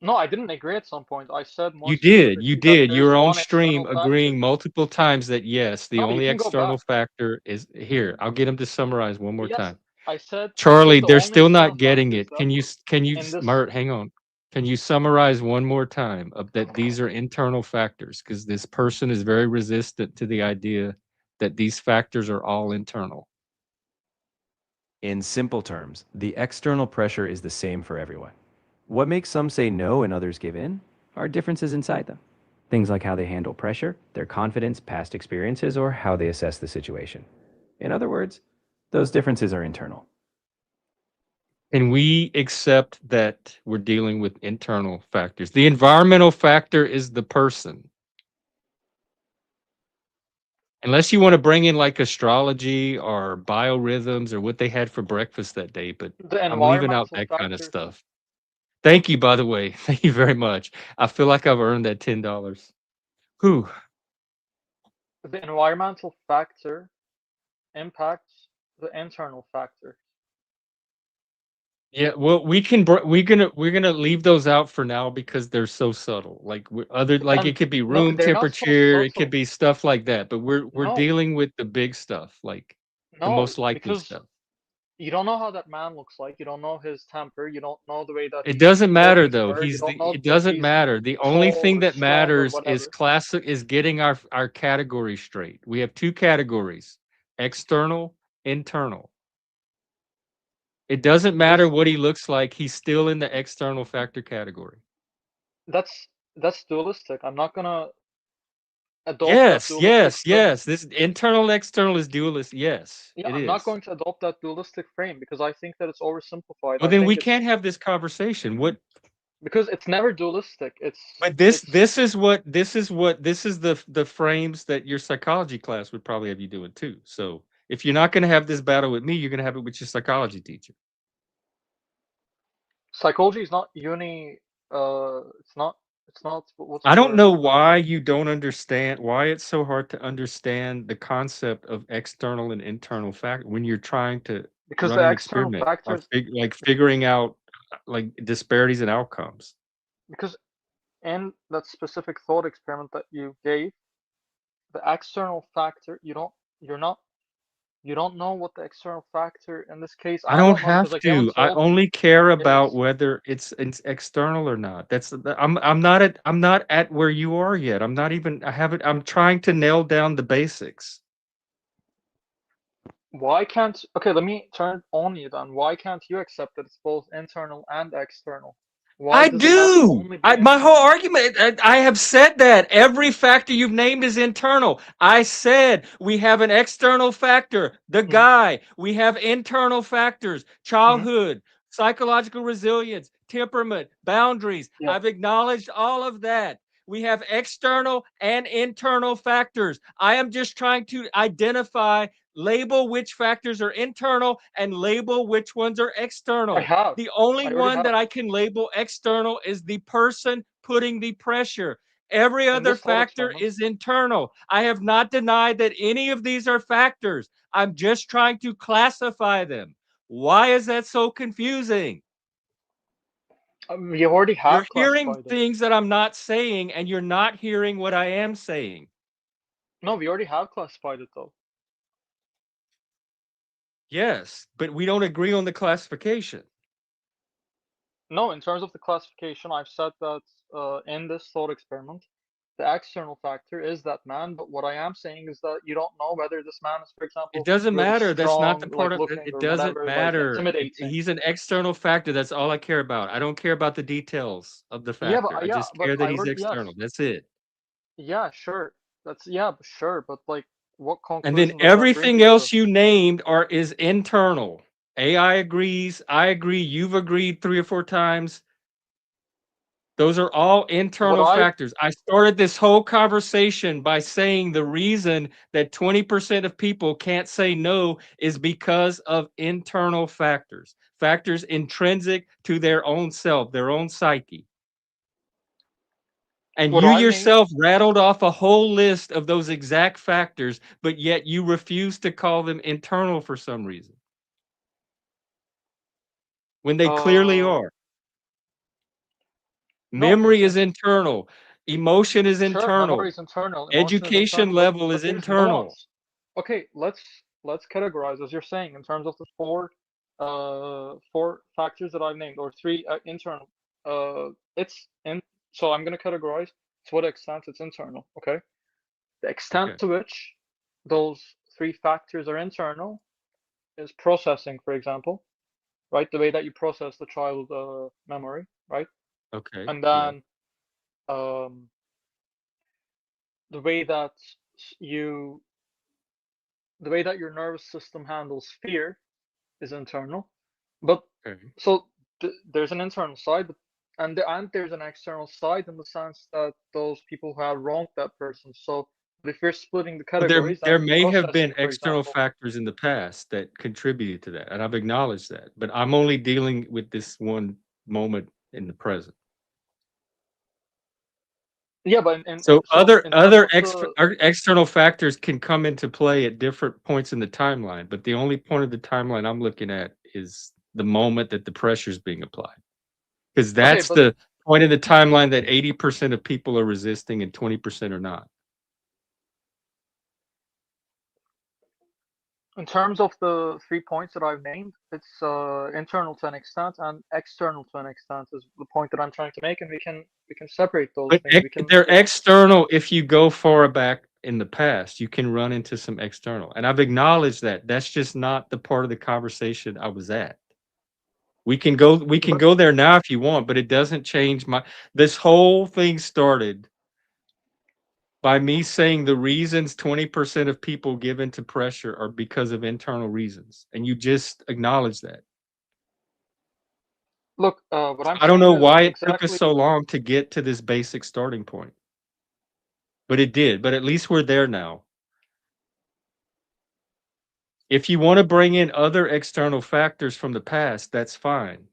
no, I didn't agree at some point. I said more You did. You specifically that did. You there's were on one stream external factor. agreeing multiple times that yes, the No, you only can go external back. factor is here. I'll get him to summarize one more Yes, time. I said Charlie, the they're only still external not getting factor is it. that Can you, in this. Mert, hang on. Can you summarize one more time of that these are internal factors? Because this person is very resistant to the idea that these factors are all internal. In simple terms, the external pressure is the same for everyone. What makes some say no and others give in are differences inside them. Things like how they handle pressure, their confidence, past experiences, or how they assess the situation. In other words, those differences are internal. And we accept that we're dealing with internal factors. The environmental factor is the person. Unless you want to bring in like astrology or biorhythms or what they had for breakfast that day, but The I'm leaving out environmental that kind of factors. stuff. Thank you, by the way. Thank you very much. I feel like I've earned that $10. Whew. The environmental factor impacts the internal factor. Yeah, well, we're gonna leave those out for now because they're so subtle. Like like And it could be no, room they're not so temperature, it could subtle. be stuff like that. But we're No, dealing with the big stuff, like the no, most likely because stuff. you don't know how that man looks like. You don't know his temper. You don't know the way that It he doesn't matter talks to though. her. You don't know It if doesn't he's matter. The only tall thing or that strong or matters is whatever. getting our category straight. We have two categories: external, internal. It doesn't matter This what he looks like, he's still in the external factor category. that's dualistic. I'm not gonna adopt that Yes, dualistic yes, frame. yes. This internal and external is dualist. Yes, Yeah, it I'm not is. going to adopt that dualistic frame because I think that it's oversimplified. Well, I then think we it's can't have this conversation. What because it's never dualistic. but It's this is the frames that your psychology class would probably have you doing too. So if you're not gonna have this battle with me, you're gonna have it with your psychology teacher. psychology is not it's not what's I the don't word? know why you don't understand why it's so hard to understand the concept of external and internal fact when you're trying to Because run the an external experiment or factors figuring out like disparities in outcomes. because in that specific thought experiment that you gave, the external factor you're not you don't know what the external factor in this case. I I don't don't know because have like you haven't to. I told me only care about is. whether it's external or not. I'm not at where you are yet. I'm not even I haven't I'm trying to nail down the basics. Why can't okay, let me turn it on you then. Why can't you accept that it's both internal and external? Why I does it have to do. only be My whole internal? argument, I have said that every factor you've named is internal. I said we have an external factor, the Hmm. guy. We have internal factors, Hmm. childhood, psychological resilience, temperament, boundaries. Yeah, I've acknowledged all of that. We have external and internal factors. I am just trying to identify, label which factors are internal and label which ones are I external. have. The only I already one that have. I can label external is the person putting the pressure. Every In other this thought factor experiment, is internal. I have not denied that any of these are factors. I'm just trying to classify them. Why is that so confusing? we already You're have hearing classified them. things that I'm not saying, and you're not hearing what I am saying. No, we already have classified it though. Yes, but we don't agree on the classification. No, in terms of the classification, I've said that in this thought experiment, the external factor is that man, but what I am saying is that you don't know whether this man is, for It example, doesn't really matter. That's not the strong, part like of it. looking It or doesn't whatever, like matter. intimidating. He's an external factor. That's all I care about. I don't care about the details of the Yeah, factor. I just but care that I he's already external. yes, That's it. yeah, sure. That's yeah, sure, but like, what And then conclusion does that bring everything you to? else you named is internal. AI agrees. I agree. You've agreed 3 or 4 times. Those are all What internal I factors. I started this whole conversation by saying the reason that 20% of people can't say no is because of internal factors, factors intrinsic to their own self, their own psyche. And what you I made yourself rattled off a whole list of those exact factors, but yet you refuse to call them internal for some reason when they clearly uh are. no, Memory is internal, emotion is sure, memory internal, is internal, emotion is education internal, level but is there's internal. nuance. Okay, let's categorize as you're saying in terms of the four factors that I've named or three internal. It's in so I'm gonna categorize to what extent it's internal. Okay, the extent Okay. to which those three factors are internal is processing, for example, right? The way that you process the child memory, right? Okay. And Yeah. then um, the way that you the way that your nervous system handles fear is internal. But Okay. so there's an internal side, and there's an external side in the sense that those people who have wronged that person. So if you're splitting the Well, categories, there then may have been processing, for external example. factors in the past that contributed to that, and I've acknowledged that, but I'm only dealing with this one moment in the present. Yeah, but So so in terms of the external factors can come into play at different points in the timeline, but the only point of the timeline I'm looking at is the moment that the pressure is being applied. Because okay, that's but the point in the timeline that 80% of people are resisting and 20% are not. in terms of the 3 points that I've named, it's internal to an extent and external to an extent is the point that I'm trying to make, and we can separate those But things. We can they're take external if you go far back in the past. You can run into some external. And I've acknowledged that. That's just not the part of the conversation I was at. We can but go there now if you want, but it doesn't change my this whole thing started by me saying the reasons 20% of people give into pressure are because of internal reasons. And you just acknowledge that. look, what So I'm I don't know saying is why it took us exactly. so long to get to this basic starting point. But it did. But at least we're there now. If you want to bring in other external factors from the past, that's fine.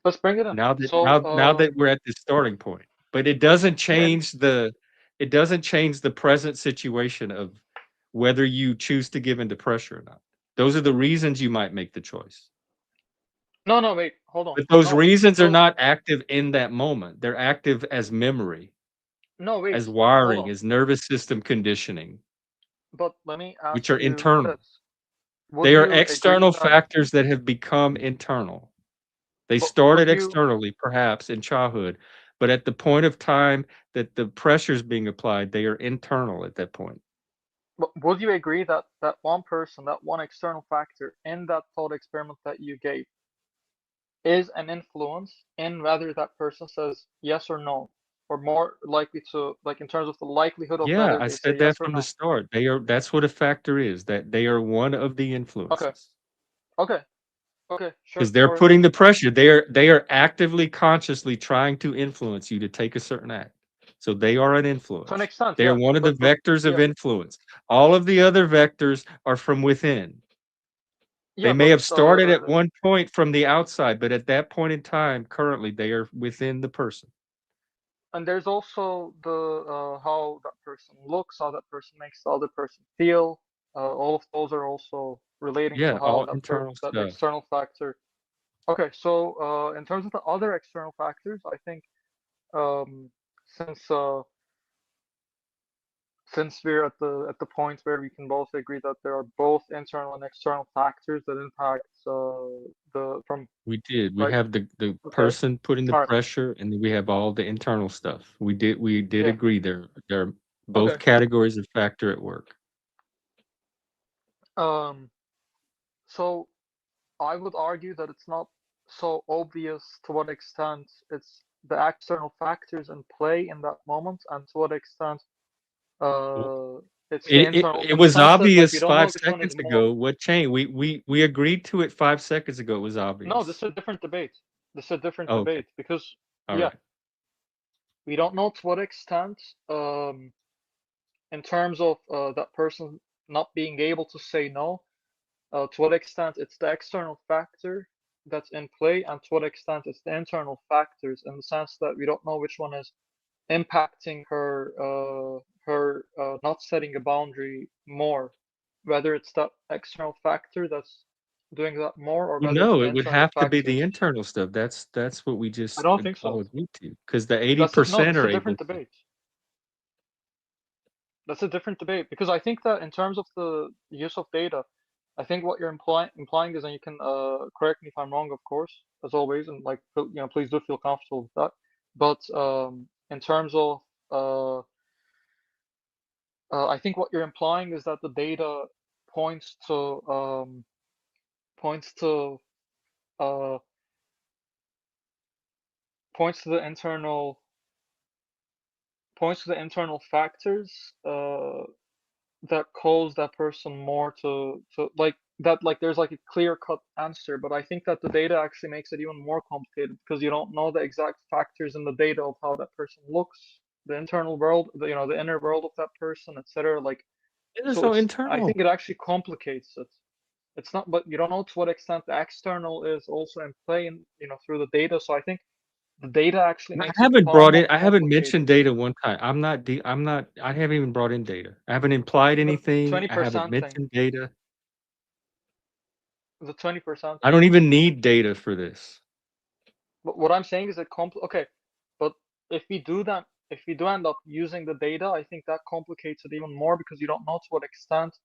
Let's bring it in. Now that we're at the starting point. But it doesn't Yeah, change the present situation of whether you choose to give into pressure or not. Those are the reasons you might make the choice. no, no, wait, hold on. But those No, reasons are because not active in that moment. They're active as memory, no, wait, as hold wiring, on. as nervous system conditioning, But let me which ask are you internal. this: Would They are you agree external that? factors that have become internal. They But started would you? externally, perhaps in childhood, but at the point of time that the pressure is being applied, they are internal at that point. But would you agree that that one person, that one external factor in that thought experiment that you gave, is an influence in whether that person says yes or no, or more likely to, like, in terms of the likelihood of Yeah, whether I they say said that yes or from the no? start. That's what a factor is, that they are one of the Okay, influences. okay, okay, Because sure, they're all right. putting the pressure. They are actively, consciously trying to influence you to take a certain act. So they are an To an influence. extent, They are yeah, one of the but vectors of yeah, influence. All of the other vectors are from within. They yeah, may but have started at one point from the outside, but at that point in time, currently, they are within the person. and there's also the how that person looks, how that person makes the other person feel. All of those are also relating to Yeah, how all internal that stuff. external factor. Okay, so in terms of the other external factors, I think um, since since we're at the point where we can both agree that there are both internal and external factors that impact the from We did. We right. have the Okay. person putting the All right. pressure, and then we have all the internal stuff. We did Yeah. agree there are both Okay. categories of factor at work. Um. So I would argue that it's not so obvious to what extent it's the external factors in play in that moment, and to what extent W uh it's the it internal, it in the was sense that, like, we obvious don't know 5 which one is seconds more. ago. What changed? We agreed to it 5 seconds ago. It was No, this obvious. is a different debate. This is a different Oh, okay. debate because yeah, Alright. we don't know to what extent in terms of that person not being able to say no, to what extent it's the external factor that's in play, and to what extent it's the internal factors, in the sense that we don't know which one is impacting her not setting a boundary more, whether it's that external factor that's doing that more, or Well, whether it's no, the it would internal have to be the factors. internal stuff. That's what we I just don't think all so. agreed to. Because the No, this 80% is are a able different to. debate. That's a different debate, because I think that in terms of the use of data, I think what you're implying is, and you can correct me if I'm wrong, of course, as always, and, like, please do feel comfortable with that. But in terms of uh, I think what you're implying is that the data points to points to uh points to the internal factors that cause that person more to like that, like there's like a clear cut answer, but I think that the data actually makes it even more complicated because you don't know the exact factors in the data of how that person looks, the internal world, the inner world of that person, etc. Like, There's so no I internal. think it actually complicates it. It's not, but you don't know to what extent the external is also in play, through the data. So I think the data actually I makes it haven't far brought in more I haven't complicated. mentioned data one time. I haven't even brought in data. I haven't implied The anything. I haven't 20% thing, mentioned data. the 20% I thing. don't even need data for this. But what I'm saying is okay, but if we do end up using the data, I think that complicates it even more because you don't know to what extent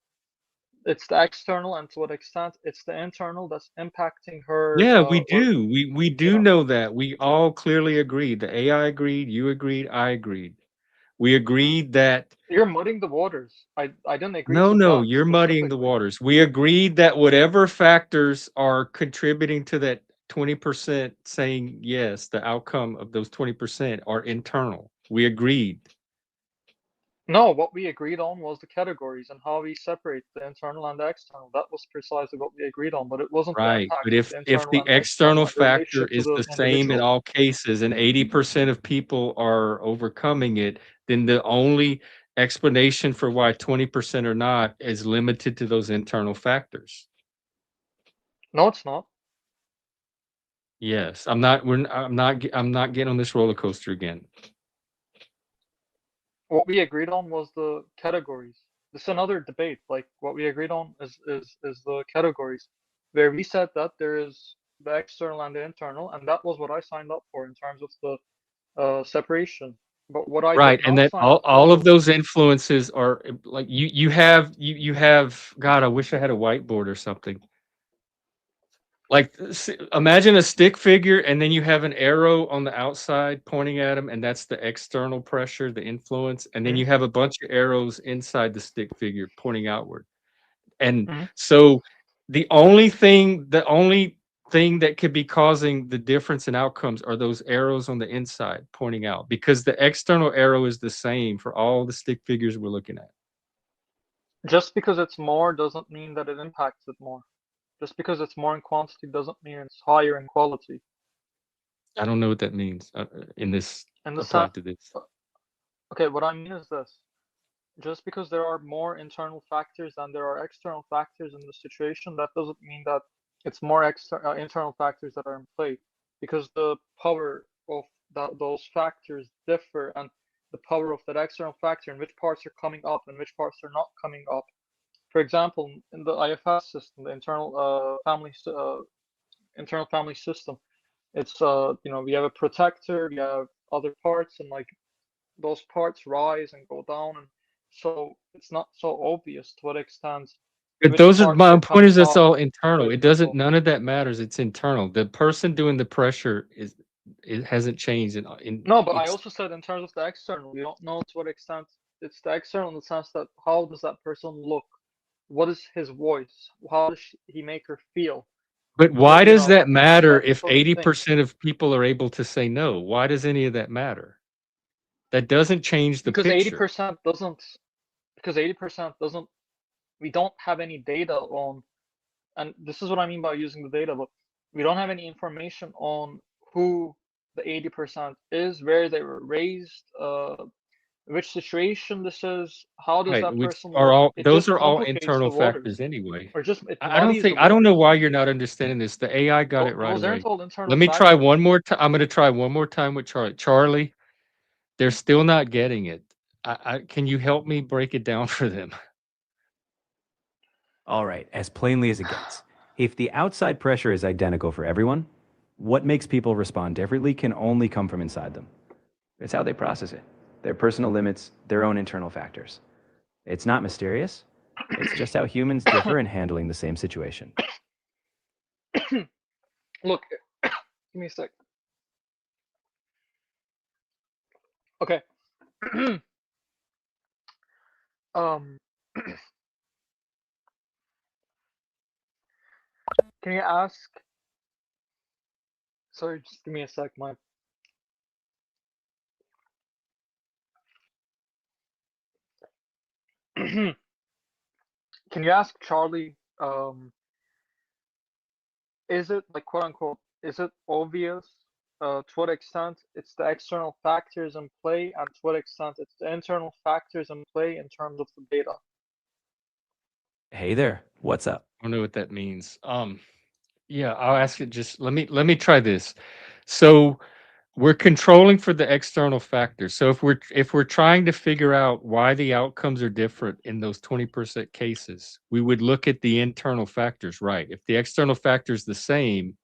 it's the external and to what extent it's the internal that's impacting her, Yeah, we or do. We do know that. We all clearly agreed. The AI agreed, you agreed, I agreed. We agreed that you're muddying the waters. I didn't agree no, to no, that you're muddying the specifically. waters. We agreed that whatever factors are contributing to that 20% saying yes, the outcome of those 20% are internal. We agreed. No, what we agreed on was the categories and how we separate the internal and the external. That was precisely what we agreed on, but it wasn't the Right, impact but of the if internal the and the external external and the factor relationship to is the the same in individual. all cases and 80% of people are overcoming it, then the only explanation for why 20% are not is limited to those internal factors. No, it's not. Yes, I'm not getting on this roller coaster again. What we agreed on was the categories. This is another debate. Like what we agreed on is the categories, where we said that there is the external and the internal, and that was what I signed up for in terms of the separation. But what I did Right, and not that sign all up for all of was those influences are, like, you have God, I wish I had a whiteboard or something. Like, imagine a stick figure, and then you have an arrow on the outside pointing at him, and that's the external pressure, the influence, and then Mhm, you have a bunch of arrows inside the stick figure pointing outward. And mhm. so the only thing that could be causing the difference in outcomes are those arrows on the inside pointing out, because the external arrow is the same for all the stick figures we're looking at. Just because it's more doesn't mean that it impacts it more. Just because it's more in quantity doesn't mean it's higher in quality. I don't know what that means in this In the sense, applied to this. okay, what I mean is this. Just because there are more internal factors than there are external factors in the situation, that doesn't mean that it's more internal factors that are in play, because the power of those factors differ, and the power of that external factor and which parts are coming up and which parts are not coming up. For example, in the IFS system, the internal family system, it's we have a protector, we have other parts, and like those parts rise and go down, and so it's not so obvious to what extent But which those are parts my are point is coming that's up, all for internal. It doesn't example. none of that matters. It's internal. The person doing the pressure is it hasn't changed in No, but I it's also said in terms of the external, we don't know to what extent it's the external, in the sense that how does that person look? What is his voice? How does he make her feel? but why does that matter That if sort of thing. 80% of people are able to say no? Why does any of that matter? That doesn't change the Because picture. 80% doesn't, because 80% doesn't, we don't have any data on, and this is what I mean by using the data, but we don't have any information on who the 80% is, where they were raised, which situation this is, how does Right, that which person are look? all It those just are all complicates internal the factors waters, anyway. or just it I don't muddies the think I don't know waters. why you're not understanding this. The AI got it right Those aren't away. all internal Let me try factors. one more time. I'm gonna try one more time with Charlie. Charlie, they're still not getting it. I can you help me break it down for them? All right, as plainly as it gets. If the outside pressure is identical for everyone, what makes people respond differently can only come from inside them. It's how they process it, their personal limits, their own internal factors. It's not mysterious. It's just how humans differ in handling the same situation. Look, give me a sec. Okay. um Can you ask? Sorry, just give me a sec. My Can you ask Charlie? Is it like quote unquote? Is it obvious? To what extent it's the external factors in play, and to what extent it's the internal factors in play in terms of the data? Hey there, what's up? I don't know what that means. Yeah, I'll ask it. Just let me try this. So we're controlling for the external factors. So if we're trying to figure out why the outcomes are different in those 20% cases, we would look at the internal factors, right? If the external factor is the same,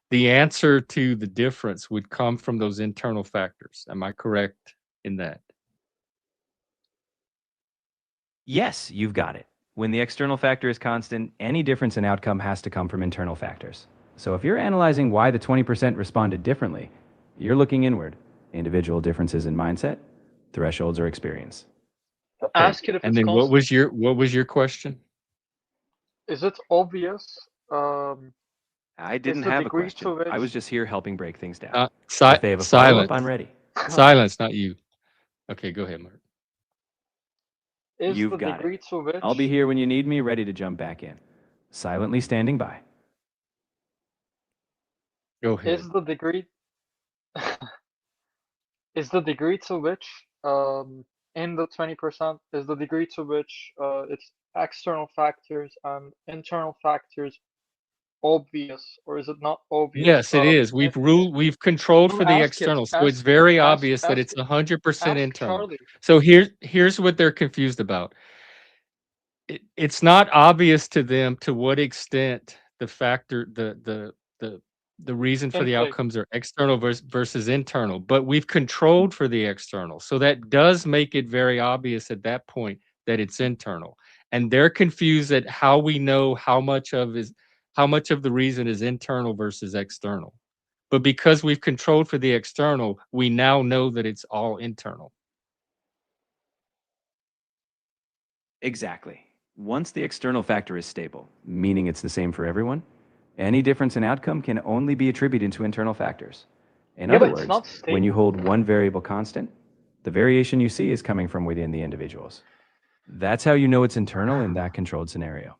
the answer to the difference would come from those internal factors. Am I correct in that? Yes, you've got it. When the external factor is constant, any difference in outcome has to come from internal factors. So if you're analyzing why the 20% responded differently, you're looking inward. Individual differences in mindset, thresholds, or experience. Okay. Ask it if And it's then what constant. was your question? Is it obvious? I Is didn't the have a degree to question. I was which just here helping break things down. Si If they have a follow-up, silence. I'm ready. Silence, not you. Okay, go ahead, Mark. is You've the got it. degree to which I'll be here when you need me, ready to jump back in. Silently standing by. Go ahead. is the degree is the degree to which in the 20% is the degree to which it's external factors and internal factors obvious, or is it not obvious? Yes, it is. We've controlled for the Ask it. external, so it's very obvious that it's Ask 100% ask internal. Charlie. So here's what they're confused about. It's not obvious to them to what extent the factor the reason for In the play. outcomes are external versus internal, but we've controlled for the external. So that does make it very obvious at that point that it's internal. And they're confused at how we know how much of the reason is internal versus external. But because we've controlled for the external, we now know that it's all internal. Exactly. Once the external factor is stable, meaning it's the same for everyone, any difference in outcome can only be attributed to internal factors. In Yeah, other but it's words, not when you stable. hold one variable constant, the variation you see is coming from within the individuals. That's how you know it's internal in that controlled scenario.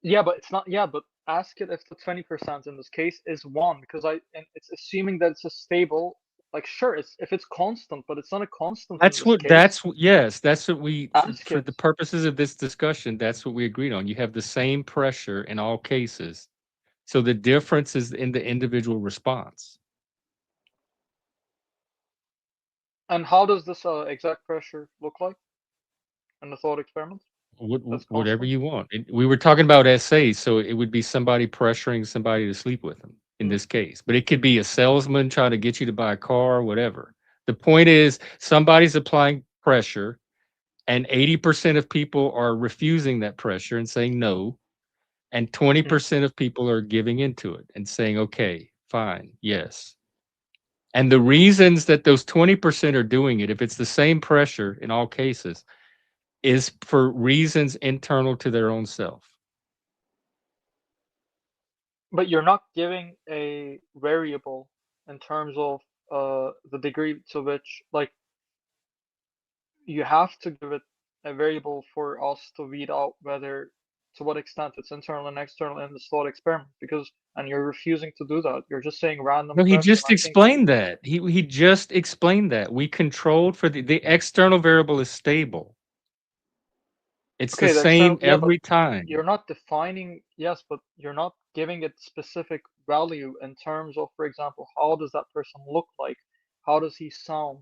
Yeah, but it's not. Yeah, but ask it if the 20% in this case is one, because and it's assuming that it's a stable. Like, sure, it's if it's constant, but it's not a constant in this case. Yes, that's what we Ask for it. the purposes of this discussion, that's what we agreed on. You have the same pressure in all cases. So the difference is in the individual response. And how does this exact pressure look like in the thought experiment? That's Whatever constant. you want. We were talking about essays, so it would be somebody pressuring somebody to sleep with them in Mm. this case. But it could be a salesman trying to get you to buy a car, whatever. The point is somebody's applying pressure and 80% of people are refusing that pressure and saying no, and 20% of people are giving into it and saying, okay, fine, yes. And the reasons that those 20% are doing it, if it's the same pressure in all cases, is for reasons internal to their own self. But you're not giving a variable in terms of the degree to which, like, you have to give it a variable for us to read out whether to what extent it's internal and external in the thought experiment, because and you're refusing to do that. You're just saying random No, he pressure, and just I think explained that. He just explained that. We controlled for the external variable is stable. It's the okay, the external, same yeah, but every time. you're not defining, yes, but you're not giving it specific value in terms of, for example, how does that person look like? How does he sound?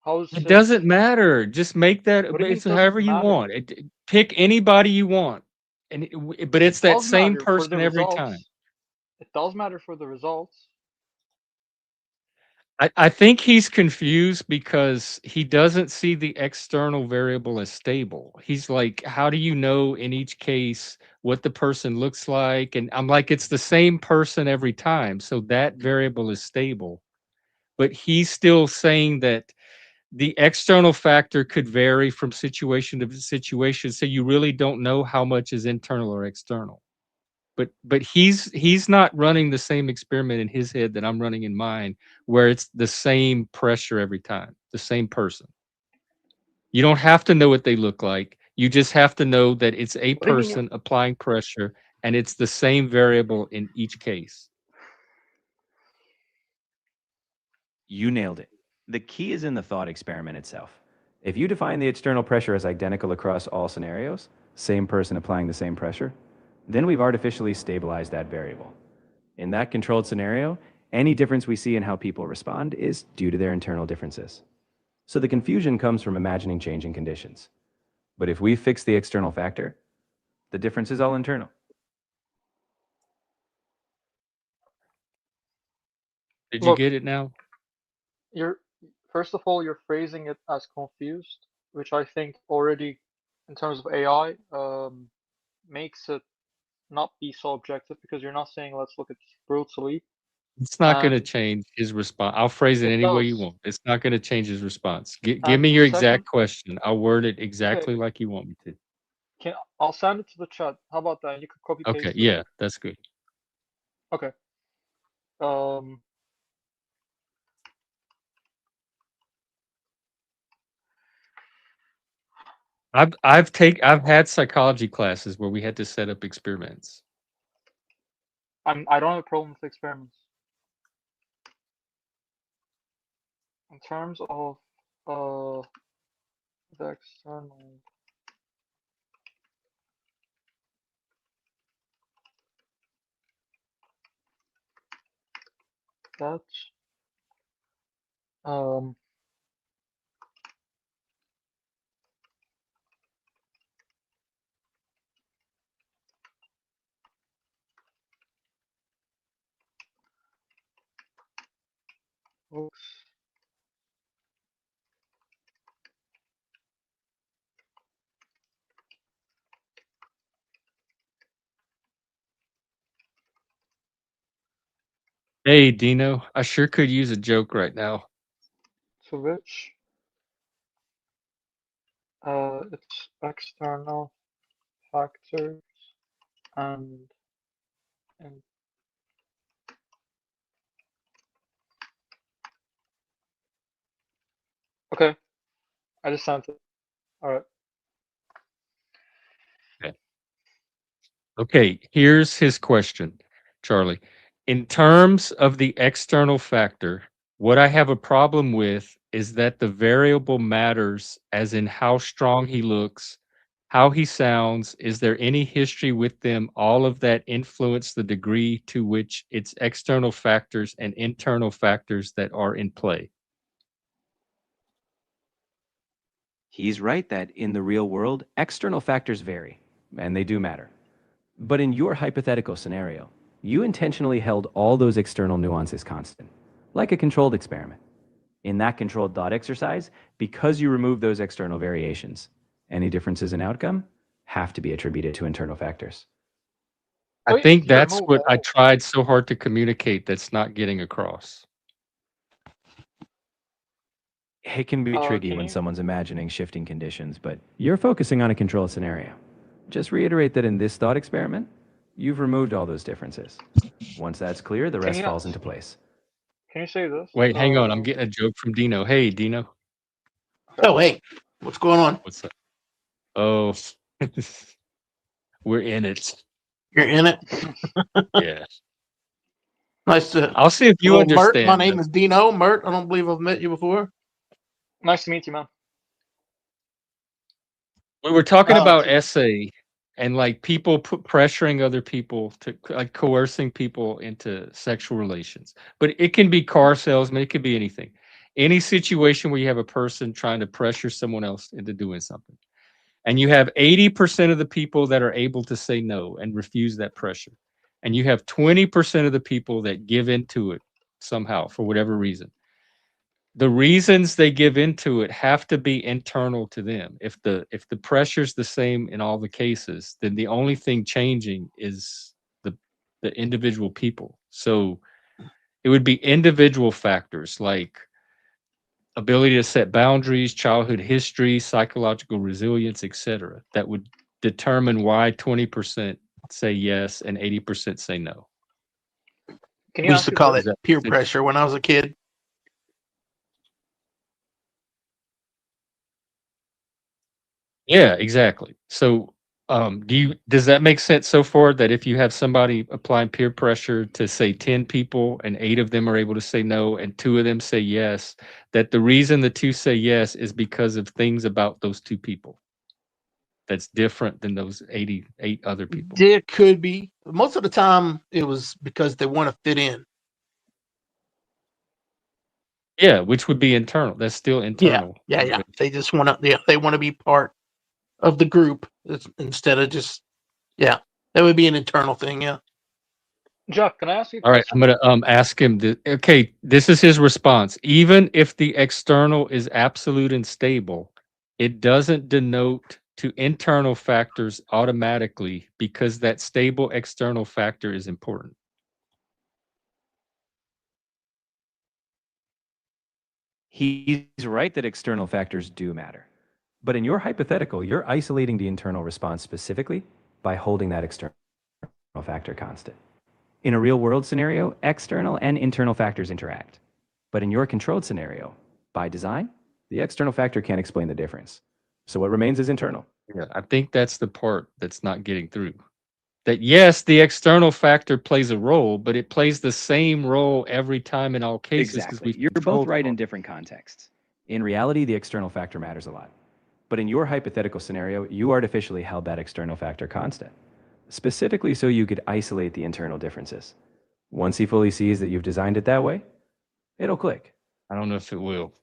How's It his, doesn't matter. Just make that what do you mean it's it doesn't however you matter? want. Pick anybody you want. But It it's that does same matter for the person every time. results. It does matter for the results. I think he's confused because he doesn't see the external variable as stable. He's like, how do you know in each case what the person looks like? And I'm like, it's the same person every time. So that variable is stable. But he's still saying that the external factor could vary from situation to situation. So you really don't know how much is internal or external. but he's not running the same experiment in his head that I'm running in mine, where it's the same pressure every time, the same person. You don't have to know what they look like. You just have to know that it's a What do you mean? person applying pressure, and it's the same variable in each case. You nailed it. The key is in the thought experiment itself. If you define the external pressure as identical across all scenarios, same person applying the same pressure, then we've artificially stabilized that variable. In that controlled scenario, any difference we see in how people respond is due to their internal differences. So the confusion comes from imagining changing conditions. But if we fix the external factor, the difference is all internal. Did you Look, get it now? first of all, you're phrasing it as confused, which I think already, in terms of AI, makes it not be so objective, because you're not saying let's look at brutally. It's not going to And change his response. I'll phrase it it any way you does. want. It's not going to change his response. Give And me your second, exact question. I'll word it okay, exactly like you want me to. I'll send it to the chat. How about that? You can copy Okay, paste it. yeah, that's good. Okay. Um, I've had psychology classes where we had to set up experiments. I don't have a problem with experiments. In terms of the external, that's oops. Hey, Dino, I sure could use a joke right now. To which it's external factors and okay, I just sent it. All right. Okay, here's his question, Charlie. In terms of the external factor, what I have a problem with is that the variable matters, as in how strong he looks, how he sounds, is there any history with them, all of that influence the degree to which it's external factors and internal factors that are in play. He's right that in the real world, external factors vary, and they do matter. But in your hypothetical scenario, you intentionally held all those external nuances constant, like a controlled experiment. In that controlled thought exercise, because you remove those external variations, any differences in outcome have to be attributed to internal factors. I Wait, think you that's remove what I all. tried so hard to communicate that's not getting across. It can be tricky Can when you? someone's imagining shifting conditions, but you're focusing on a controlled scenario. Just reiterate that in this thought experiment, you've removed all those differences. Once that's clear, the Can rest you? falls into place. Can you say this? Wait, hang on. I'm getting a joke from Dino. Hey, Dino. Oh, hey, what's going on? What's up? Oh, we're in it. You're in it. Yeah. Nice to. I'll see if you Well, Mert, my understand. name is Dino. Mert, I don't believe I've met you before. Nice to meet you, man. We were talking Oh, about essay and like people pressuring other people to like coercing people into sexual relations. But it can be car salesman, it could be anything. Any situation where you have a person trying to pressure someone else into doing something. And you have 80% of the people that are able to say no and refuse that pressure. And you have 20% of the people that give into it somehow for whatever reason. The reasons they give into it have to be internal to them. If the pressure's the same in all the cases, then the only thing changing is the individual people. So it would be individual factors like ability to set boundaries, childhood history, psychological resilience, etc., that would determine why 20% say yes and 80% say no. Can We you used ask to it call this? it peer pressure when I was a kid. Yeah, exactly. So, does that make sense so far that if you have somebody applying peer pressure to say 10 people and 8 of them are able to say no and 2 of them say yes, that the reason the 2 say yes is because of things about those 2 people that's different than those 88 other people? There could be. Most of the time, it was because they want to fit in. Yeah, which would be internal. That's still Yeah, internal yeah, yeah. motivation. They just want to. Yeah, they want to be part of the group instead of just. Yeah, that would be an internal thing. Yeah. Jeff, can I ask you a All right, I'm question? gonna ask him. Okay, this is his response. Even if the external is absolute and stable, it doesn't denote to internal factors automatically because that stable external factor is important. He's right that external factors do matter. But in your hypothetical, you're isolating the internal response specifically by holding that external factor constant. In a real world scenario, external and internal factors interact. But in your controlled scenario, by design, the external factor can't explain the difference. So what remains is internal. Yeah, I think that's the part that's not getting through. That yes, the external factor plays a role, but it plays the same role every time in all cases because Exactly. we've You're both controlled right for in it. different contexts. In reality, the external factor matters a lot. But in your hypothetical scenario, you artificially held that external factor constant, specifically so you could isolate the internal differences. Once he fully sees that you've designed it that way, it'll click. I don't know if it will.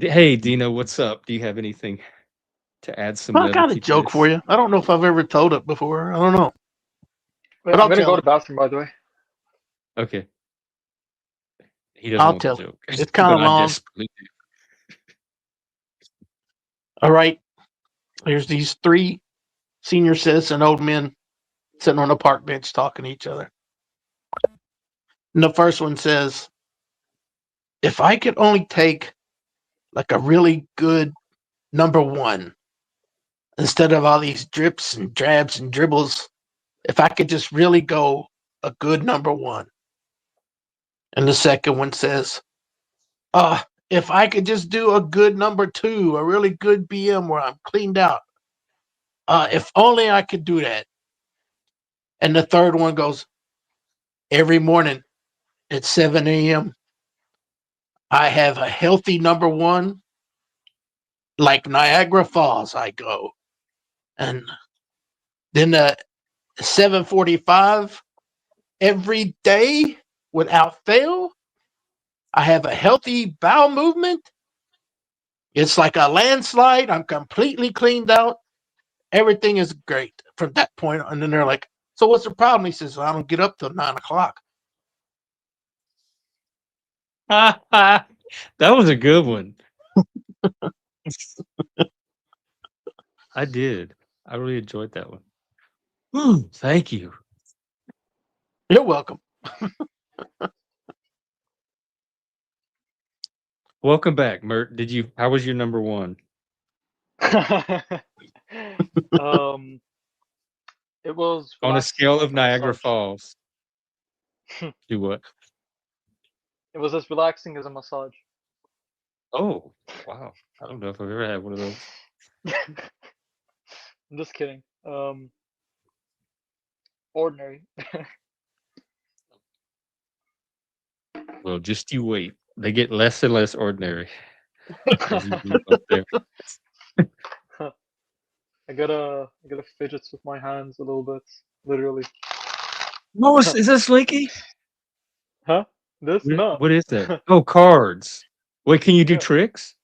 Hey Dino, what's up? Do you have anything to add some Well, I got a levity to joke for this? you. I don't know if I've ever told it before. I don't know, Wait, but I'm I'll gonna go tell to it. the bathroom, by the way. Okay. He doesn't I'll want the tell it. joke, It's kind but of I long. desperately do. All right. Here's these 3 senior citizen old men sitting on a park bench talking to each other. And the first one says, "If I could only take like a really good number 1 instead of all these drips and drabs and dribbles, if I could just really go a good number 1." And the second one says, if I could just do a good number 2, a really good BM where I'm cleaned out. If only I could do that." And the third one goes, "Every morning at 7 a.m., I have a healthy number 1, like Niagara Falls, I go. And then 7:45 every day without fail, I have a healthy bowel movement. It's like a landslide. I'm completely cleaned out. Everything is great from that point on." And then they're like, "So what's the problem?" He says, "Well, I don't get up till 9 o'clock." That was a good one. I did. I really enjoyed that one. Thank you. You're welcome. Welcome back, Mert. How was your number 1? um, it was On a relaxing scale of like a Niagara massage. Falls. Do what? It was as relaxing as a massage. Oh, wow. I don't know if I've ever had one of those. I'm just kidding. Ordinary. Well, just you wait. They get less and less ordinary as you move up there. I gotta fidget with my hands a little bit, literally. Is that Slinky? Huh? This? No. What is that? Oh, cards. Wait, can you do Yeah. tricks?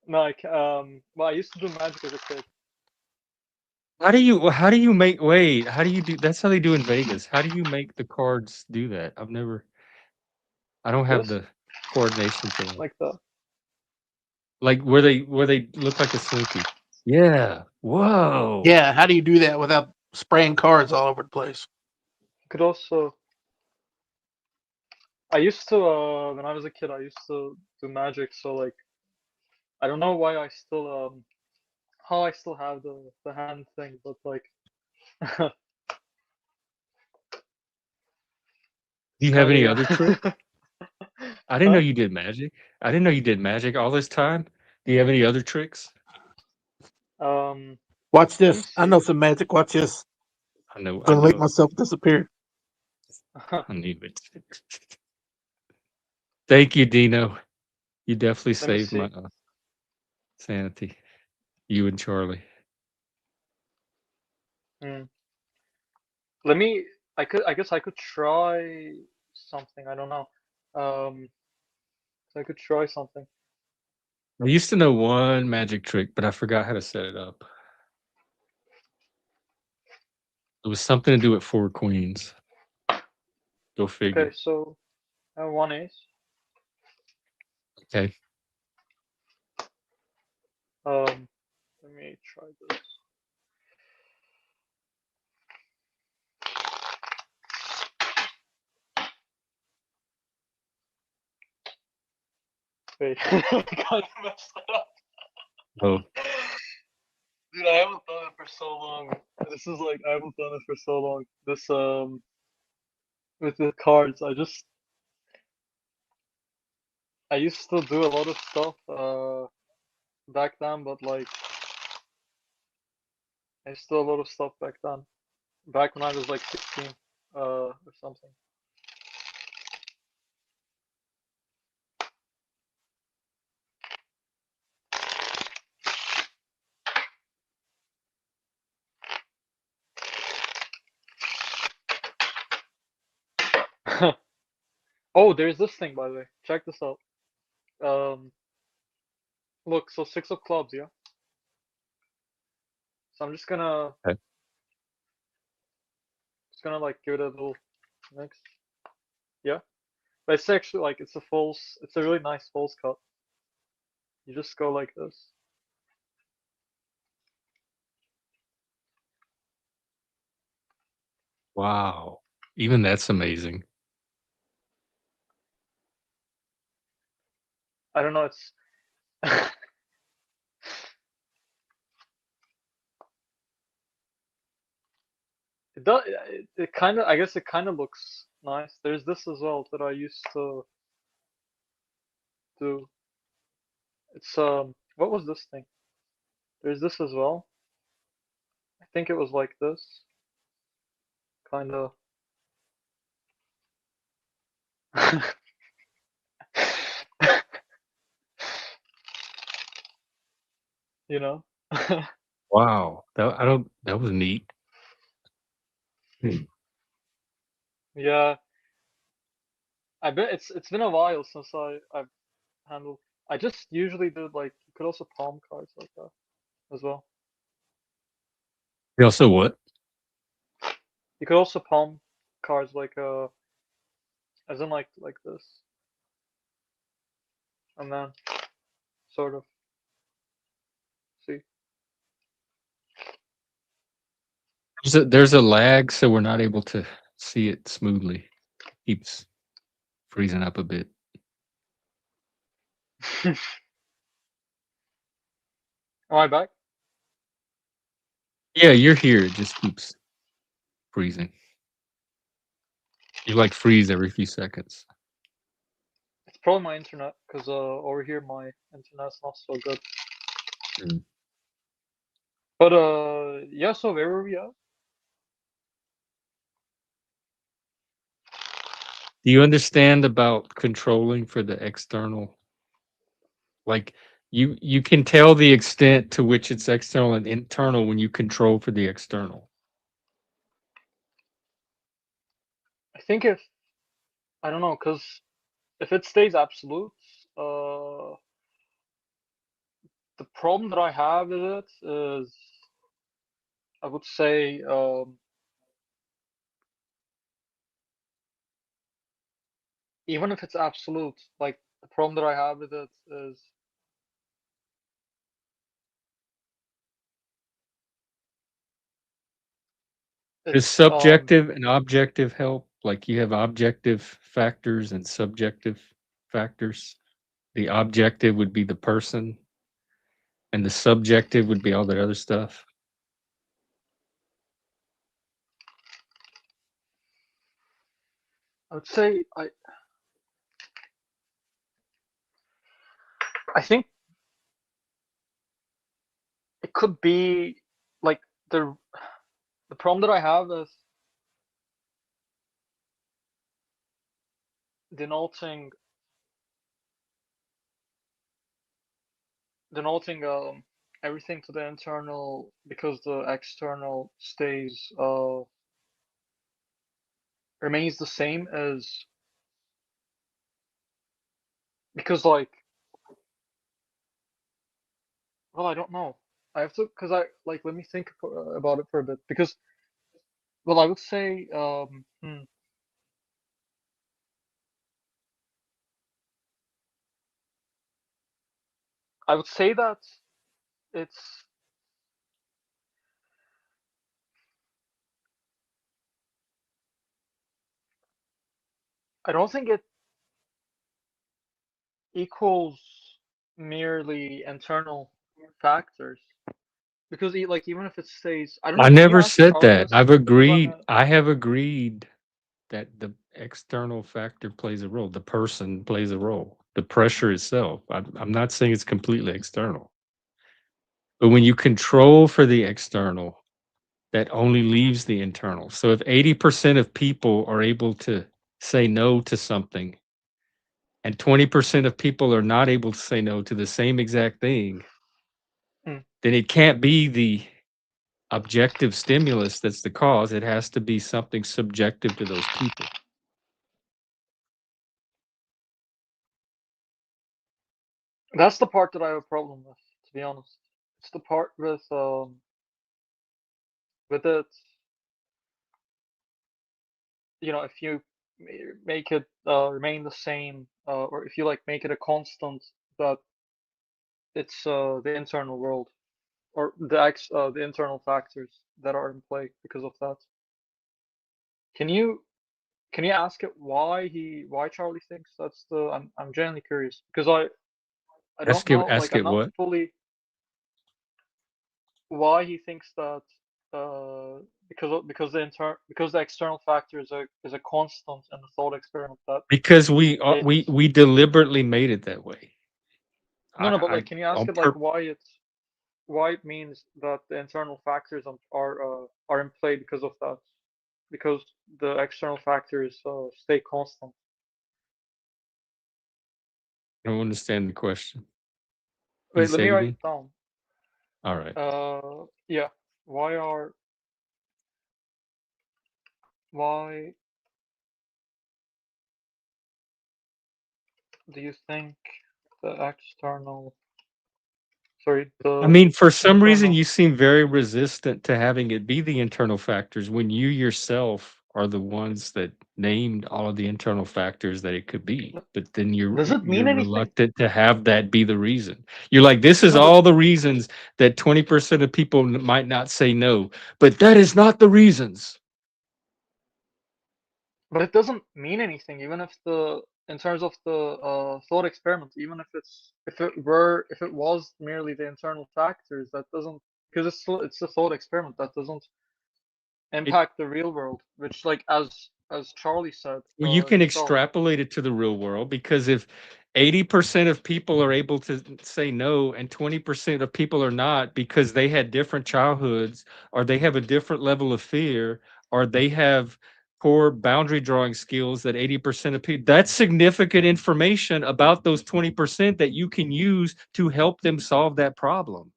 No, well, I used to do magic as a kid. How do you make wait, how do you do that's how they do in Vegas. How do you make the cards do that? I don't have This? the coordination for that. Like that. Like where they look like a Slinky. Yeah. Whoa. Yeah, how do you do that without spraying cards all over the place? You could also. I used to, when I was a kid, I used to do magic, so, like, I don't know why I still, how I still have the hand thing, but, like, Do you have any Yeah. other trick? I didn't know you did magic. I didn't know you did magic all this time. Do you have any other tricks? Watch Let me this. I see. know some magic. Watch this. I know. I'm I gonna make know. myself disappear. I knew it. Thank you, Dino. You definitely Let me saved my see. sanity. You and Charlie. Hmm. Let me. I guess I could try something. I don't know. I could try something. I used to know one magic trick, but I forgot how to set it up. It was something to do with 4 queens. Go Okay, figure. so I have one ace. Okay. Let me try this. Wait, I kind of messed that up. Oh, Dude, I haven't done it for so long. This is like I haven't done it for so long. This with the cards, I used to do a lot of stuff back then, but like I used to do a lot of stuff back then. Back when I was like 16, or something. Oh, there's this thing by the way. Check this out. Um, look, so 6 of clubs, yeah. So I'm okay. just gonna like give it a little mix. Yeah, but it's actually like it's a really nice false cut. You just go like this. Wow. Even that's amazing. I don't know. It's it does. It kind of. I guess it kind of looks nice. There's this as well that I used to do. It's What was this thing? There's this as well. I think it was like this. Kind of. You know. Wow. That was neat. Hmm. Yeah. I bet it's been a while since I've handled. I just usually do like you could also palm cards like that as well. You also what? You could also palm cards like as in like this, and then sort of see. There's a lag, so we're not able to see it smoothly. Keeps freezing up a bit. Am I back? Yeah, you're here. It just keeps freezing. You like freeze every few seconds. It's probably my internet, because over here my internet's not so good. Mm. But yeah. So where were we at? Do you understand about controlling for the external? Like you can tell the extent to which it's external and internal when you control for the external. I think if I don't know, because if it stays absolute, the problem that I have with it is I would say even if it's absolute, like the problem that I have with it is Does it's subjective and objective help? Like you have objective factors and subjective factors. The objective would be the person, and the subjective would be all that other stuff. I would say I think it could be like the problem that I have is denoting everything to the internal because the external stays remains the same as because like well I don't know I have to because I like let me think about it for a bit because well I would say I would say that it's I don't think it equals merely internal factors because like even if it stays I don't I know can you never ask said Charlie that. this because I'm I have agreed that the external factor plays a role. The person plays a role. The pressure itself. I'm not saying it's completely external. But when you control for the external, that only leaves the internal. So if 80% of people are able to say no to something and 20% of people are not able to say no to the same exact thing, mm, then it can't be the objective stimulus that's the cause. It has to be something subjective to those people. that's the part that I have a problem with to be honest it's the part with it you know if you make it remain the same or if you like make it a constant that it's the internal world or the internal factors that are in play because of that can you can you ask it why Charlie thinks that's the I'm genuinely curious because I don't know like Ask I'm it not what? fully why he thinks that uh because the external factor is a constant in the thought experiment that Because it's we deliberately made it that way. no but I like can you ask on it like purpose. why it means that the internal factors are in play because of that because the external factors stay constant. I don't understand the question. Can you Wait, let say me it write it again? down. All right. Yeah. Why are why do you think the external sorry I the mean, for some reason, internal you seem very resistant to having it be the internal factors when you yourself are the ones that named all of the internal factors that it could be. But then does it you're mean anything? reluctant to have that be the reason. You're like, this is No, but all the reasons that 20% of people might not say no, but that is not the reasons. it doesn't mean anything even if the in terms of the thought experiment even if if it was merely the internal factors that doesn't because it's a thought experiment that doesn't impact the real world which like as Charlie said Well, you can himself. extrapolate it to the real world because if 80% of people are able to say no and 20% of people are not because they had different childhoods or they have a different level of fear or they have poor boundary drawing skills that 80% of people, that's significant information about those 20% that you can use to help them solve that problem.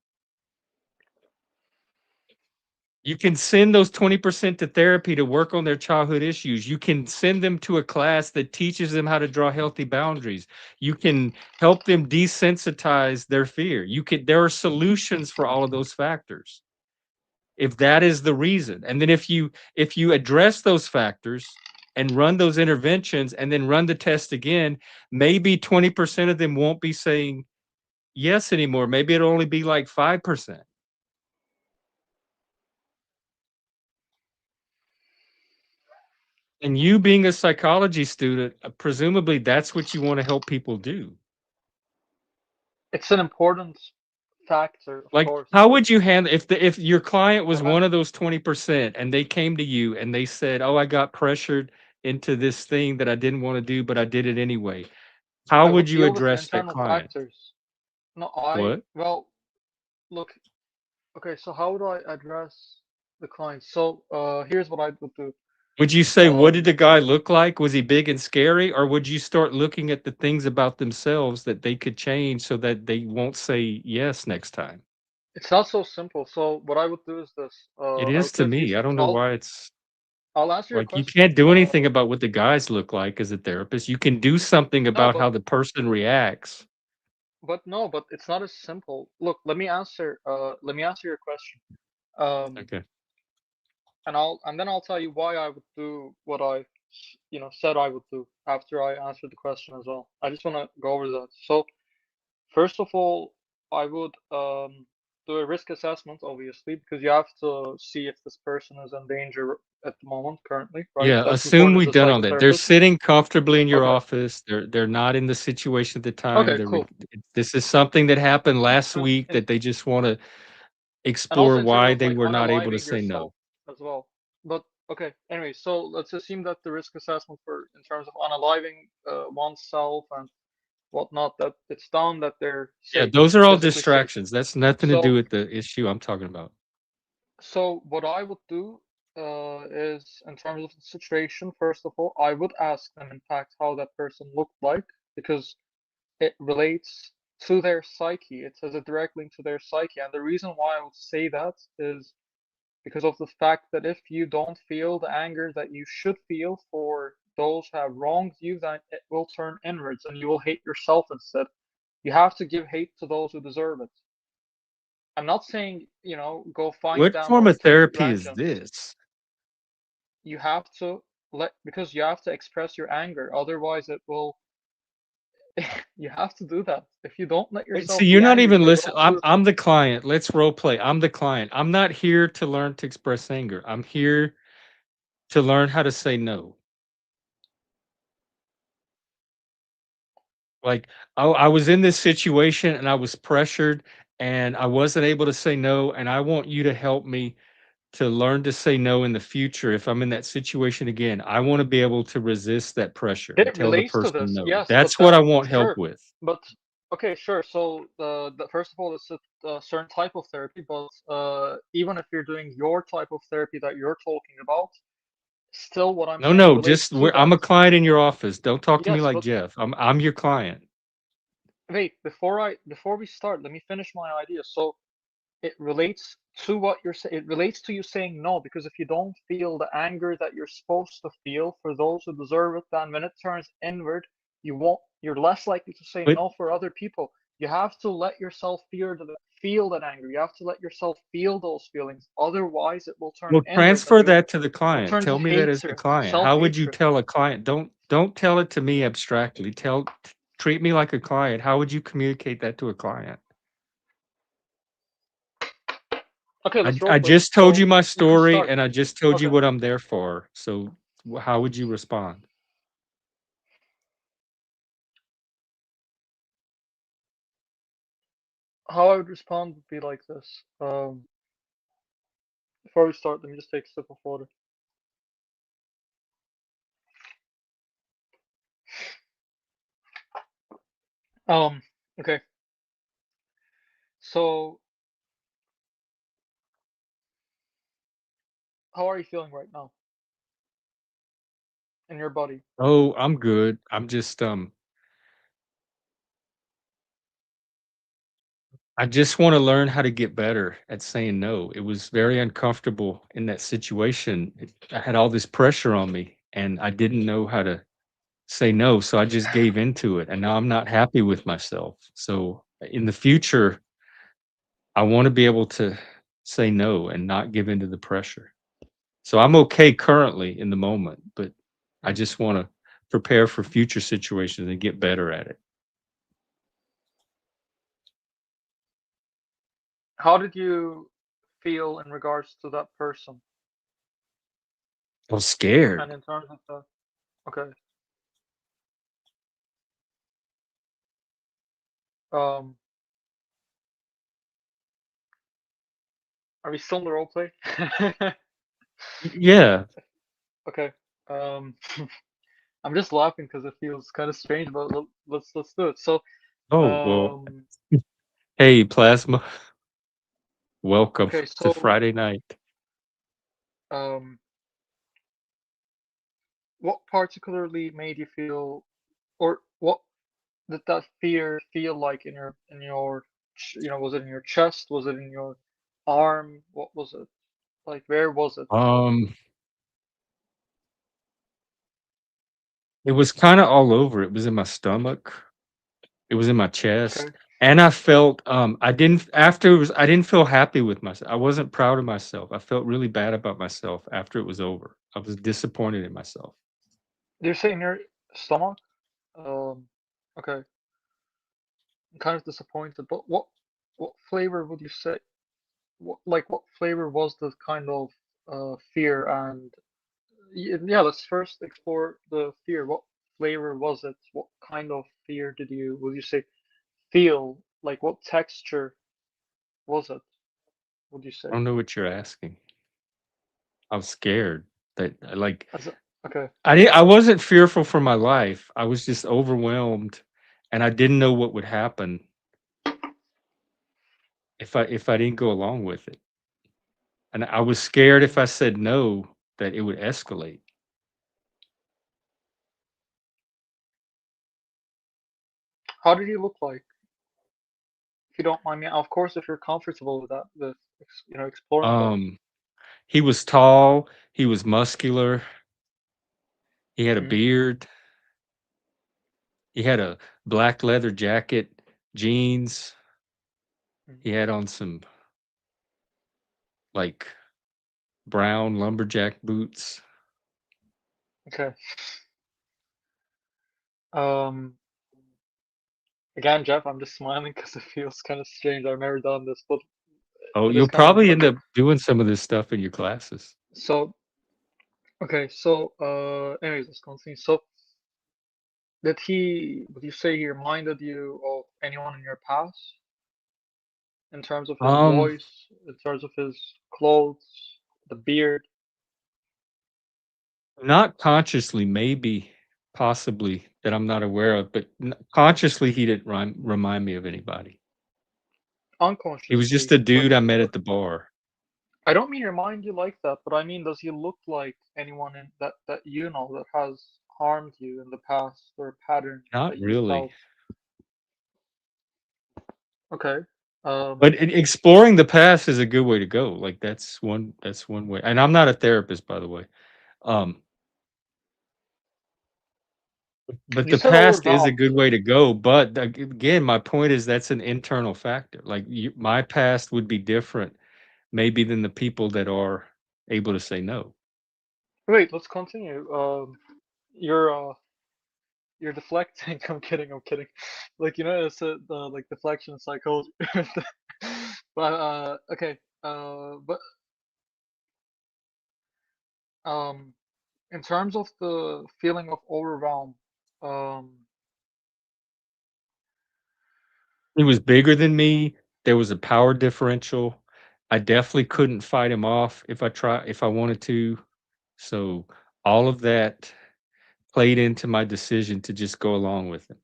You can send those 20% to therapy to work on their childhood issues. You can send them to a class that teaches them how to draw healthy boundaries. You can help them desensitize their fear. There are solutions for all of those factors. If that is the reason. And then if you address those factors and run those interventions and then run the test again, maybe 20% of them won't be saying yes anymore. Maybe it'll only be like 5%. And you being a psychology student, presumably that's what you want to help people do. It's an important factor of Like, course how but would you handle if your client was but I, one of those 20% and they came to you and they said, "Oh, I got pressured into this thing that I didn't want to do, but I did it anyway. How I would would you deal with the address that internal client? factors. No, What? well, look, okay, so how would I address the client? So, here's what I would do. Would you say, what did Um, the guy look like? Was he big and scary? Or would you start looking at the things about themselves that they could change so that they won't say yes next time? it's not so simple. So what I would do is this. It I is would say to a few me. I things. don't know why it's I'll answer your like you question. can't do anything about what the guys look like as a therapist. You can do something No, about but how the person reacts. no, but it's not as simple. Look, let me answer. Let me answer your question. Um, Okay. and then I'll tell you why I would do what I, said I would do after I answered the question as well. I just want to go over that. So first of all, I would do a risk assessment, obviously, because you have to see if this person is in danger at the moment, currently, right? Yeah, That's assume important we've as a done all that. They're psychotherapist. sitting comfortably in your Okay. office. They're not in the situation at the time. Okay. Cool. This is something that happened last And week that they just want to also explore in terms why of they like were not able to unaliving say yourself no. as well. But okay. Anyway, so let's assume that the risk assessment for in terms of unaliving oneself and whatnot, that it's done, that they're Yeah, safe, those are all physically safe. distractions. That's nothing to do So with the issue I'm talking about. So what I would do is, in terms of the situation, first of all, I would ask them, in fact, how that person looked like, because it relates to their psyche. It has a direct link to their psyche. And the reason why I would say that is because of the fact that if you don't feel the anger that you should feel for those who have wronged you, then it will turn inwards and you will hate yourself instead. You have to give hate to those who deserve it. I'm not saying, go find What them form or of take therapy is vengeance. this? You have to because you have to express your anger, otherwise it will you have to do that. If you don't let Wait, so yourself you're be not angry, even you're listening. going to I'm the client. Let's role play. I'm the client. I'm not here to learn to express anger. I'm here to learn how to say no. Like I was in this situation and I was pressured and I wasn't able to say no. And I want you to help me to learn to say no in the future. If I'm in that situation again, I want to be able to resist that pressure and it tell the relates to person this, no. yes, but That's what I then want help sure. with. But okay, sure. So the first of all, it's a certain type of therapy, but even if you're doing your type of therapy that you're talking about, still what I'm No, saying no, relates just to I'm that. a client in your office. Don't talk to me Yes, like but Jeff. I'm your client. wait, before we start, let me finish my idea. So it relates to what you're saying. It relates to you saying no, because if you don't feel the anger that you're supposed to feel for those who deserve it, then when it turns inward, you're less likely to say But no for other people. You have to let yourself feel that anger. You have to let yourself feel those feelings. Otherwise, it will turn well, inward and transfer you that to the will client. turn to Tell me that as the hatred, client. How would you self-hatred. tell a client? Don't tell it to me abstractly. Treat me like a client. How would you communicate that to a client? Okay, I let's role I play. just told you So my you can story start. and I just told you Okay. what I'm there for. So how would you respond? How I would respond would be like this. Before we start, let me just take a sip of water. Um, okay. So, how are you feeling right now in your body? Oh, I'm good. I'm just I just want to learn how to get better at saying no. It was very uncomfortable in that situation. I had all this pressure on me and I didn't know how to say no. So I just gave into it. And now I'm not happy with myself. So in the future, I want to be able to say no and not give into the pressure. So I'm okay currently in the moment, but I just want to prepare for future situations and get better at it. How did you feel in regards to that person? I was scared. And in terms of the, okay, um, are we still in the role play? Yeah. Okay. Um, I'm just laughing because it feels kind of strange, but let's do it. So, Oh, well, hey, Plasma, welcome okay, to so Friday night. um, what particularly made you feel, or what did that fear feel like in your, was it in your chest? Was it in your arm? What was it? Like, where was it? Um, it was kind of all over. It was in my stomach. It was in my chest. Okay. And I felt I didn't afterwards I didn't feel happy with myself. I wasn't proud of myself. I felt really bad about myself after it was over. I was disappointed in myself. You're saying your stomach? Okay. I'm kind of disappointed, but what flavor would you say? What flavor was the kind of fear? And yeah, let's first explore the fear. What flavor was it? What kind of fear would you say, feel? Like, what texture was it, would you say? I don't know what you're asking. I was scared that like As a, okay. I wasn't fearful for my life. I was just overwhelmed and I didn't know what would happen if I didn't go along with it. And I was scared if I said no that it would escalate. How did he look like? If you don't mind me, of course, if you're comfortable with that, with exploring that. He was tall, he was muscular, he had a Mm, beard, he had a black leather jacket, jeans, mm, he had on some like brown lumberjack boots. okay. Um, Again, Jeff, I'm just smiling because it feels kind of strange. I've never done this, but Oh, it is you'll kind of probably end okay. up doing some of this stuff in your classes. So, okay, so anyways, let's continue. So, would you say he reminded you of anyone in your past in terms of his Um, voice, in terms of his clothes, the beard? Not consciously, maybe, possibly that I'm not aware of, but consciously he didn't remind me of anybody. He was just Unconsciously, a like, dude I met at the bar. I don't mean remind you like that, but I mean, does he look like anyone that you know that has harmed you in the past, or a pattern Not that you really. felt? Okay. But exploring the past is a good way to go. Like that's one way. And I'm not a therapist, by the way. Um, but You the said past is a overwhelmed. good way to go. But again, my point is that's an internal factor. Like my past would be different, maybe than the people that are able to say no. Wait, let's continue. You're you're deflecting. I'm kidding. I'm kidding. Like, it's like deflection psychology. But okay. But um, in terms of the feeling of overwhelm, um, He was bigger than me. There was a power differential. I definitely mm, couldn't fight him off if I wanted to. So all of that played into my decision to just go along with it.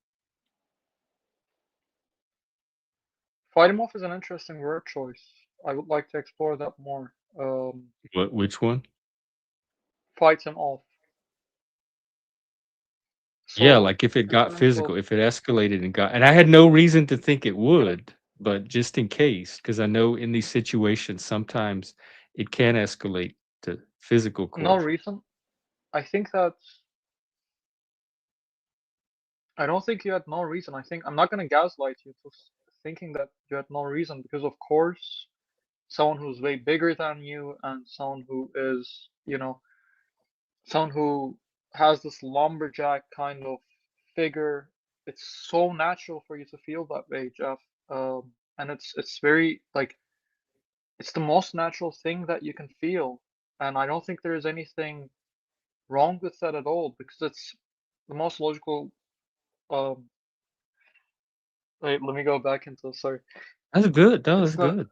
fight him off is an interesting word choice. I would like to explore that more. Which one? Fight him off. Yeah, So, like if it in got terms of physical, if it escalated and I had no reason to think it okay, would, but just in case, because I know in these situations sometimes it can escalate to physical no coercion. reason. I think that I don't think you had no reason. I think I'm not gonna gaslight you to thinking that you had no reason, because of course someone who's way bigger than you, and someone who is, someone who has this lumberjack kind of figure, it's so natural for you to feel that way, Jeff. And it's very like it's the most natural thing that you can feel, and I don't think there is anything wrong with that at all, because it's the most logical. Um, Wait, let me go back into sorry. That's good. That It's was the good.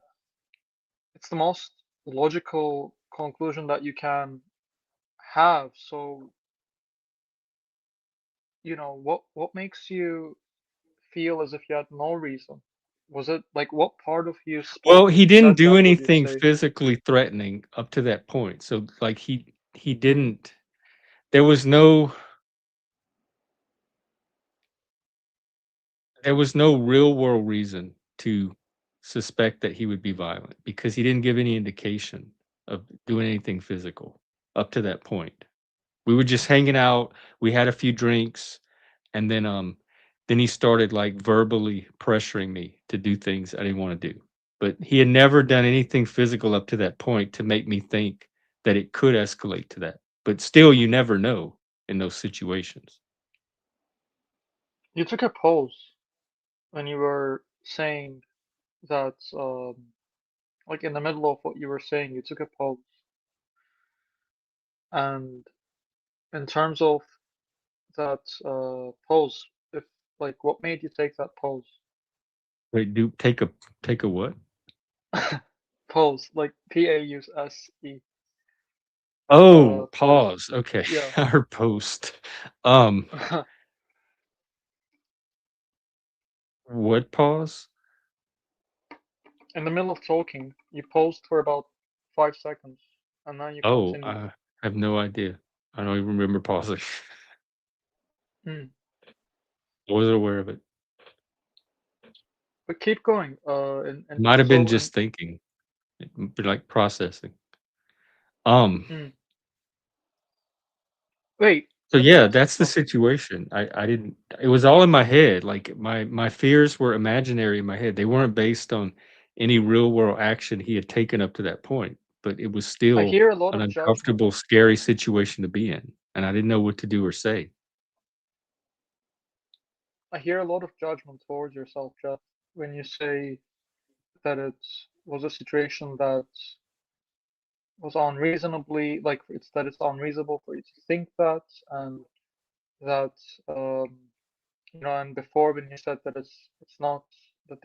it's the most logical conclusion that you can have. So what makes you feel as if you had no reason? Was it like what part of you Well, spoke when he you didn't said do that, would you anything say? physically threatening up to that point. So, like, he didn't there was no there was no real world reason to suspect that he would be violent because he didn't give any indication of doing anything physical up to that point. We were just hanging out, we had a few drinks, and then he started, like, verbally pressuring me to do things I didn't wanna do. But he had never done anything physical up to that point to make me think that it could escalate to that. But still, you never know in those situations. You took a pause when you were saying that, like in the middle of what you were saying, you took a pause. And in terms of that pause, if like what made you take that pause? Wait, do take a what? Pause, like Pause. Oh, Pause. pause, okay. Yeah. I heard post. Um, what pause? In the middle of talking, you paused for about 5 seconds, and then you Oh, continued. I have no idea. I don't even remember pausing. Mm. I wasn't aware of it. But keep going. And Might have been so and just thinking, like, processing. Um, mm. Wait, so let me yeah, ask you that's the something. situation. I didn't it was all in my head, like, my fears were imaginary in my head. They weren't based on any real world action he had taken up to that point, but it was I still hear a lot an of judgment. uncomfortable, scary situation to be in, and I didn't know what to do or say. I hear a lot of judgment towards yourself, Jeff, when you say that it was a situation that was unreasonably like it's unreasonable for you to think that, and that and before when you said that it's not that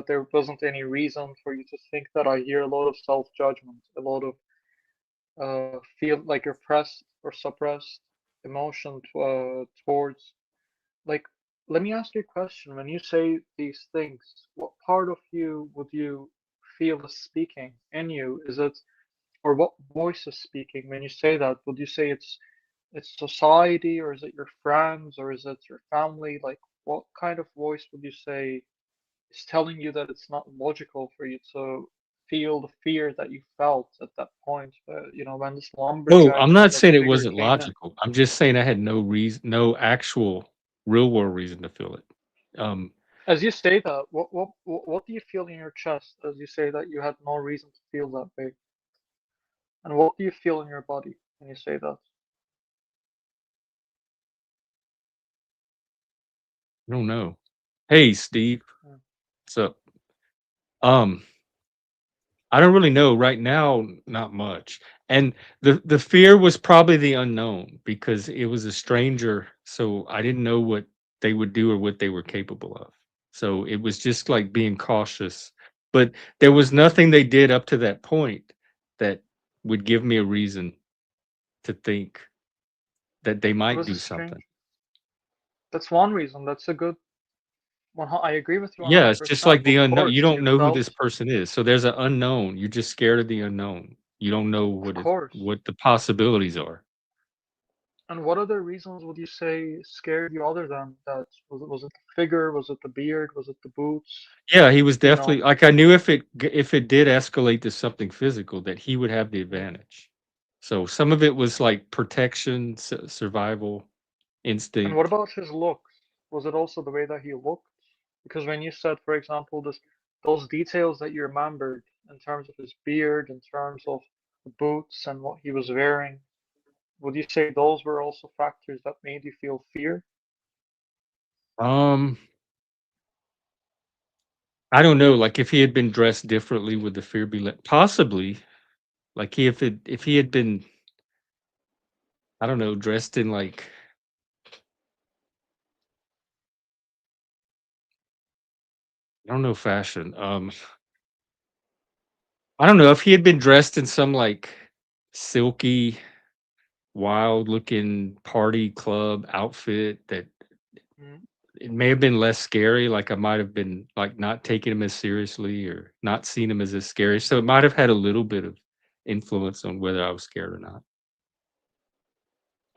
there wasn't any reason for you to think that, I hear a lot of self-judgment, a lot of feel like repressed or suppressed emotion towards, like, let me ask you a question. When you say these things, what part of you would you feel is speaking in you? Is it, or what voice is speaking when you say that? Would you say it's society, or is it your friends, or is it your family? Like, what kind of voice would you say is telling you that it's not logical for you to feel the fear that you felt at that point? When this Oh, lumberjack I'm not like saying it figure wasn't came in. logical. I'm just saying I had no actual real world reason to feel it. Um, As you say that, what do you feel in your chest as you say that you had no reason to feel that way? And what do you feel in your body when you say that? I don't know. Hey, Steve. Mm. What's up? Um, I don't really know right now, not much. And the fear was probably the unknown because it was a stranger, so I didn't know what they would do or what they were capable of. So it was just like being cautious. But there was nothing they did up to that point that would give me a reason to think that they It might was a do something. strange. That's one reason. That's a good one. I agree with you Yeah, it's just like 100%. the Of unknown. You course, don't you know who felt, this person is. So there's an unknown. You're just scared of the unknown. You don't know of course. what the possibilities are. And what other reasons would you say scared you other than that? Was it the figure? Was it the beard? Was it the boots? Yeah, he was You know, definitely like I knew if it did escalate to something physical that he would have the mm. advantage. So some of it was like protection, survival And what instinct. about his looks? Was it also the way that he looked? Because when you said, for example, those details that you remembered in terms of his beard, in terms of the boots and what he was wearing, would you say those were also factors that made you feel fear? Um, I don't know. Like if he had been dressed differently, would the fear be possibly like if he had been I don't know dressed in like I don't know fashion. I don't know if he had been dressed in some like silky wild looking party club outfit that Mhm. it may have been less scary. Like I might have been like not taking him as seriously or not seeing him as scary. So it might have had a little bit of influence on whether I was scared or not.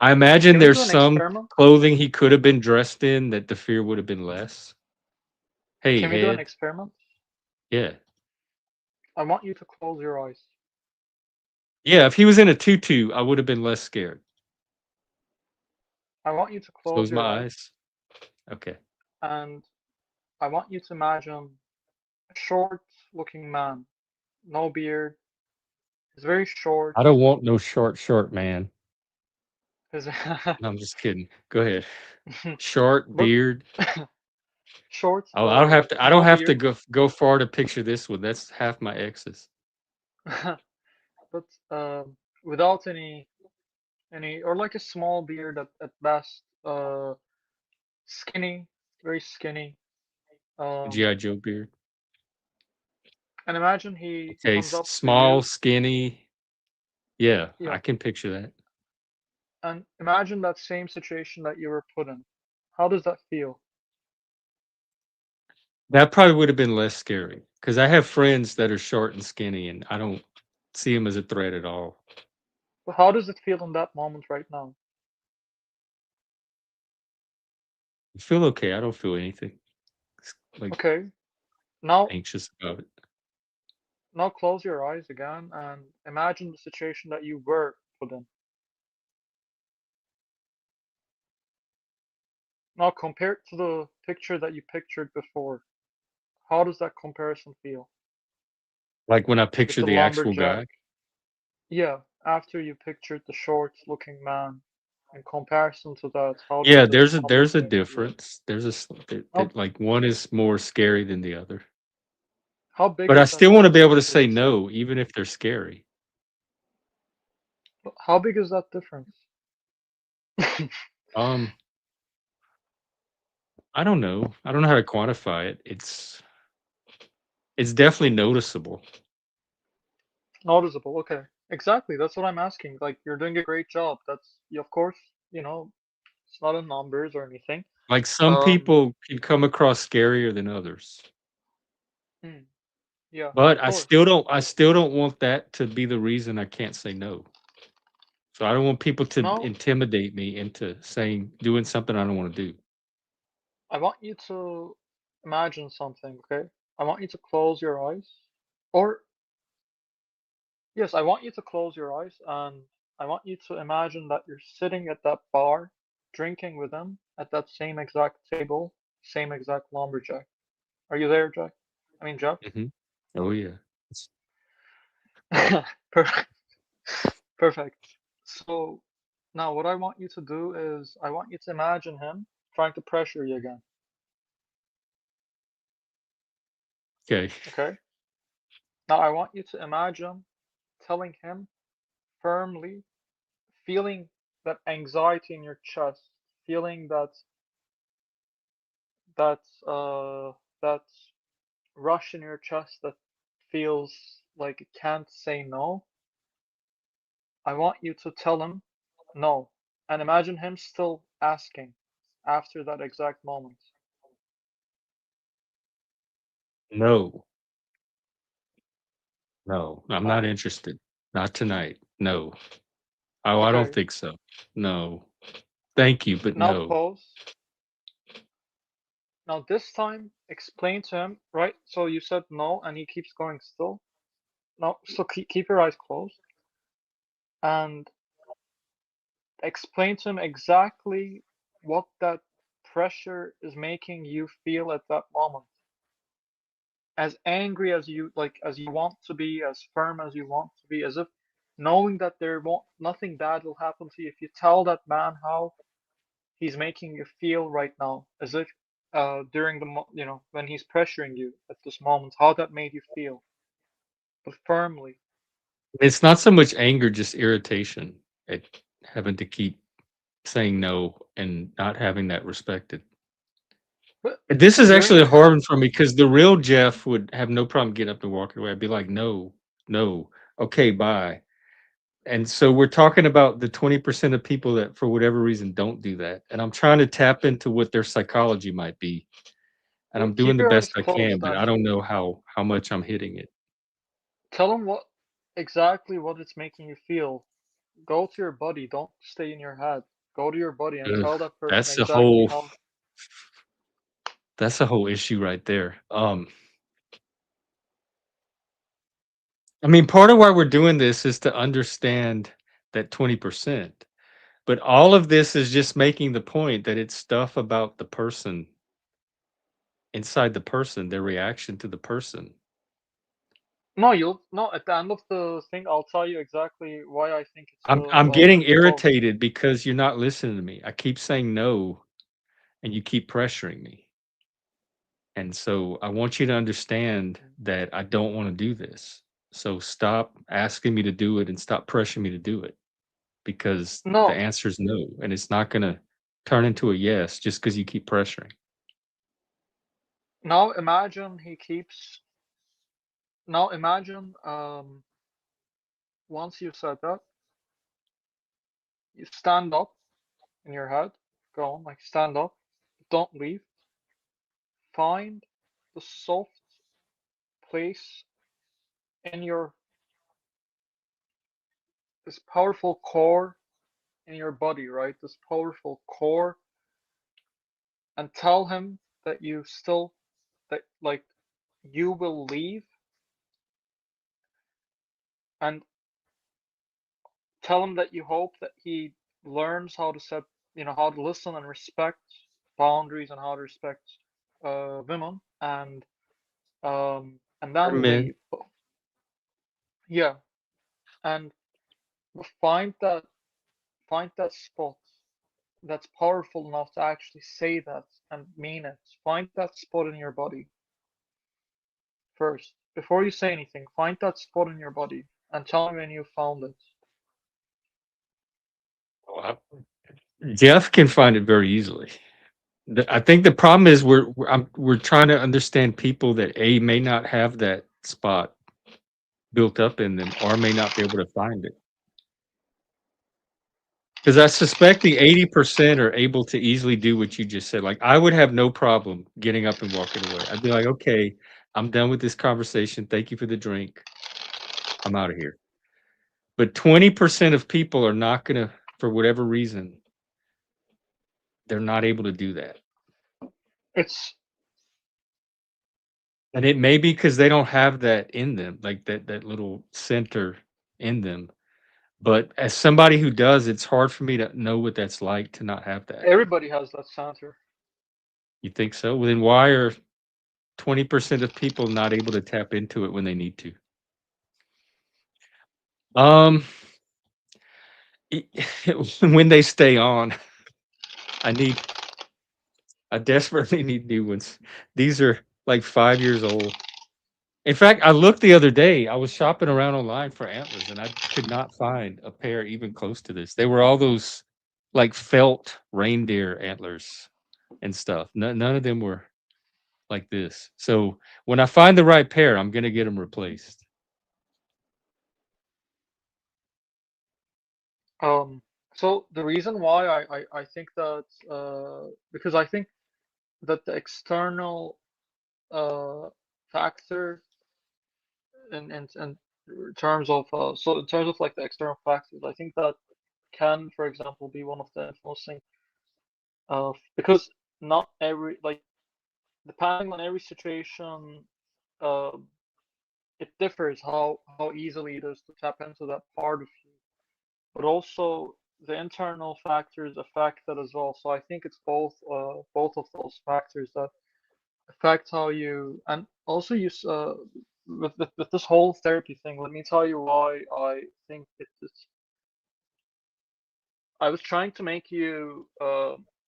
I imagine Can we there's do an some experiment? clothing he could have been dressed in that the fear would have been less. Hey, Can we do an Ed. experiment? Yeah. I want you to close your eyes. Yeah, if he was in a tutu, I would have been less scared. I want you to close Close my your eyes, eyes. Okay. and I want you to imagine a short-looking man, no beard. He's very short. I don't want no short man. His No, I'm just kidding. Go ahead. Short but beard. short, Oh, I don't have to. I don't no have to beard. go far to picture this one. That's half my exes. But without any or like a small beard at best. Skinny, very skinny. GI Joe beard. And imagine he Okay, comes up to small, you. skinny. Yeah, Yeah, I can picture that. and imagine that same situation that you were put in. How does that feel? That probably would have been less scary because I have friends that are short and skinny, and I don't see them as a threat at all. But how does it feel in that moment right now? I feel okay. I don't feel anything like Okay, now anxious about it. now close your eyes again and imagine the situation that you were put in. Now compare it to the picture that you pictured before. How does that comparison feel? Like when I With picture the the actual lumberjack. guy. Yeah, after you pictured the short-looking man, in comparison to that, Yeah, how does there's it a make you feel? difference. There's How like one is more scary than the other. how big But I is that still want to be able to difference, would say you say? no, even if they're scary. How big is that difference? Um, I don't know. I don't know how to quantify it. It's definitely noticeable. Noticeable, okay. Exactly, that's what I'm asking. Like, you're doing a great job. Of course, you know, it's not in numbers or anything. Like some Um, people can come across scarier than others. hmm, yeah, But of course. I still don't want that to be the reason I can't say no. So I don't want people to Now, intimidate me into doing something I don't want to do. I want you to imagine something, okay? I want you to close your eyes. Or, yes, I want you to close your eyes and I want you to imagine that you're sitting at that bar, drinking with them at that same exact table, same exact lumberjack. Are you there, Jack? I mean, Jeff? Oh yeah. Perfect. Perfect. So now what I want you to do is I want you to imagine him trying to pressure you again. Okay. Okay? Now I want you to imagine telling him firmly, feeling that anxiety in your chest, feeling that that rush in your chest that feels like it can't say no. I want you to tell him no. And imagine him still asking after that exact moment. No. No. I'm not And interested. Not tonight. No. Oh, I don't okay, think so. No. Thank you, but now no. pause. Now this time explain to him, right? So you said no and he keeps going still. No, so keep your eyes closed and explain to him exactly what that pressure is making you feel at that moment. As angry as you as you want to be, as firm as you want to be, as if knowing that there won't nothing bad will happen to you if you tell that man how he's making you feel right now, as if during when he's pressuring you at this moment, how that made you feel, but firmly. It's not so much anger, just irritation at having to keep saying no and not having that respected. But This is during actually this, hard for me because the real Jeff would have no problem getting up and walking away. I'd be like, no, no, okay, bye. And so we're talking about the 20% of people that for whatever reason don't do that. And I'm trying to tap into what their psychology might be. And I'm doing Keep the your eyes best I can, closed but I and don't know how much I'm hitting it. tell them exactly what it's making you feel. Go to your body. Don't stay in your head. Go to your body and Ugh, tell that person that's a exactly whole how. that's a whole issue right there. I mean, part of why we're doing this is to understand that 20%. But all of this is just making the point that it's stuff about the person inside the person, their reaction to the person. No, you'll no. At the end of the thing, I'll tell you exactly why I think it's I'm getting it's both. irritated because you're not listening to me. I keep saying no and you keep pressuring me. And so I want you to understand that I don't want to do this. So stop asking me to do it and stop pressuring me to do it because the No, answer is no. And it's not going to turn into a yes just because you keep pressuring. now imagine he keeps. Now imagine once you said that, you stand up in your head. Go on, like stand up. Don't leave. Find the soft place in your this powerful core in your body, right? This powerful core, and tell him that you still that like you will leave, and tell him that you hope that he learns how to set, how to listen and respect boundaries and how to respect women, and Or then men. leave. Yeah, and find that find that spot that's powerful enough to actually say that and mean it. Find that spot in your body first. Before you say anything, find that spot in your body and tell me when you found it. Jeff can find it very easily. I think the problem is we're trying to understand people that A may not have that spot built up in them or may not be able to find it. Because I suspect the 80% are able to easily do what you just said. Like I would have no problem getting up and walking away. I'd be like, okay, I'm done with this conversation. Thank you for the drink. I'm out of here. But 20% of people are not gonna, for whatever reason, they're not able to do that. It's And it may be because they don't have that in them, like that little center in them. But as somebody who does, it's hard for me to know what that's like to not have that. everybody has that center. You think so? Well, then why are 20% of people not able to tap into it when they need to? Um, when they stay on, I desperately need new ones. These are like 5 years old. In fact, I looked the other day. I was shopping around online for antlers, and I could not find a pair even close to this. They were all those like felt reindeer antlers and stuff. None of them were like this. So when I find the right pair, I'm gonna get them replaced. So the reason why I think that because I think that the external uh, factor in terms of so in terms of like the external factors, I think that can, for example, be one of the influencing because not every like depending on every situation, uh, it differs how easily it is to tap into that part of you, but also the internal factors affect that as well. So I think it's both of those factors that affect how you, and also you with this whole therapy thing. Let me tell you why I think it's. I was trying to make you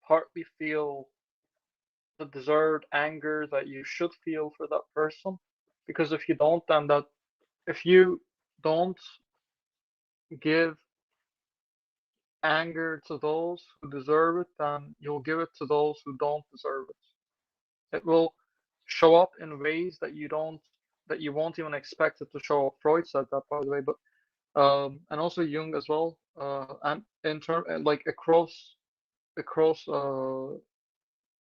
partly feel the deserved anger that you should feel for that person, because if you don't, then that if you don't give anger to those who deserve it, then you'll give it to those who don't deserve it. It will show up in ways that you won't even expect it to show up. Freud said that, by the way, but And also Jung as well. And in term like across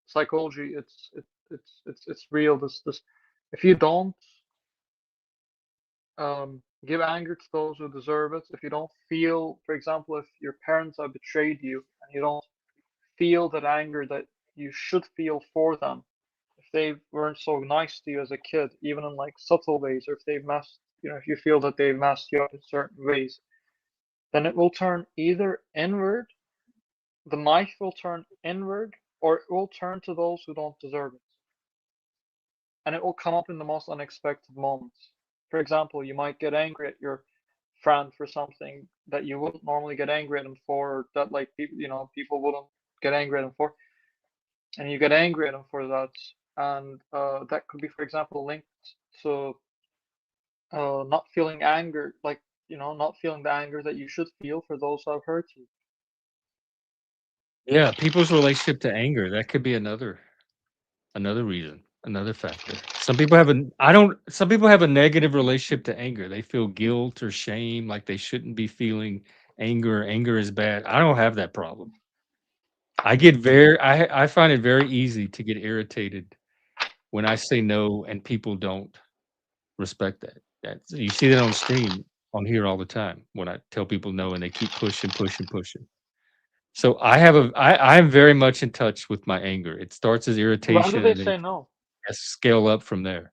psychology, it's real. This if you don't give anger to those who deserve it, if you don't feel, for example, if your parents have betrayed you and you don't feel that anger that you should feel for them, if they weren't so nice to you as a kid, even in like subtle ways, or if they've messed, if you feel that they've messed you up in certain ways, then it will turn either inward, the knife will turn inward, or it will turn to those who don't deserve it. And it will come up in the most unexpected moments. For example, you might get angry at your friend for something that you wouldn't normally get angry at them for, or that like people wouldn't get angry at them for, and you get angry at them for that, and that could be, for example, linked to not feeling anger, like not feeling the anger that you should feel for those who have hurt you. Yeah, people's relationship to anger, that could be another reason, another factor. Some people have a I don't some people have a negative relationship to anger. They feel guilt or shame, like they shouldn't be feeling anger. Anger is bad. I don't have that problem. I find it very easy to get irritated when I say no and people don't respect that. You see that on stream on here all the time when I tell people no and they keep pushing, pushing, pushing. So I'm very much in touch with my anger. It starts as When do irritation they and say it no? has scale up from there.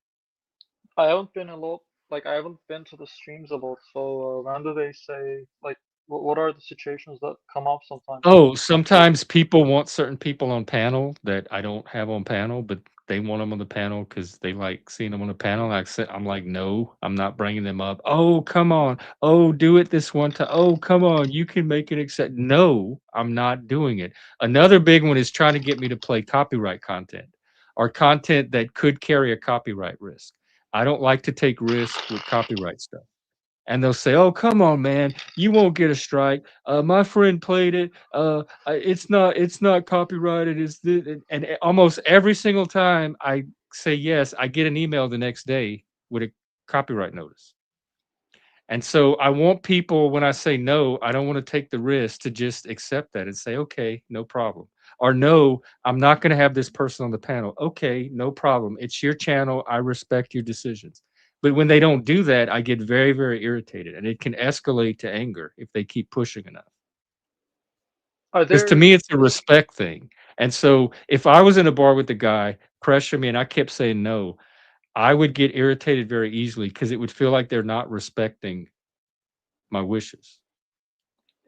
I haven't been a lot, like I haven't been to the streams a lot, so when do they say, like, what are the situations that come up sometimes? Oh, sometimes people want certain people on panel that I don't have on panel, but they want them on the panel because they like seeing them on the panel. I'm like, no, I'm not bringing them up. Oh, come on. Oh, do it this one time. Oh, come on. You can make it accept. No, I'm not doing it. Another big one is trying to get me to play copyright content or content that could carry a copyright risk. I don't like to take risk with copyright stuff. And they'll say, "Oh, come on, man, you won't get a strike. My friend played it. It's not copyrighted. Almost every single time I say yes, I get an email the next day with a copyright notice. And so I want people when I say no, I don't want to take the risk to just accept that and say, okay, no problem. Or no, I'm not going to have this person on the panel. Okay, no problem. It's your channel. I respect your decisions. But when they don't do that, I get very, very irritated and it can escalate to anger if they keep pushing enough. Are Because to there me, it's a respect thing. And so if I was in a bar with the guy, pressure me, and I kept saying no, I would get irritated very easily because it would feel like they're not respecting my wishes.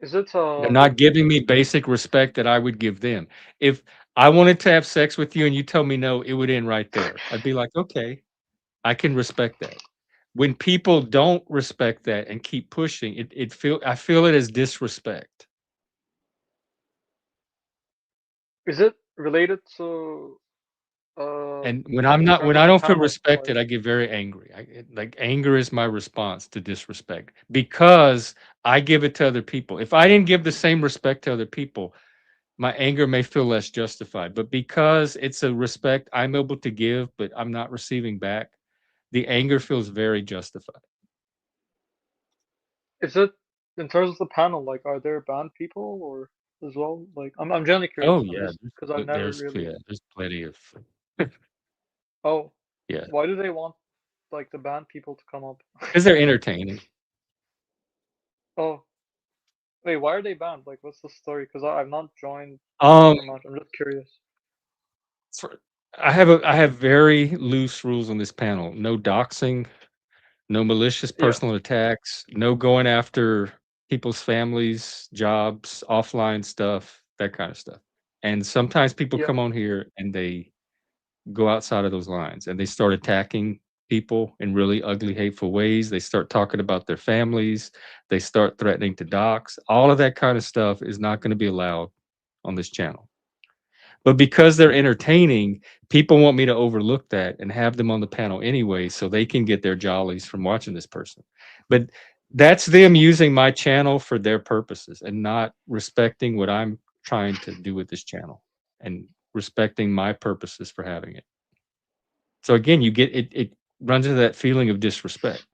is it They're not giving me basic respect that I would give them. If I wanted to have sex with you and you tell me no, it would end right there. I'd be like, "Okay, I can respect that." When people don't respect that and keep pushing, I feel it as disrespect. is it related to And in terms when of I the don't feel panel, like respected, I get very angry. Like anger is my response to disrespect because I give it to other people. If I didn't give the same respect to other people, my anger may feel less justified, but because it's a respect I'm able to give, but I'm not receiving back, the anger feels very justified. is it in terms of the panel, like are there banned people or as well? Like I'm generally curious. Oh I'm yeah, just because I've never really. there's plenty of Oh, yeah, why do they want like the banned people to come up? because they're entertaining. Oh, wait, why are they banned? Like, what's the story? Because I've not joined Um, super much. I'm just curious. for, I have very loose rules on this panel. No doxing, no malicious Yeah, personal attacks, no going after people's families, jobs, offline stuff, that kind of stuff. And sometimes people yeah. come on here and they go outside of those lines and they start attacking people in really ugly, hateful ways. They start talking about their families. They start threatening to dox. All of that kind of stuff is not going to be allowed on this channel. But because they're entertaining, people want me to overlook that and have them on the panel anyway so they can get their jollies from watching this person. But that's them using my channel for their purposes and not respecting what I'm trying to do with this channel and respecting my purposes for having it. So again, you get it runs into that feeling of disrespect.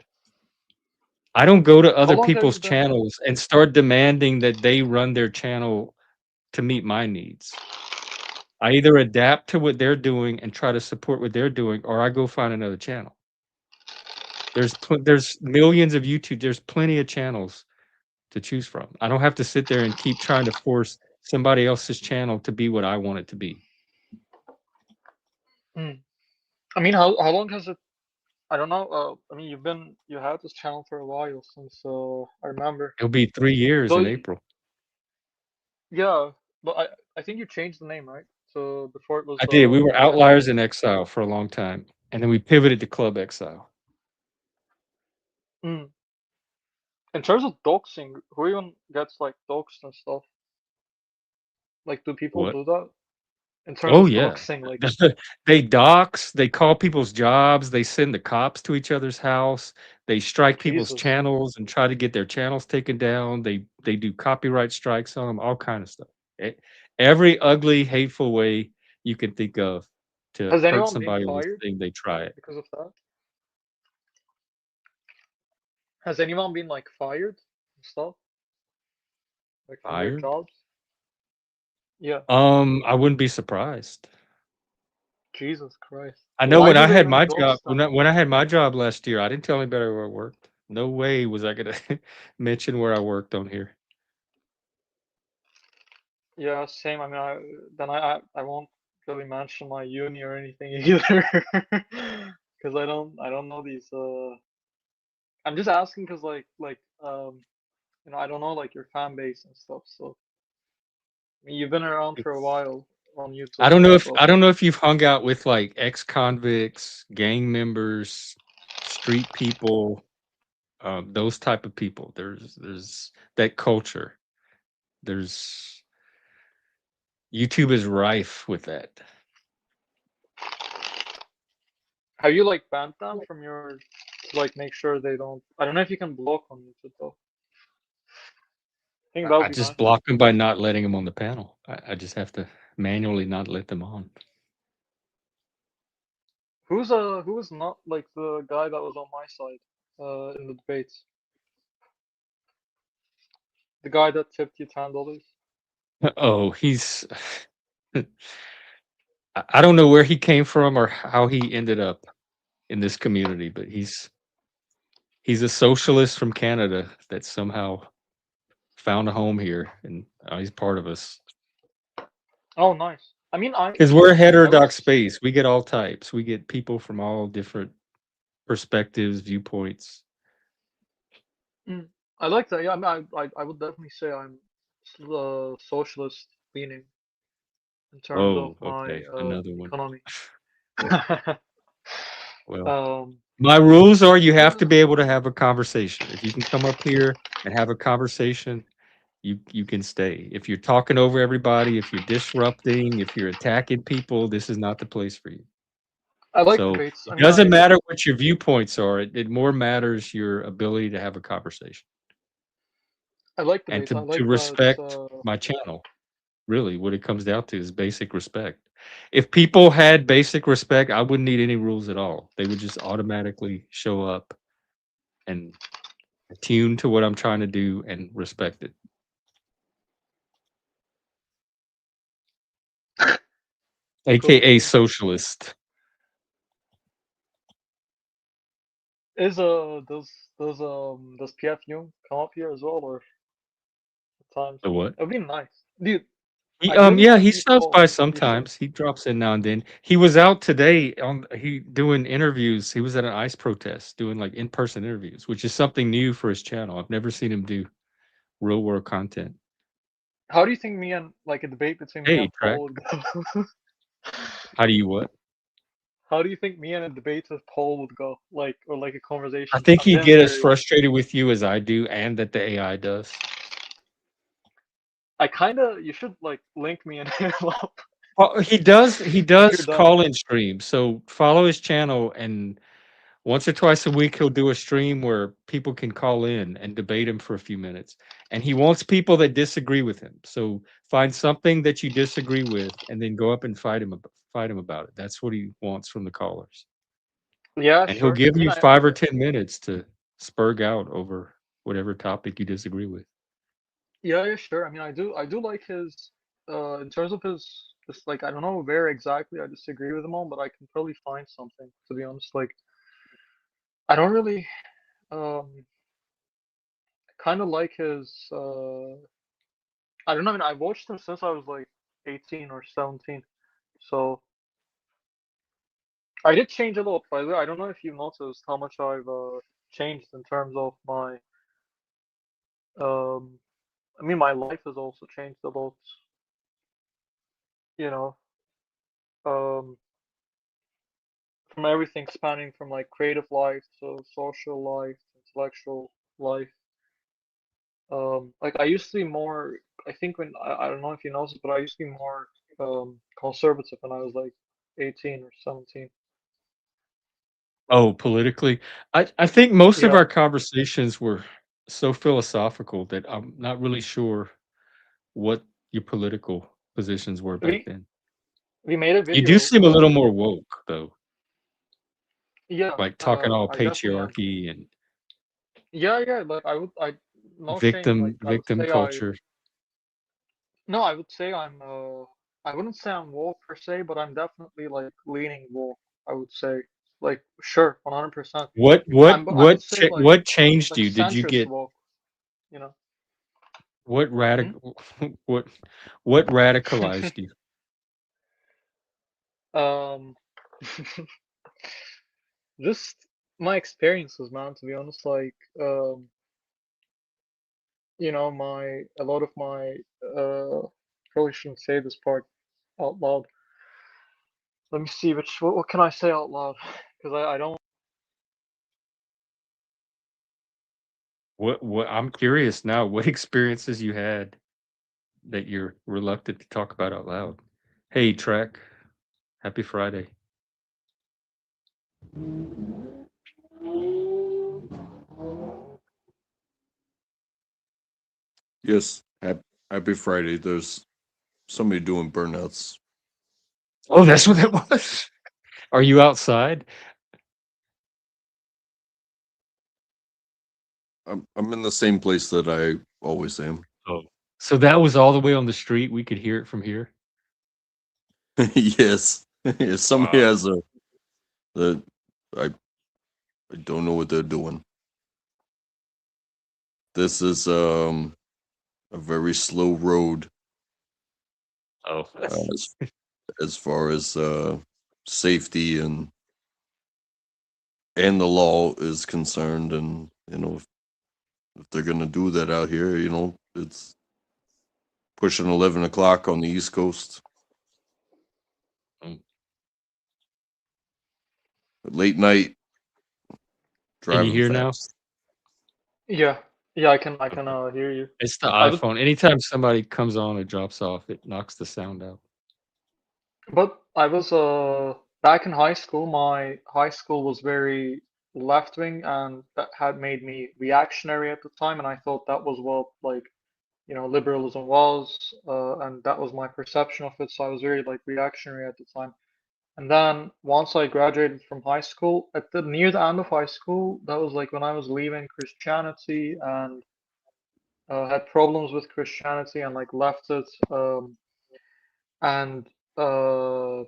I don't go to How other long have people's you been? channels and start demanding that they run their channel to meet my needs. I either adapt to what they're doing and try to support what they're doing, or I go find another channel. There's millions of YouTube. There's plenty of channels to choose from. I don't have to sit there and keep trying to force somebody else's channel to be what I want it to be. Mm. I mean, how long has it? I don't know. I mean, you had this channel for a while since I remember. It'll be 3 years Though, in April. yeah, but I think you changed the name, right? So before it was I did. We were Can't Outliers in Exile for a long time, and then we pivoted to Club Exile. Mm. In terms of doxing, who even gets like doxed and stuff? Like, do people What? do that? In terms Oh of yeah. doxing, like They dox, they call people's jobs, they send the cops to each other's house, they strike people's Jesus. channels and try to get their channels taken down. They do copyright strikes on them, all kind of stuff. Every ugly, hateful way you can think of to Has hurt anyone been somebody on this fired thing, they try it. because of that? Has anyone been like fired and stuff? Like from their Fired? jobs? Yeah. I wouldn't be surprised. Jesus Christ. I know Why when do I they had even my dox job them? when I had my job last year, I didn't tell anybody where I worked. No way was I gonna mention where I worked on here. Yeah, same. I mean, I won't really mention my uni or anything either, because I don't know these. I'm just asking because I don't know like your fan base and stuff. So I mean, you've been around for a while on YouTube, but I don't know if you've hung out with like ex-convicts, gang members, street people, those type of people. There's that culture. There's YouTube is rife with that. have you like banned them from your to like make sure they don't? I don't know if you can block on YouTube though. I think that would I be just nice. block them by not letting them on the panel. I just have to manually not let them on. Who is not like the guy that was on my side in the debates? The guy that tipped you $10. Oh, he's I don't know where he came from or how he ended up in this community, but he's a socialist from Canada that somehow found a home here, and he's part of us. Oh, nice. I mean, Because we're a I heterodox was. space. We get all types. We get people from all different perspectives, viewpoints. Mm, I like that. Yeah, I mean, I would definitely say I'm socialist leaning in terms of Oh, my okay, another one. economy. Well, um, my rules are you have to be able to have a conversation. If you can come up here and have a conversation, you can stay. If you're talking over everybody, if you're disrupting, if you're attacking people, this is not the place for you. I like So debates. I it mean, doesn't matter what your viewpoints are. It more matters your ability to have a conversation I like and debates. I to like that. respect my channel. Really, what it comes down to is basic respect. If people had basic respect, I wouldn't need any rules at all. They would just automatically show up and attune to what I'm trying to do and respect it. Cool, AKA cool. socialist. Is does PF Jung come up here as well, or at times? The what? It would be nice, dude. He, I really yeah, want to he meet stops Paul. by You should. sometimes. He drops in now and then. He was out today on he doing interviews. He was at an ICE protest doing like in-person interviews, which is something new for his channel. I've never seen him do real world content. How do you think me and like a debate between me Hey, and track. Paul would go? How do you what? How do you think me and a debate with Paul would go? Like, or like a I conversation? think I'm he'd damn get as curious. frustrated with you as I do and that the AI does. I kinda, you should like link me and him up He does if you're down. call in streams. So follow his channel and once or twice a week he'll do a stream where people can call in and debate him for a few minutes. And he wants people that disagree with him. So find something that you disagree with and then go up and fight him about it. That's what he wants from the callers. Yeah, And he'll sure. I give mean, you 5 or 10 minutes to spurg out over whatever topic you disagree with. Yeah, sure. I mean, I do like his, in terms of his, just like I don't know where exactly I disagree with him on, but I can probably find something. To be honest, like I don't really, um, kind of like his, I don't know. I mean, I watched him since I was like 18 or 17, so I did change a lot. By the way, I don't know if you've noticed how much I've changed in terms of my, um, I mean, my life has also changed a lot. You know, um, from everything spanning from like creative life to social life, intellectual life. Like I used to be more. I think when I don't know if you know this, but I used to be more conservative when I was like 18 or 17. Oh, politically? I think most of Yeah, our conversations were so philosophical that I'm not really sure what your political positions were back we then. we made a You do video. seem a little more woke, though, Yeah, like talking all I definitely am. patriarchy and Yeah, yeah. Like I no shame. Like I would victim say I culture. no, I would say I'm I wouldn't say I'm woke per se, but I'm definitely like leaning woke. I would say like sure, 100%. I would say What changed like you? Did you centrist get woke, you know. what Hmm? radical what what radicalized you? Um, just my experiences, man. To be honest, like you know, my a lot of my probably shouldn't say this part out loud. Let me see, which what can I say out loud? Because I don't. What I'm curious now, what experiences you had that you're reluctant to talk about out loud? Hey, Trek, happy Friday. Yes, happy Friday. There's somebody doing burnouts. Oh, that's what that was. Are you outside? I'm in the same place that I always am. Oh. So that was all the way on the street. We could hear it from here. Yes. If somebody Wow. has a the I don't know what they're doing. This is a very slow road Oh, as as far as safety and the law is concerned, and if they're gonna do that out here, it's pushing 11 o'clock on the East Coast. mm. Late night Can you driving hear now? fast. Yeah, yeah, I can Okay. hear you. It's the I would, iPhone. Anytime somebody comes on or drops off, it knocks the sound out. but I was back in high school. My high school was very left wing, and that had made me reactionary at the time, and I thought that was what like you know liberalism was, and that was my perception of it. So I was very like reactionary at the time. And then once I graduated from high school, at the near the end of high school, that was like when I was leaving Christianity and had problems with Christianity and like left it. And uh,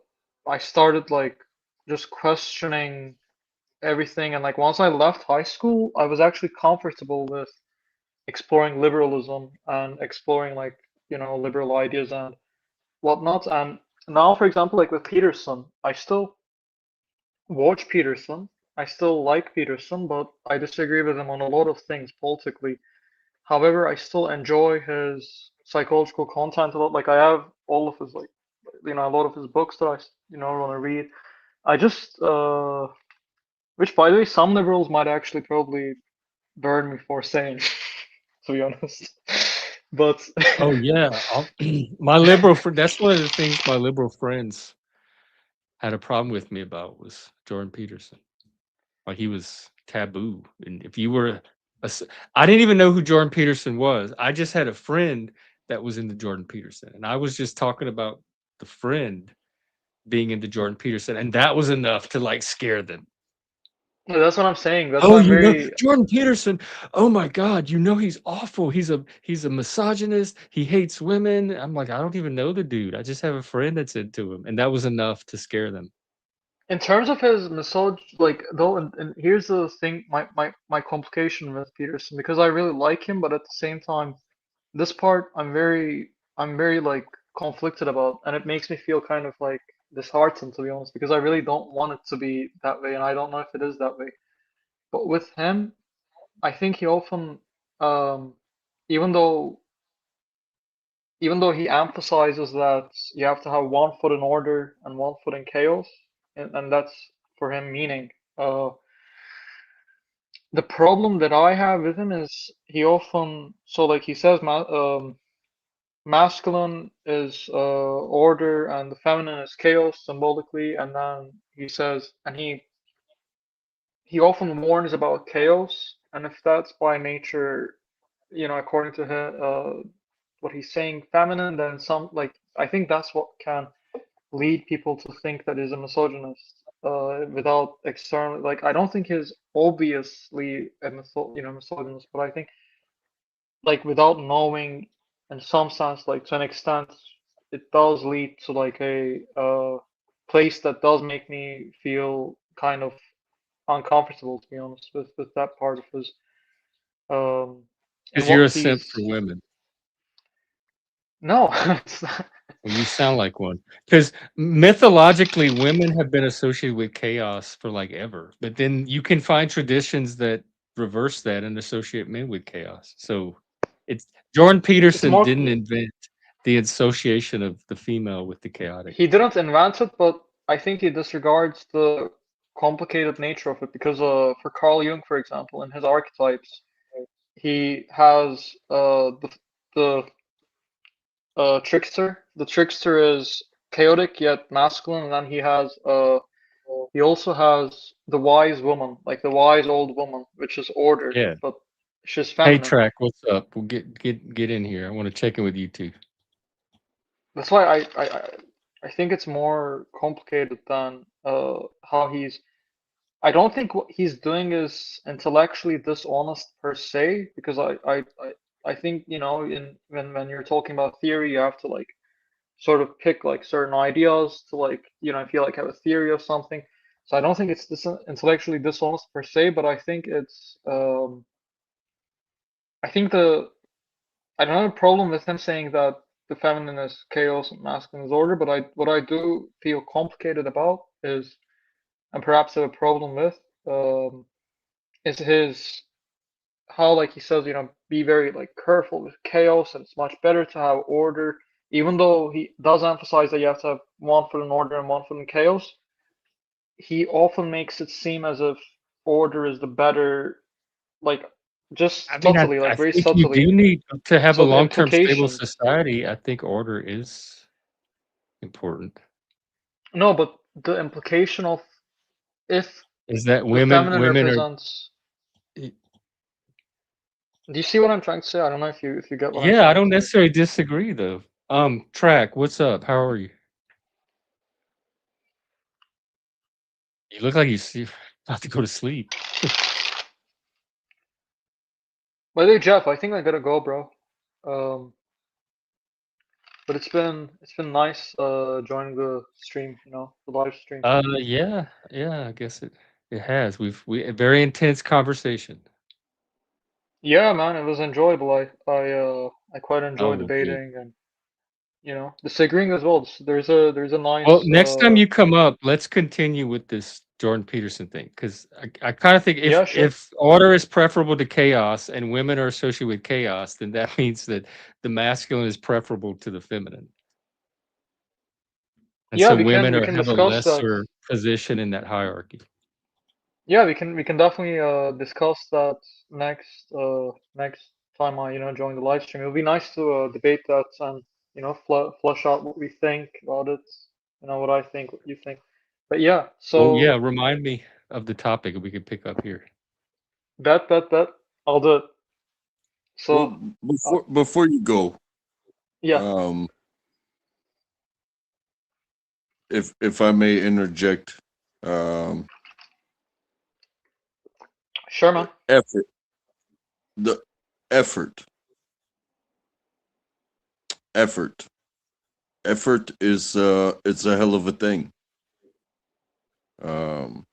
I started like just questioning everything. And like once I left high school, I was actually comfortable with exploring liberalism and exploring like you know liberal ideas and whatnot. And now, for example, like with Peterson, I still watch Peterson. I still like Peterson, but I disagree with him on a lot of things politically. However, I still enjoy his psychological content a lot. Like I have all of his like you know a lot of his books that I you know want to read. I just which by the way some liberals might actually probably burn me for saying to be honest. But Oh yeah, my liberal friend. That's one of the things my liberal friends had a problem with me about was Jordan Peterson. Like he was taboo, and if you were, I didn't even know who Jordan Peterson was. I just had a friend that was into Jordan Peterson, and I was just talking about the friend being into Jordan Peterson, and that was enough to like scare them. That's what I'm saying. That's Oh, why I'm you know, very Jordan Peterson. Oh my God, you know he's awful. He's a misogynist. He hates women. I'm like, I don't even know the dude. I just have a friend that's into him, and that was enough to scare them. in terms of his like though, and here's the thing, my complication with Peterson, because I really like him, but at the same time, this part I'm very like conflicted about, and it makes me feel kind of like disheartened, to be honest, because I really don't want it to be that way, and I don't know if it is that way. But with him, I think he often, um, even though he emphasizes that you have to have one foot in order and one foot in chaos, and that's for him meaning. The problem that I have with him is he often, so like he says, masculine is order and the feminine is chaos symbolically, and then he says, and he often warns about chaos, and if that's by nature, according to him, what he's saying, feminine, then some, like, I think that's what can lead people to think that he's a misogynist, without external, like, I don't think he's obviously a misogynist, but I think, like, without knowing, in some sense, like, to an extent, it does lead to like a place that does make me feel kind of uncomfortable, to be honest, with that part of his, um and Because you're what a simp he's, for women. no, it's not. Well, you sound like one. Because mythologically, women have been associated with chaos for like ever. But then you can find traditions that reverse that and associate men with chaos. So it's Jordan It's Peterson more, didn't invent the association of the female with the chaotic. he didn't invent it, but I think he disregards the complicated nature of it, because for Carl Jung, for example, in his archetypes, he has the trickster. The trickster is chaotic yet masculine, and then he also has the wise woman, like the wise old woman, which is order, Yeah. but she's Hey, feminine. Track, what's up? We'll get in here. I want to check in with you too. That's why I think it's more complicated than how he's. I don't think what he's doing is intellectually dishonest per se, because I think, in when you're talking about theory, you have to like sort of pick like certain ideas to, like, if you like have a theory of something. So I don't think it's intellectually dishonest per se, but I think it's I think I don't have a problem with him saying that the feminine is chaos and masculine is order, but what I do feel complicated about is, and perhaps have a problem with, is his, how, like, he says, be very like careful with chaos, and it's much better to have order, even though he does emphasize that you have to have one foot in order and one foot in chaos. He often makes it seem as if order is the better, like, just I mean, subtly, I like very think you do subtly. need to have a So the long-term stable implication, society. I think order is important. no, but the implication of, if Is that the feminine women are represents, do you see what I'm trying to say? I don't know if you get what I'm yeah, I trying don't to. necessarily disagree though. Track, what's up? How are you? You look like you see about to go to sleep. By the way, Jeff, I think I gotta go, bro. Um, but it's been nice joining the stream, the live stream. Yeah, I guess it has. We a very intense conversation. Yeah, man, it was enjoyable. I quite enjoy Oh, good. debating, and disagreeing as well. There's a Well, nice next time you come up, let's continue with this Jordan Peterson thing because I kind of think yeah, sure. if order is preferable to chaos and women are associated with chaos, then that means that the masculine is preferable to the feminine, and Yeah, so we can women we are can have a discuss that. lesser position in that hierarchy. Yeah, we can definitely discuss that next time I join the live stream. It'll be nice to debate that, and flush out what we think about it. What I think, what you think. But yeah, Oh yeah, so remind me of the topic we could pick up here. bet I'll do it. Well, So before you go, yeah, um, if I may interject, um, Sure, man. Effort. The effort. Effort. Effort is it's a hell of a thing. Um,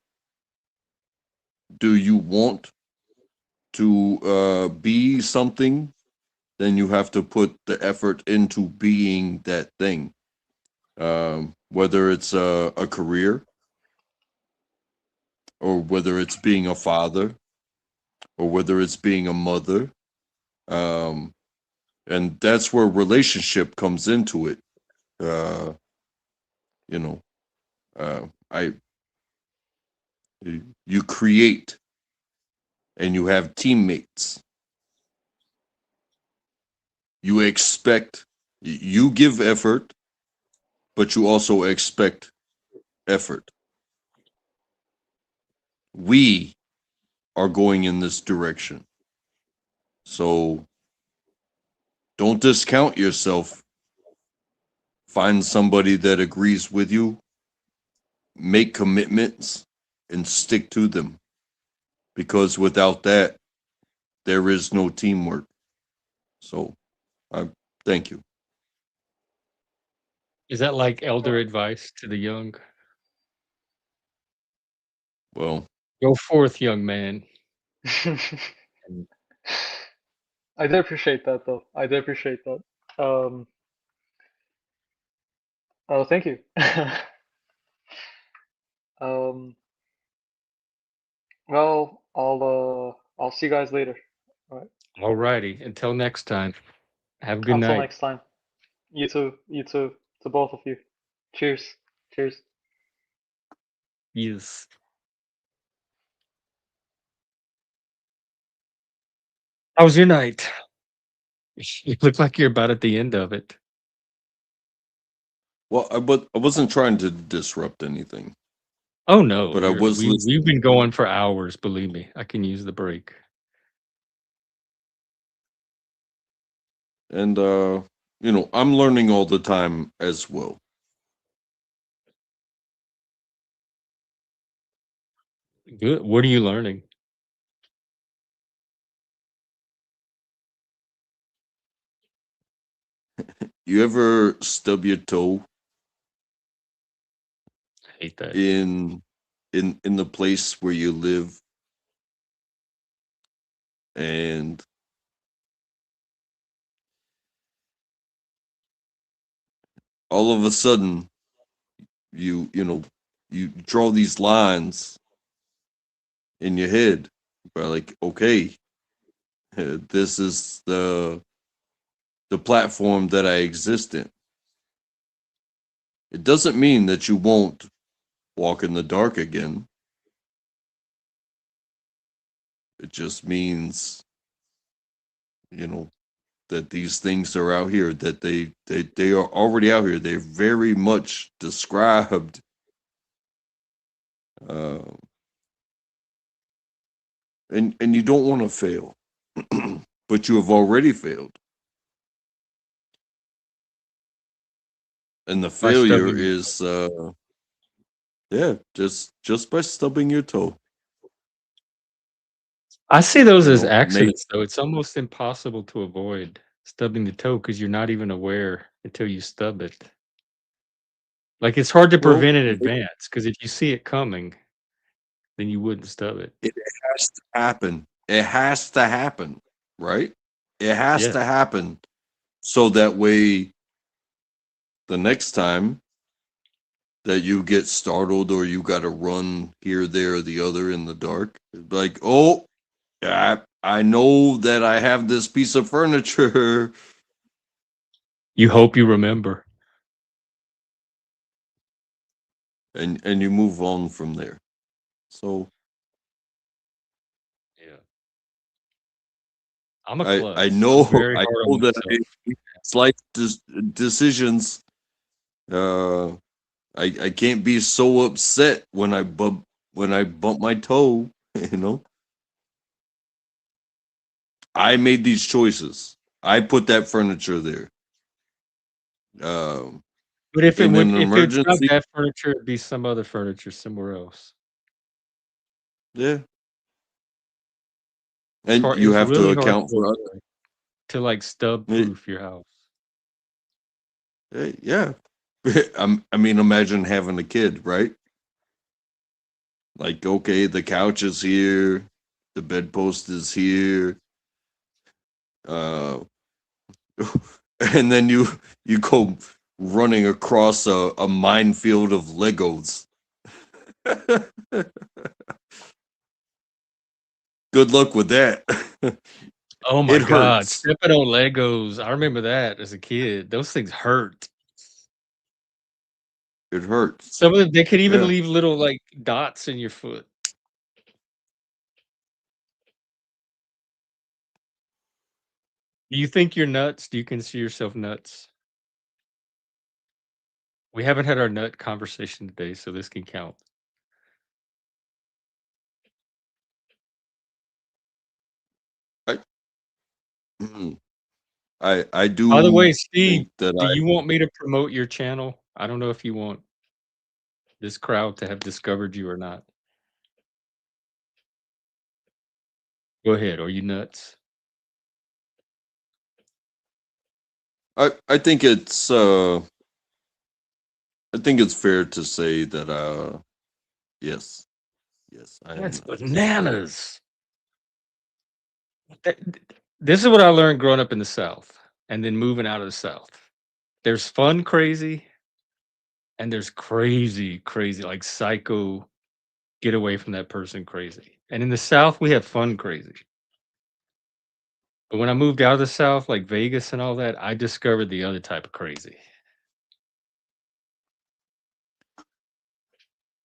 do you want to be something? Then you have to put the effort into being that thing. Whether it's a career, or whether it's being a father, or whether it's being a mother. Um, and that's where relationship comes into it. Uh, you know, I you create and you have teammates. You expect, you give effort, but you also expect effort. We are going in this direction. So don't discount yourself. Find somebody that agrees with you, make commitments, and stick to them. Because without that, there is no teamwork. So I thank you. Is that like elder advice to the young? Well, Go forth, young man. I do appreciate that, though. I do appreciate that. Oh, thank you. Um, well, I'll see you guys later. All right. All righty. Until next time. Have a good Until night. next time. You too. You too. To both of you. Cheers. Cheers. Yes. How was your night? You look like you're about at the end of it. well, I wasn't trying to disrupt anything, Oh no, but I was we've listening. been going for hours, believe me. I can use the break. And I'm learning all the time as well. Good. What are you learning? You ever stub your toe I hate that. in the place where you live, and all of a sudden you draw these lines in your head, but like, okay, this is the platform that I exist in. It doesn't mean that you won't walk in the dark again. It just means, you know, that these things are out here, that they are already out here. They're very much described. Uh, and you don't want to fail, but you have already failed. And the By failure stubbing your is yeah, just by stubbing your toe. I see those You as know, make accidents, though. It's almost impossible to avoid stubbing the toe because you're not even aware until you stub it. Like, it's hard to well, prevent in advance because if you see it coming, then you wouldn't stub it. it has to happen. It has to happen, right? It has Yeah. to happen so that way the next time that you get startled or you got to run here, there, or the other in the dark, like, oh, I know that I have this piece of furniture. You hope you remember. And you move on from there. So Yeah. I'm a I klutz. I'm know very I hard on know that myself. it's like decisions. Uh, I can't be so upset when I bump my toe. You know, I made these choices. I put that furniture there. Um, But if it in would an if it's not emergency, that furniture, it'd be some other furniture somewhere else. yeah, And you It's have to really hard account for other. to like stub Eh, proof your house. Yeah. I mean, imagine having a kid, right? Like, okay, the couch is here, the bedpost is here, uh, and then you go running across a minefield of Legos. Good luck with that. Oh my It god, hurts. stepping on Legos. I remember that as a kid. Those things hurt. It hurts. Some of them, they could even Yeah. leave little like dots in your foot. Do you think you're nuts? Do you consider yourself nuts? We haven't had our nut conversation today, so this can count. I, mm, I By the way, do Steve, think that do you want me to promote your channel? I don't know if you want this crowd to have discovered you or not. Go ahead. Are you nuts? I think it's fair to say that yes. Yes, I am That's nuts. bananas. Th- th- This is what I learned growing up in the South and then moving out of the South. There's fun crazy and there's crazy, crazy, like psycho, get away from that person crazy. And in the South, we have fun crazy. But when I moved out of the South, like Vegas and all that, I discovered the other type of crazy.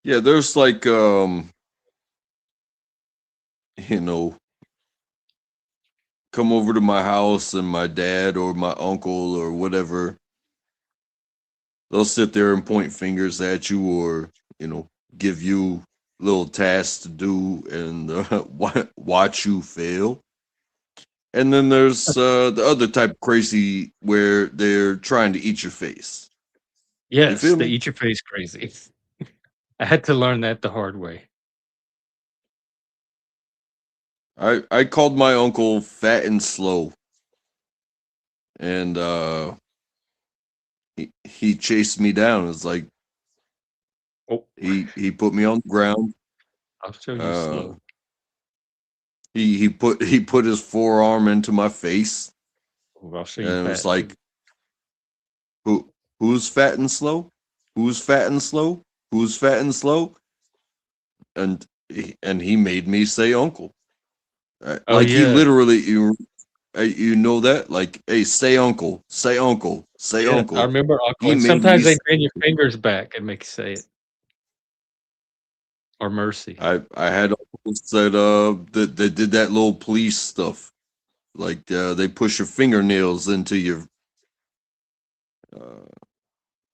Yeah, there's like you know, come over to my house and my dad or my uncle or whatever, they'll sit there and point fingers at you or, give you little tasks to do and watch you fail. And then there's the other type of crazy where they're trying to eat your face. You Yes, feel the me? eat your face crazy. I had to learn that the hard way. I called my uncle fat and slow, and he chased me down. It's like Oh, he put me on the ground. I'll show you Uh, slow. he put his forearm into my face, Oh, I'll show you and it was fat too. like, who's fat and slow? Who's fat and slow? Who's fat and slow? And he made me say uncle. Oh Like he yeah, literally you know that, like, hey, say uncle, say uncle, say yeah. I uncle. remember uncle, He and made me. sometimes they bend your fingers back and make you say it or mercy. I had uncles that that did that little police stuff. Like they push your fingernails into your uh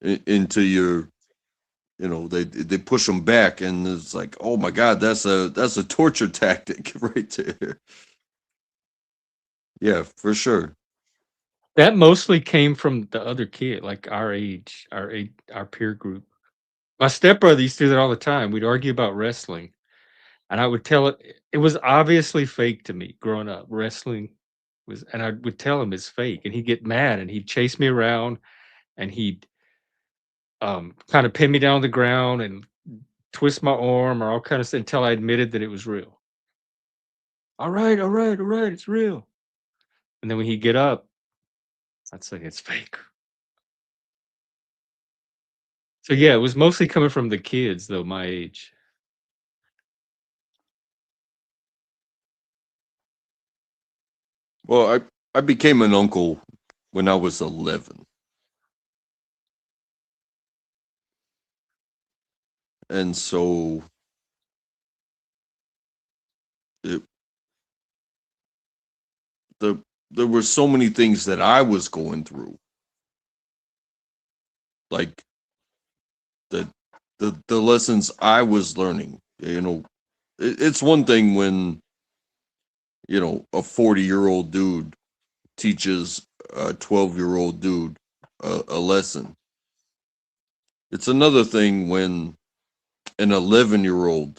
into your, they push them back, and it's like, oh my god, that's a torture tactic right there. Yeah, for sure. That mostly came from the other kid, like our age, our peer group. My stepbrother used to do that all the time. We'd argue about wrestling, and I would tell it was obviously fake to me growing up. Wrestling was, and I would tell him it's fake, and he'd get mad, and he'd chase me around, and he'd kind of pin me down on the ground and twist my arm or all kind of stuff until I admitted that it was real. All right, all right, all right, it's real. And then when he'd get up, I'd say it's fake. So yeah, it was mostly coming from the kids though, my age. Well, I became an uncle when I was 11, and so it, the there were so many things that I was going through, like the the lessons I was learning. It's one thing when, a 40-year-old dude teaches a 12-year-old dude a lesson. It's another thing when an 11-year-old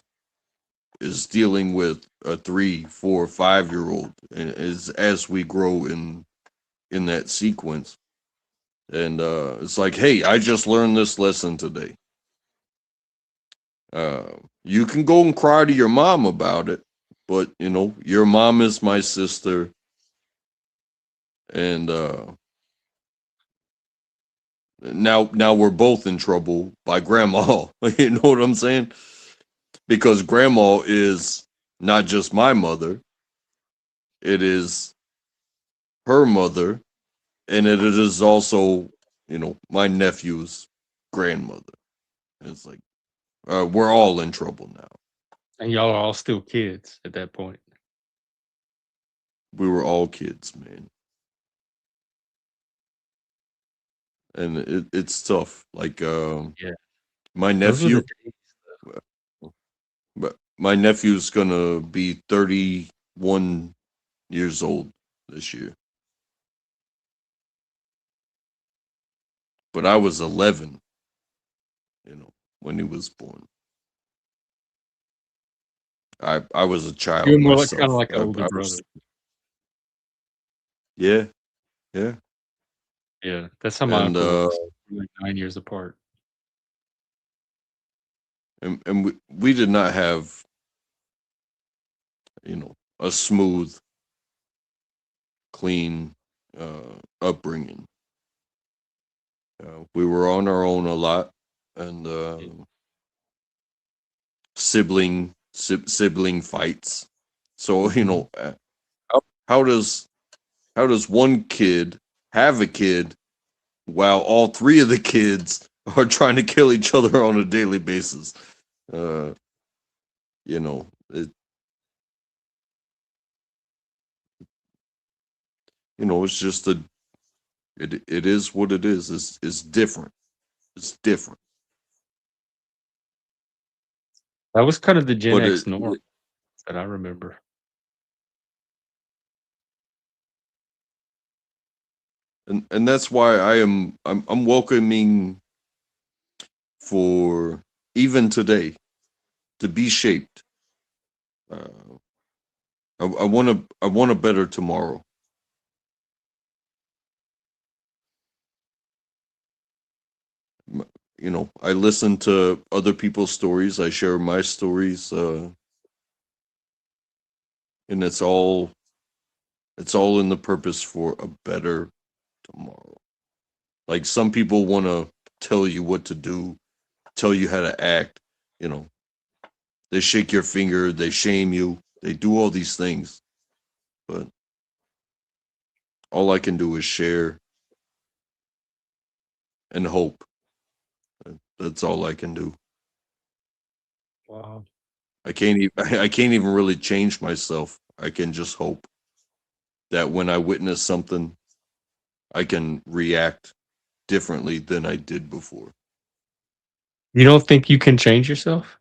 is dealing with a 3, 4, 5-year-old, and as we grow in that sequence. And it's like, hey, I just learned this lesson today. You can go and cry to your mom about it, but your mom is my sister, and now we're both in trouble by grandma. You know what I'm saying? Because grandma is not just my mother, it is her mother, and it is also, my nephew's grandmother. It's like we're all in trouble now. And y'all are all still kids at that point. We were all kids, man, and it's tough. Like Yeah. my Those were the nephew, days. but my nephew's gonna be 31 years old this year, but I was 11, when he was born. I was a You were child more like kinda myself. like an older I brother. was, yeah, yeah, Yeah, that's how my and uncle was. We're like 9 years apart. we did not have a smooth, clean upbringing. We were on our own a lot, and Yeah. sibling fights. So Mhm. how does one kid have a kid while all three of the kids are trying to kill each other on a daily basis? Uh, you know, it it's just it is what it is. It's different. It's different. That was kind of the Gen But X norm that I remember. and that's why I'm welcoming for even today to be shaped. Uh, I want a better tomorrow. I listen to other people's stories. I share my stories, and it's all in the purpose for a better tomorrow. Like some people want to tell you what to do, tell you how to act. You know, they shake your finger, they shame you, they do all these things. But all I can do is share and hope. That's all I can do. Wow. I can't even I can't even really change myself. I can just hope that when I witness something, I can react differently than I did before. You don't think you can change yourself?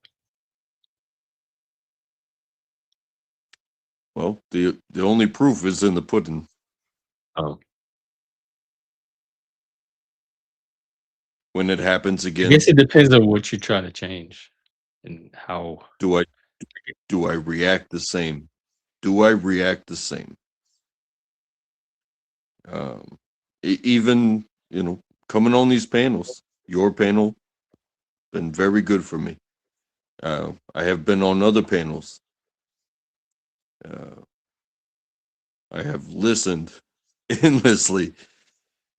Well, the only proof is in the pudding. Oh, When it happens I guess again, it depends on what you're trying to change and how. do I do I react the same? Do I react the same? Um, even coming on these panels, your panel been very good for me. I have been on other panels. Uh, I have listened endlessly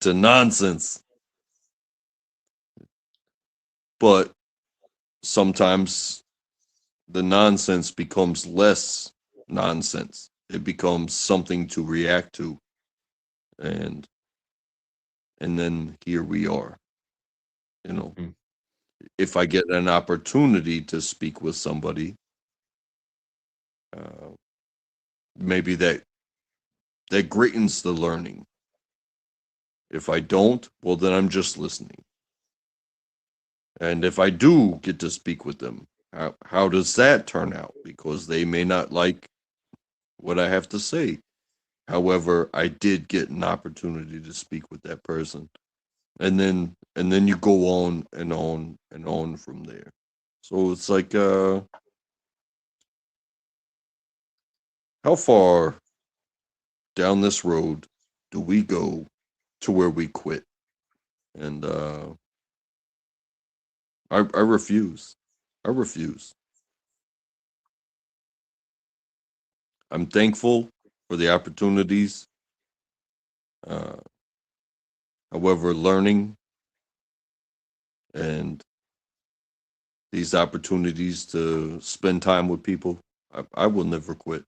to nonsense, but sometimes the nonsense becomes less nonsense. It becomes something to react to, and then here we are. You know, Mm. if I get an opportunity to speak with somebody, uh, maybe that greatens the learning. If I don't, well, then I'm just listening. And if I do get to speak with them, how does that turn out? Because they may not like what I have to say. However, I did get an opportunity to speak with that person. And then you go on and on and on from there. So it's like how far down this road do we go to where we quit? And I refuse. I refuse. I'm thankful for the opportunities. Uh, However, learning and these opportunities to spend time with people, I will never quit.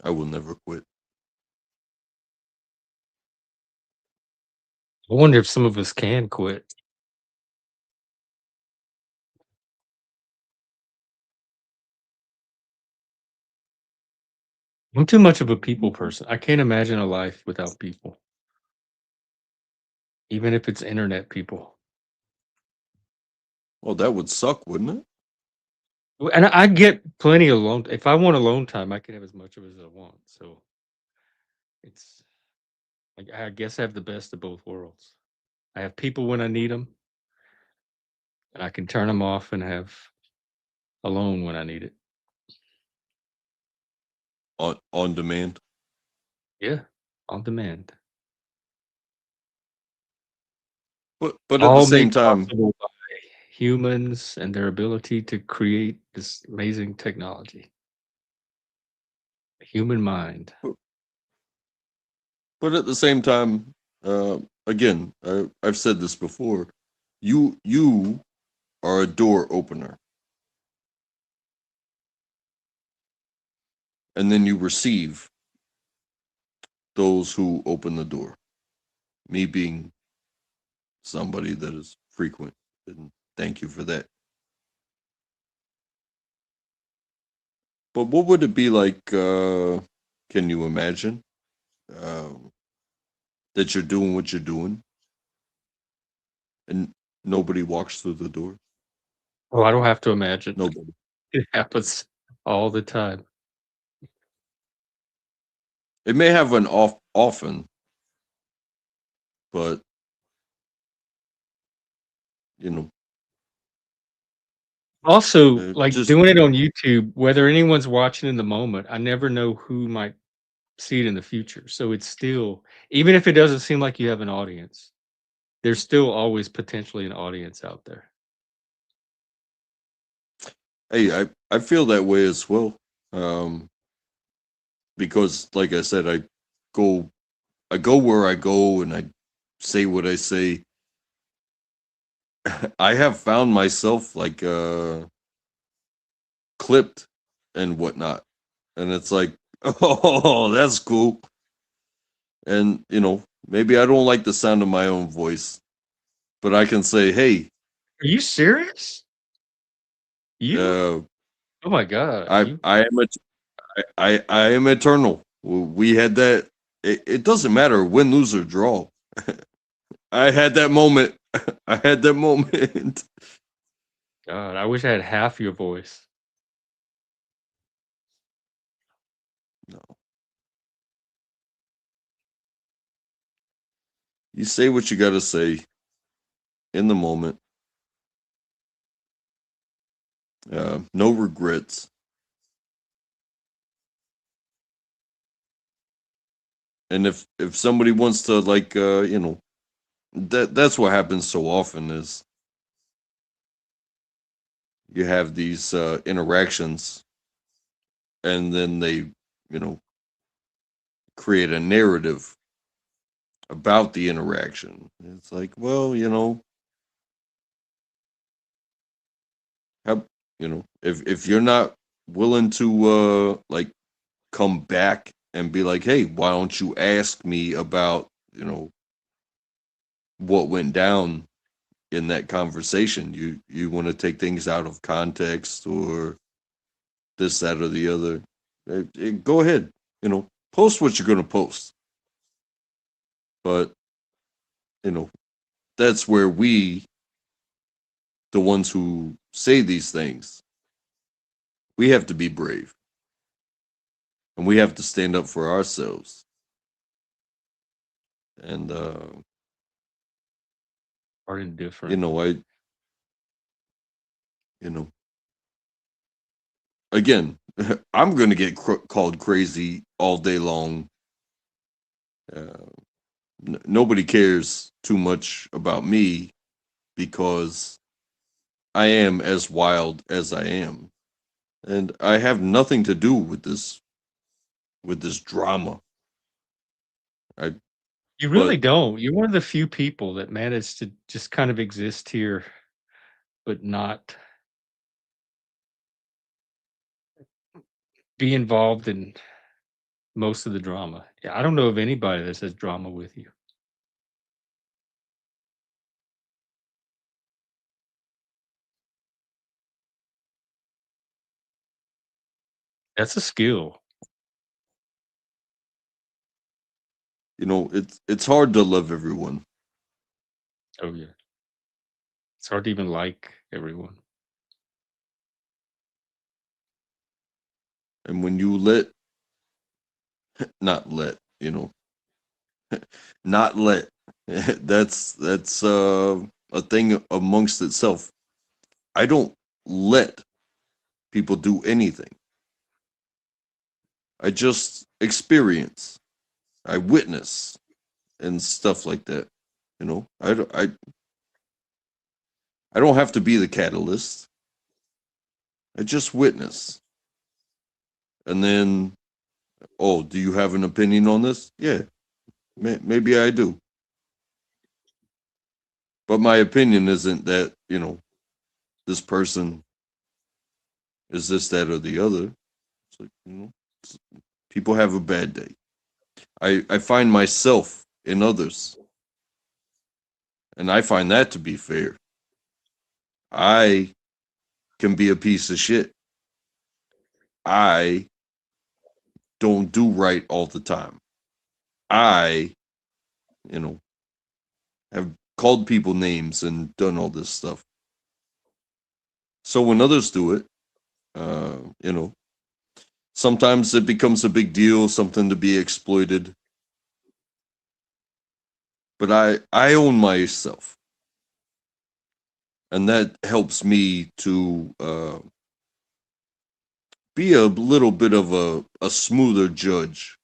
I will never quit. I wonder if some of us can quit. I'm too much of a people person. I can't imagine a life without people, even if it's internet people. Well, that would suck, wouldn't it? And I get plenty of alone. If I want alone time, I can have as much of it as I want. So it's like I guess I have the best of both worlds. I have people when I need them, and I can turn them off and have alone when I need it. On demand. Yeah, on demand. But at the All same made time, possible by humans and their ability to create this amazing technology. The human mind. but at the same time, again, I've said this before. You are a door opener, and then you receive those who open the door. Me being somebody that is frequent, and thank you for that. But what would it be like? Can you imagine um, that you're doing what you're doing, and nobody walks through the door? Oh, I don't have to imagine. Nobody. It happens all the time. It may have an often, but you know, Also, like just doing it on YouTube, whether anyone's watching in the moment, I never know who might see it in the future. So it's still, even if it doesn't seem like you have an audience, there's still always potentially an audience out there. hey, I feel that way as well. Um, because, like I said, go I go where I go, and I say what I say. I have found myself like clipped and whatnot, and it's like, oh, that's cool. And maybe I don't like the sound of my own voice, but I can say, hey, Are you serious? You? uh, Oh my god, I you I am I am eternal. We had that. It doesn't matter win, lose, or draw. I had that moment. I had that moment. God, I wish I had half your voice. No, you say what you got to say in the moment. No regrets. And if somebody wants to like that's what happens so often is you have these interactions, and then they create a narrative about the interaction. It's like, well, how, if you're not willing to like come back and be like, hey, why don't you ask me about what went down in that conversation? You want to take things out of context, or this, that, or the other. Go ahead, post what you're going to post. But you know that's where we, the ones who say these things, we have to be brave, and we have to stand up for ourselves. And Are indifferent. I you know again, I'm gonna get called crazy all day long. Nobody cares too much about me because I am as wild as I am, and I have nothing to do with this drama. I You really but don't. You're one of the few people that managed to just kind of exist here, but not be involved in most of the drama. Yeah, I don't know of anybody that says drama with you. That's a skill. it's hard to love everyone, Oh yeah. It's hard to even like everyone. and when you not let not let that's a thing amongst itself. I don't let people do anything. I just experience, I witness, and stuff like that. I don't have to be the catalyst. I just witness, and then, oh, do you have an opinion on this? Yeah, maybe I do, but my opinion isn't that this person is this, that, or the other. It's like, people have a bad day. I find myself in others, and I find that to be fair. I can be a piece of shit. I don't do right all the time. I, you know, have called people names and done all this stuff. So when others do it, uh, you know, sometimes it becomes a big deal, something to be exploited. But I own myself, and that helps me to be a little bit of a smoother judge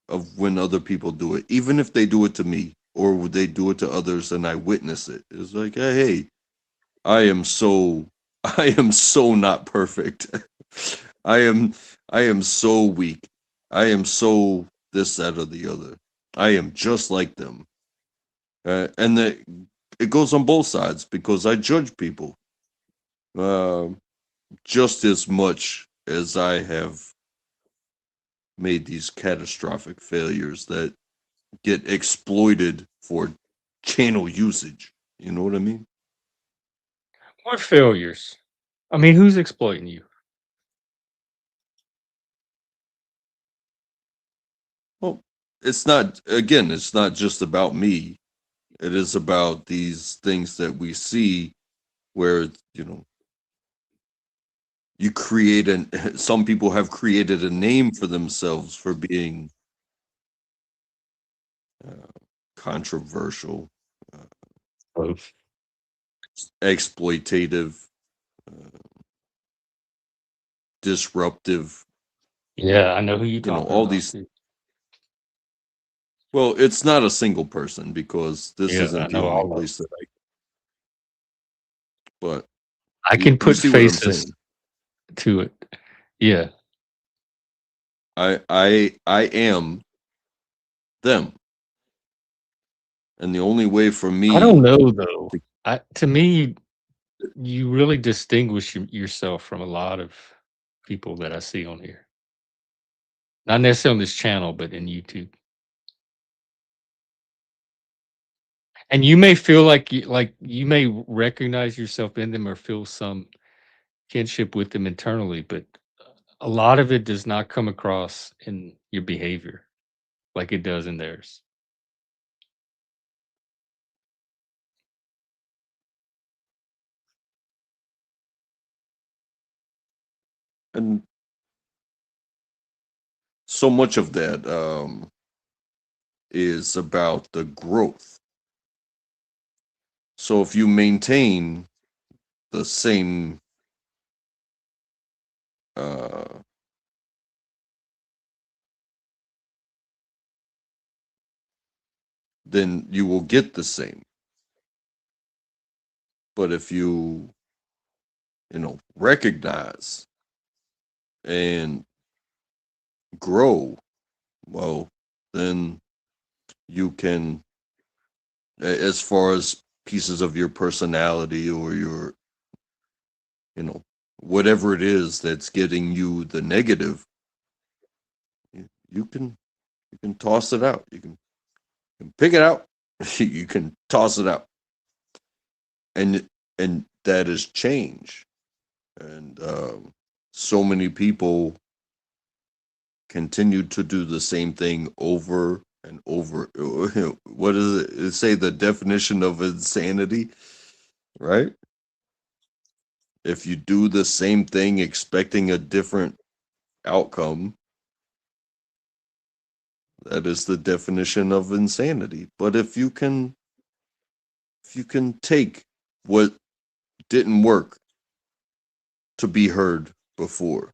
of when other people do it, even if they do it to me or would they do it to others and I witness it. It's like, hey, I am so I am so not perfect. I am I am so weak. I am so this, that, or the other. I am just like them. And it goes on both sides because I judge people uh, just as much as I have made these catastrophic failures that get exploited for channel usage. You know what I mean? What failures? I mean, who's exploiting you? Well, it's not just about me. It is about these things that we see where, you create some people have created a name for themselves for being uh, controversial, uh, Both. exploitative, uh, disruptive, Yeah, I know who you're talking all about these. too. Well, it's not a single person because this Yeah, I isn't the know only all of place that but I can you put see what I'm faces saying. to it. Yeah. I am them, and the only way for I don't me know though. to, To me, you really distinguish yourself from a lot of people that I see on here. Not necessarily on this channel, but in YouTube. And you may feel like you may recognize yourself in them or feel some kinship with them internally, but a lot of it does not come across in your behavior like it does in theirs. and so much of that is about the growth. So if you maintain the same uh then you will get the same. But if you recognize and grow, well, then you can, as far as pieces of your personality or your, whatever it is that's getting you the negative, you can toss it out. You can pick it out. You can toss it out, and that is change. And so many people continue to do the same thing over and over. What is it? It say the definition of insanity, right? If you do the same thing expecting a different outcome, that is the definition of insanity. But if you can take what didn't work to be heard before,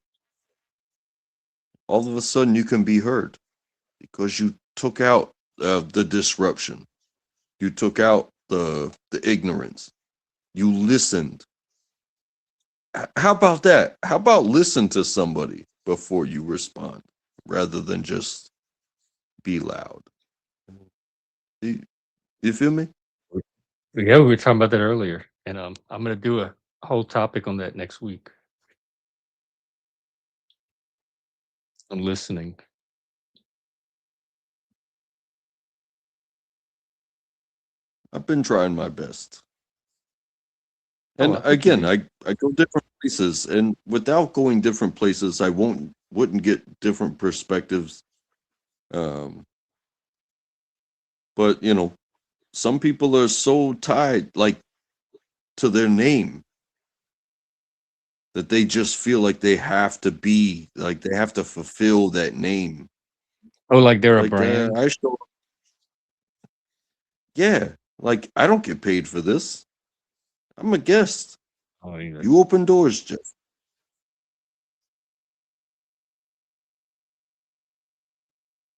all of a sudden you can be heard because you took out the disruption. You took out the ignorance. You listened. How about that? How about listen to somebody before you respond rather than just be loud? You, you feel me? Yeah, we were talking about that earlier, and I'm gonna do a whole topic on that next week on listening. I've been trying my best. Oh, And I think you again, do. I go different places, and without going different places, I wouldn't get different perspectives. Um, but some people are so tied, like, to their name that they just feel like they have to be, like they have to fulfill that name. Oh, like they're a Like brand? I show, yeah, like I don't get paid for this. I'm a guest. Oh, either. You open doors, Jeff.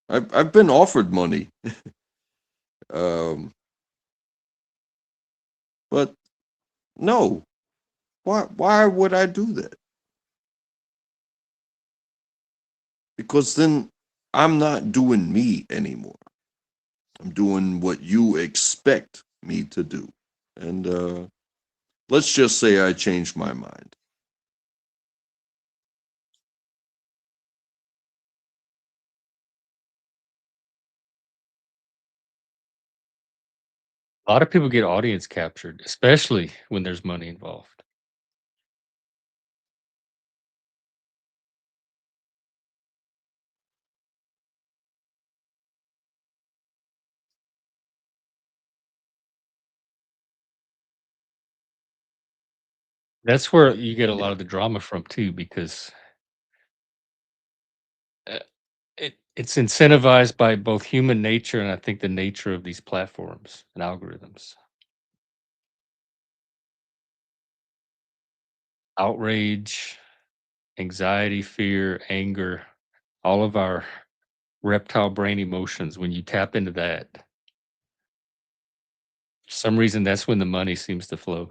I've been offered money, um, but no. Why would I do that? Because then I'm not doing me anymore. I'm doing what you expect me to do. And let's just say I changed my mind. A lot of people get audience captured, especially when there's money involved. That's where you get a Yeah. lot of the drama from too, because uh, it's incentivized by both human nature and I think the nature of these platforms and algorithms. Outrage, anxiety, fear, anger, all of our reptile brain emotions, when you tap into that, for some reason that's when the money seems to flow.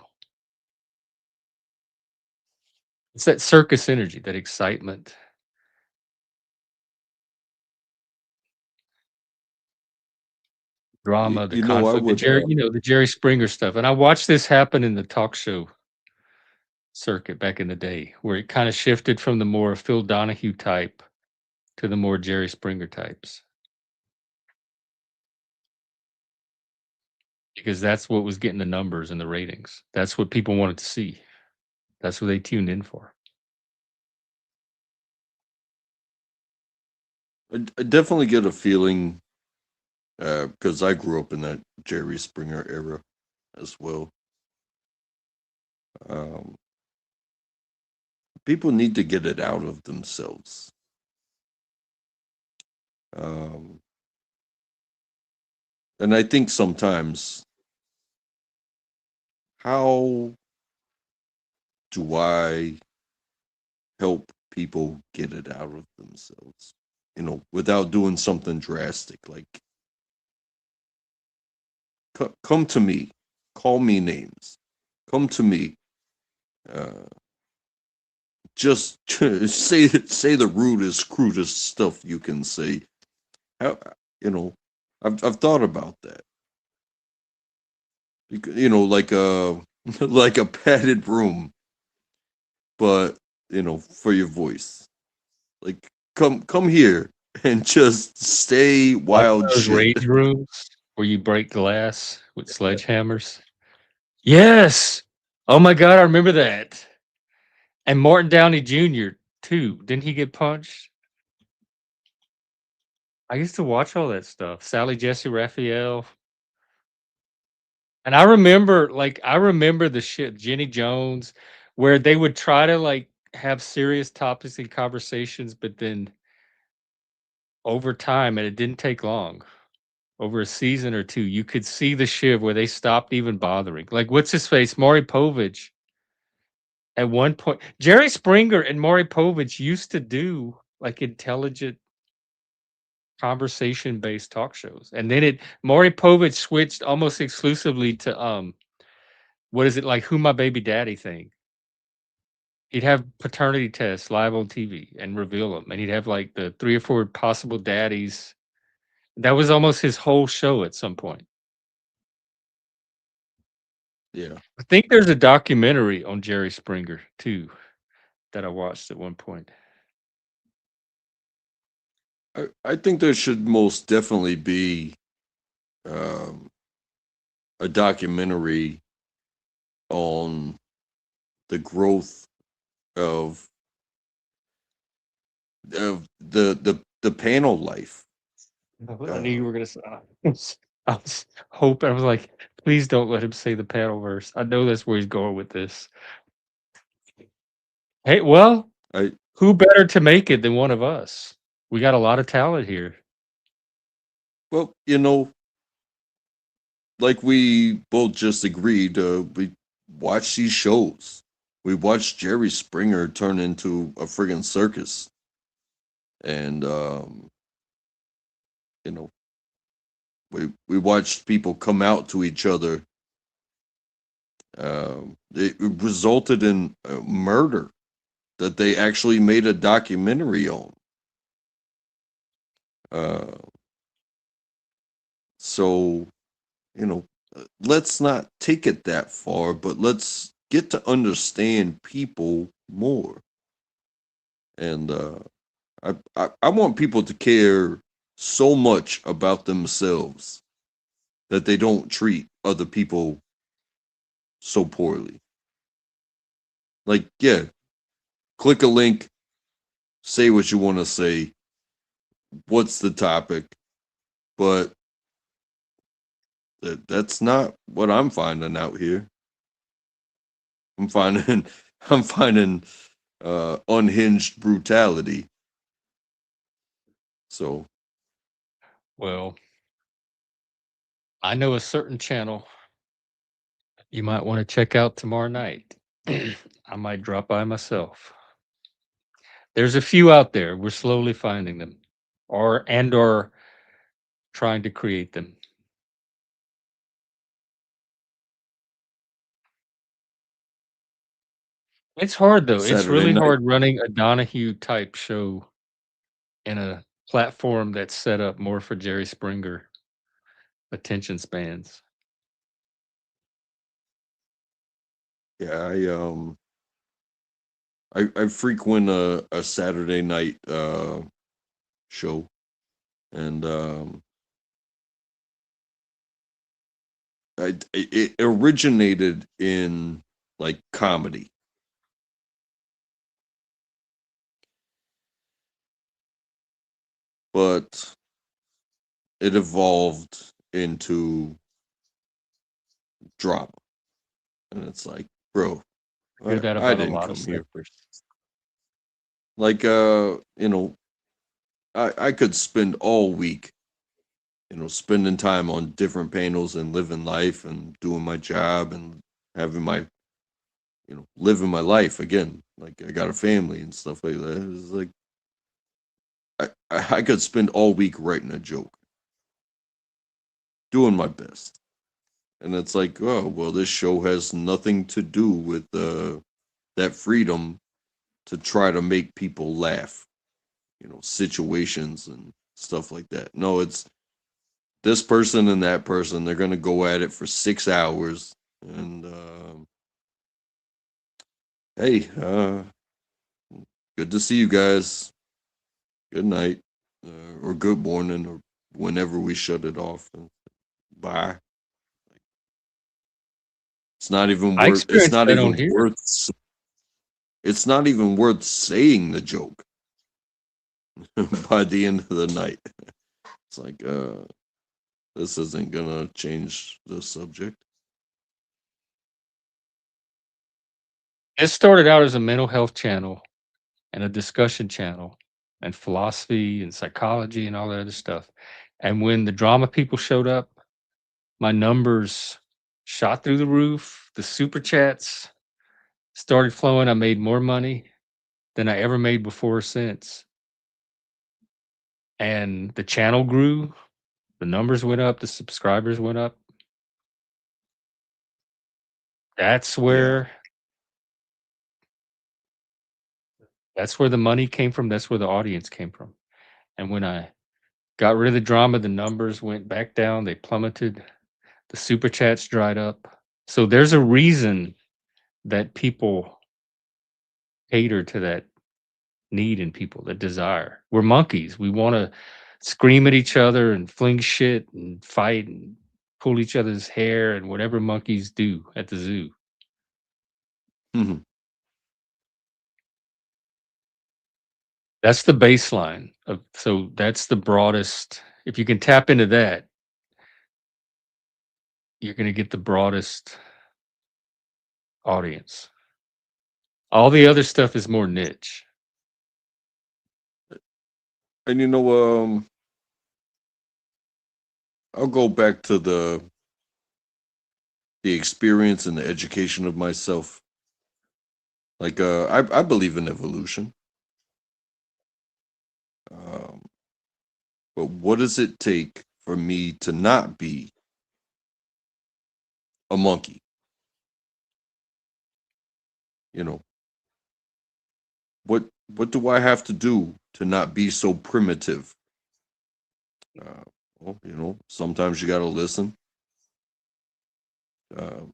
It's that circus energy, that excitement, drama, the I conflict, would. The Jerry Springer stuff. And I watched this happen in the talk show circuit back in the day, where it kind of shifted from the more Phil Donahue type to the more Jerry Springer types, because that's what was getting the numbers and the ratings. That's what people wanted to see. That's what they tuned in for. I definitely get a feeling because I grew up in that Jerry Springer era as well. Um, People need to get it out of themselves. Um, and I think sometimes, how do I help people get it out of themselves? Without doing something drastic, like come to me, call me names, come to me. Uh, just say the rudest, crudest stuff you can say. How, you know, I've thought about that. Like a like a padded room, but for your voice. Like come here and just stay Like wild those shit. rage rooms where you break glass with sledgehammers? Yes! Oh my god, I remember that. And Martin Downey Jr. too. Didn't he get punched? I used to watch all that stuff. Sally Jesse Raphael. And I remember the shit, Jenny Jones, where they would try to like have serious topics and conversations, but then over time, and it didn't take long, over a season or two, you could see the shift where they stopped even bothering. Like, what's his face? Maury Povich. At one point, Jerry Springer and Maury Povich used to do like intelligent conversation based talk shows. And then Maury Povich switched almost exclusively to what is it, like Who My Baby Daddy thing. He'd have paternity tests live on TV and reveal them, and he'd have like the 3 or 4 possible daddies. That was almost his whole show at some point. Yeah, I think there's a documentary on Jerry Springer too that I watched at one point. I think there should most definitely be um, a documentary on the growth of the panel life. I knew you were gonna say. I was hoping. I was like, please don't let him say the panel verse. I know that's where he's going with this. Hey, well, I who better to make it than one of us? We got a lot of talent here. well, like we both just agreed, we watch these shows. We watched Jerry Springer turn into a friggin' circus, and you know, we watched people come out to each other. It resulted in murder that they actually made a documentary on. Uh, so let's not take it that far, but let's get to understand people more. And I want people to care so much about themselves that they don't treat other people so poorly. Like, yeah, click a link, say what you want to say, what's the topic, but that's not what I'm finding out here. I'm finding I'm finding unhinged brutality. So Well, I know a certain channel you might want to check out tomorrow night. I might drop by myself. There's a few out there. We're slowly finding them, or trying to create them. It's hard though. It's Saturday really night, hard running a Donahue type show in a platform that's set up more for Jerry Springer attention spans. yeah, I frequent a Saturday night show, and it originated in like comedy, but it evolved into drama, and it's like, bro, Hear that I about a didn't lot of come here. sleepers. Like, I could spend all week, spending time on different panels and living life and doing my job and having my, living my life again. Like I got a family and stuff like that. It's like I could spend all week writing a joke, doing my best. And it's like, oh, well, this show has nothing to do with that freedom to try to make people laugh, situations and stuff like that. No, it's this person and that person. They're going to go at it for 6 hours. And hey, good to see you guys. Good night, or good morning, or whenever we shut it off. Bye. It's not even I worth. It's experienced not that on even here. worth. It's not even worth saying the joke by the end of the night. It's like, this isn't gonna change the subject. It started out as a mental health channel and a discussion channel and philosophy and psychology and all that other stuff. And when the drama people showed up, my numbers shot through the roof. The super chats started flowing. I made more money than I ever made before or since. And the channel grew, the numbers went up, the subscribers went up. That's Yeah. where that's where the money came from. That's where the audience came from. And when I got rid of the drama, the numbers went back down. They plummeted. The super chats dried up. So there's a reason that people cater to that need in people, that desire. We're monkeys. We want to scream at each other and fling shit and fight and pull each other's hair and whatever monkeys do at the zoo. Mhm. That's the baseline of, so that's the broadest. If you can tap into that, you're going to get the broadest audience. All the other stuff is more niche. And I'll go back to the experience and the education of myself. Like, I believe in evolution. Um, but what does it take for me to not be a monkey? You know, what do I have to do to not be so primitive? Well, sometimes you got to listen.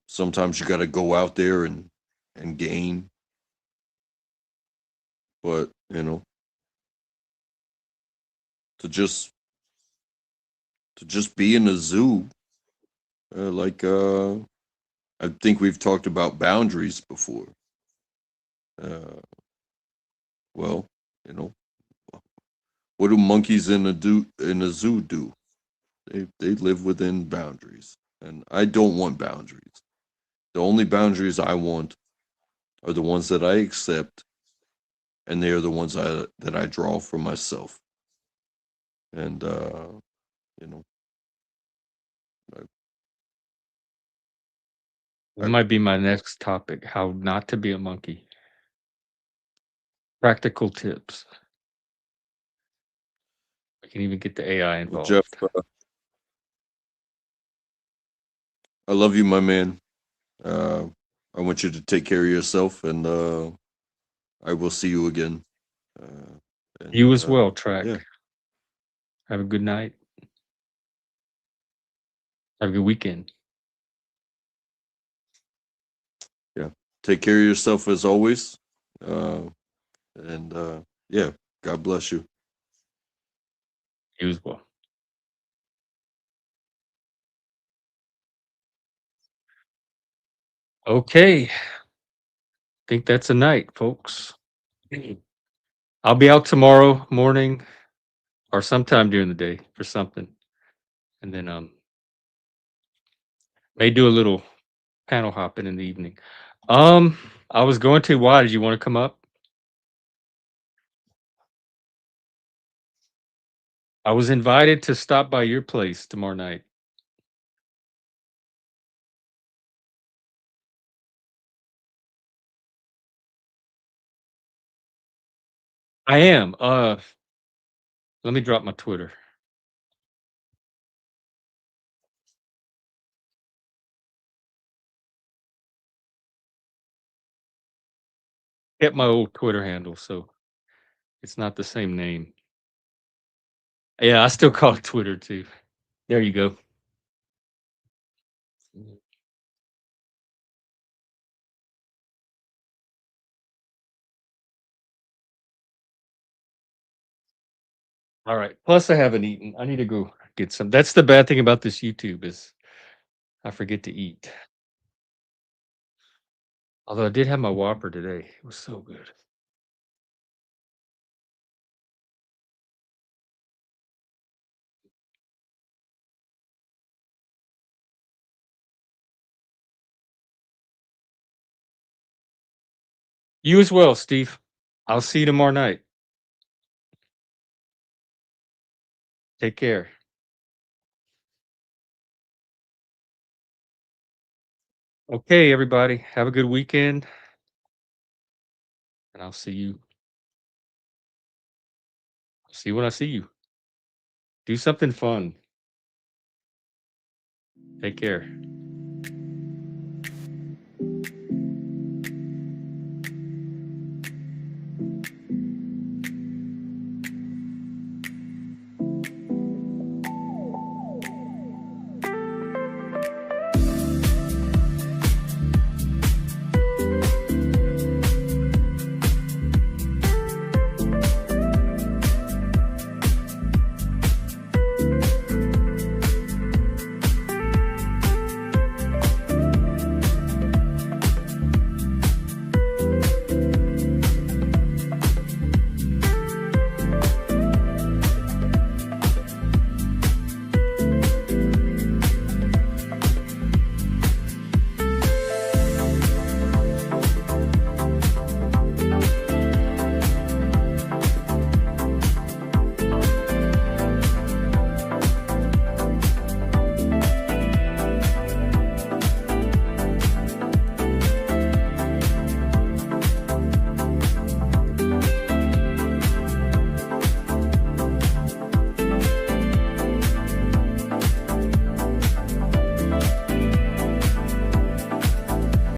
Sometimes you got to go out there and gain. But to just be in a zoo, like I think we've talked about boundaries before. Uh, well, you know, what do monkeys in a zoo do? They live within boundaries, and I don't want boundaries. The only boundaries I want are the ones that I accept, and they are the ones that I draw for myself. And you know, I, That I, might be my next topic, how not to be a monkey. Practical tips. We can even get the AI well, Jeff, involved. I love you, my man. Uh, I want you to take care of yourself, and I will see you again. Uh, and You as well, yeah, Track. Have a good night. Have a good weekend. yeah. Take care of yourself as always. Uh, and yeah, God bless you. You as well. Okay. Think that's a night, folks. I'll be out tomorrow morning or sometime during the day for something. And then may do a little panel hopping in the evening. I was going to, why did you want to come up? I was invited to stop by your place tomorrow night. I am. Let me drop my Twitter. kept my old Twitter handle, so it's not the same name. Yeah, I still call it Twitter too. There you go. All right. Plus, I haven't eaten. I need to go get some. That's the bad thing about this YouTube is I forget to eat. Although I did have my Whopper today. It was so good. You as well, Steve. I'll see you tomorrow night. Take care. Okay, everybody. Have a good weekend. And I'll see you. See you when I see you. Do something fun. Take care.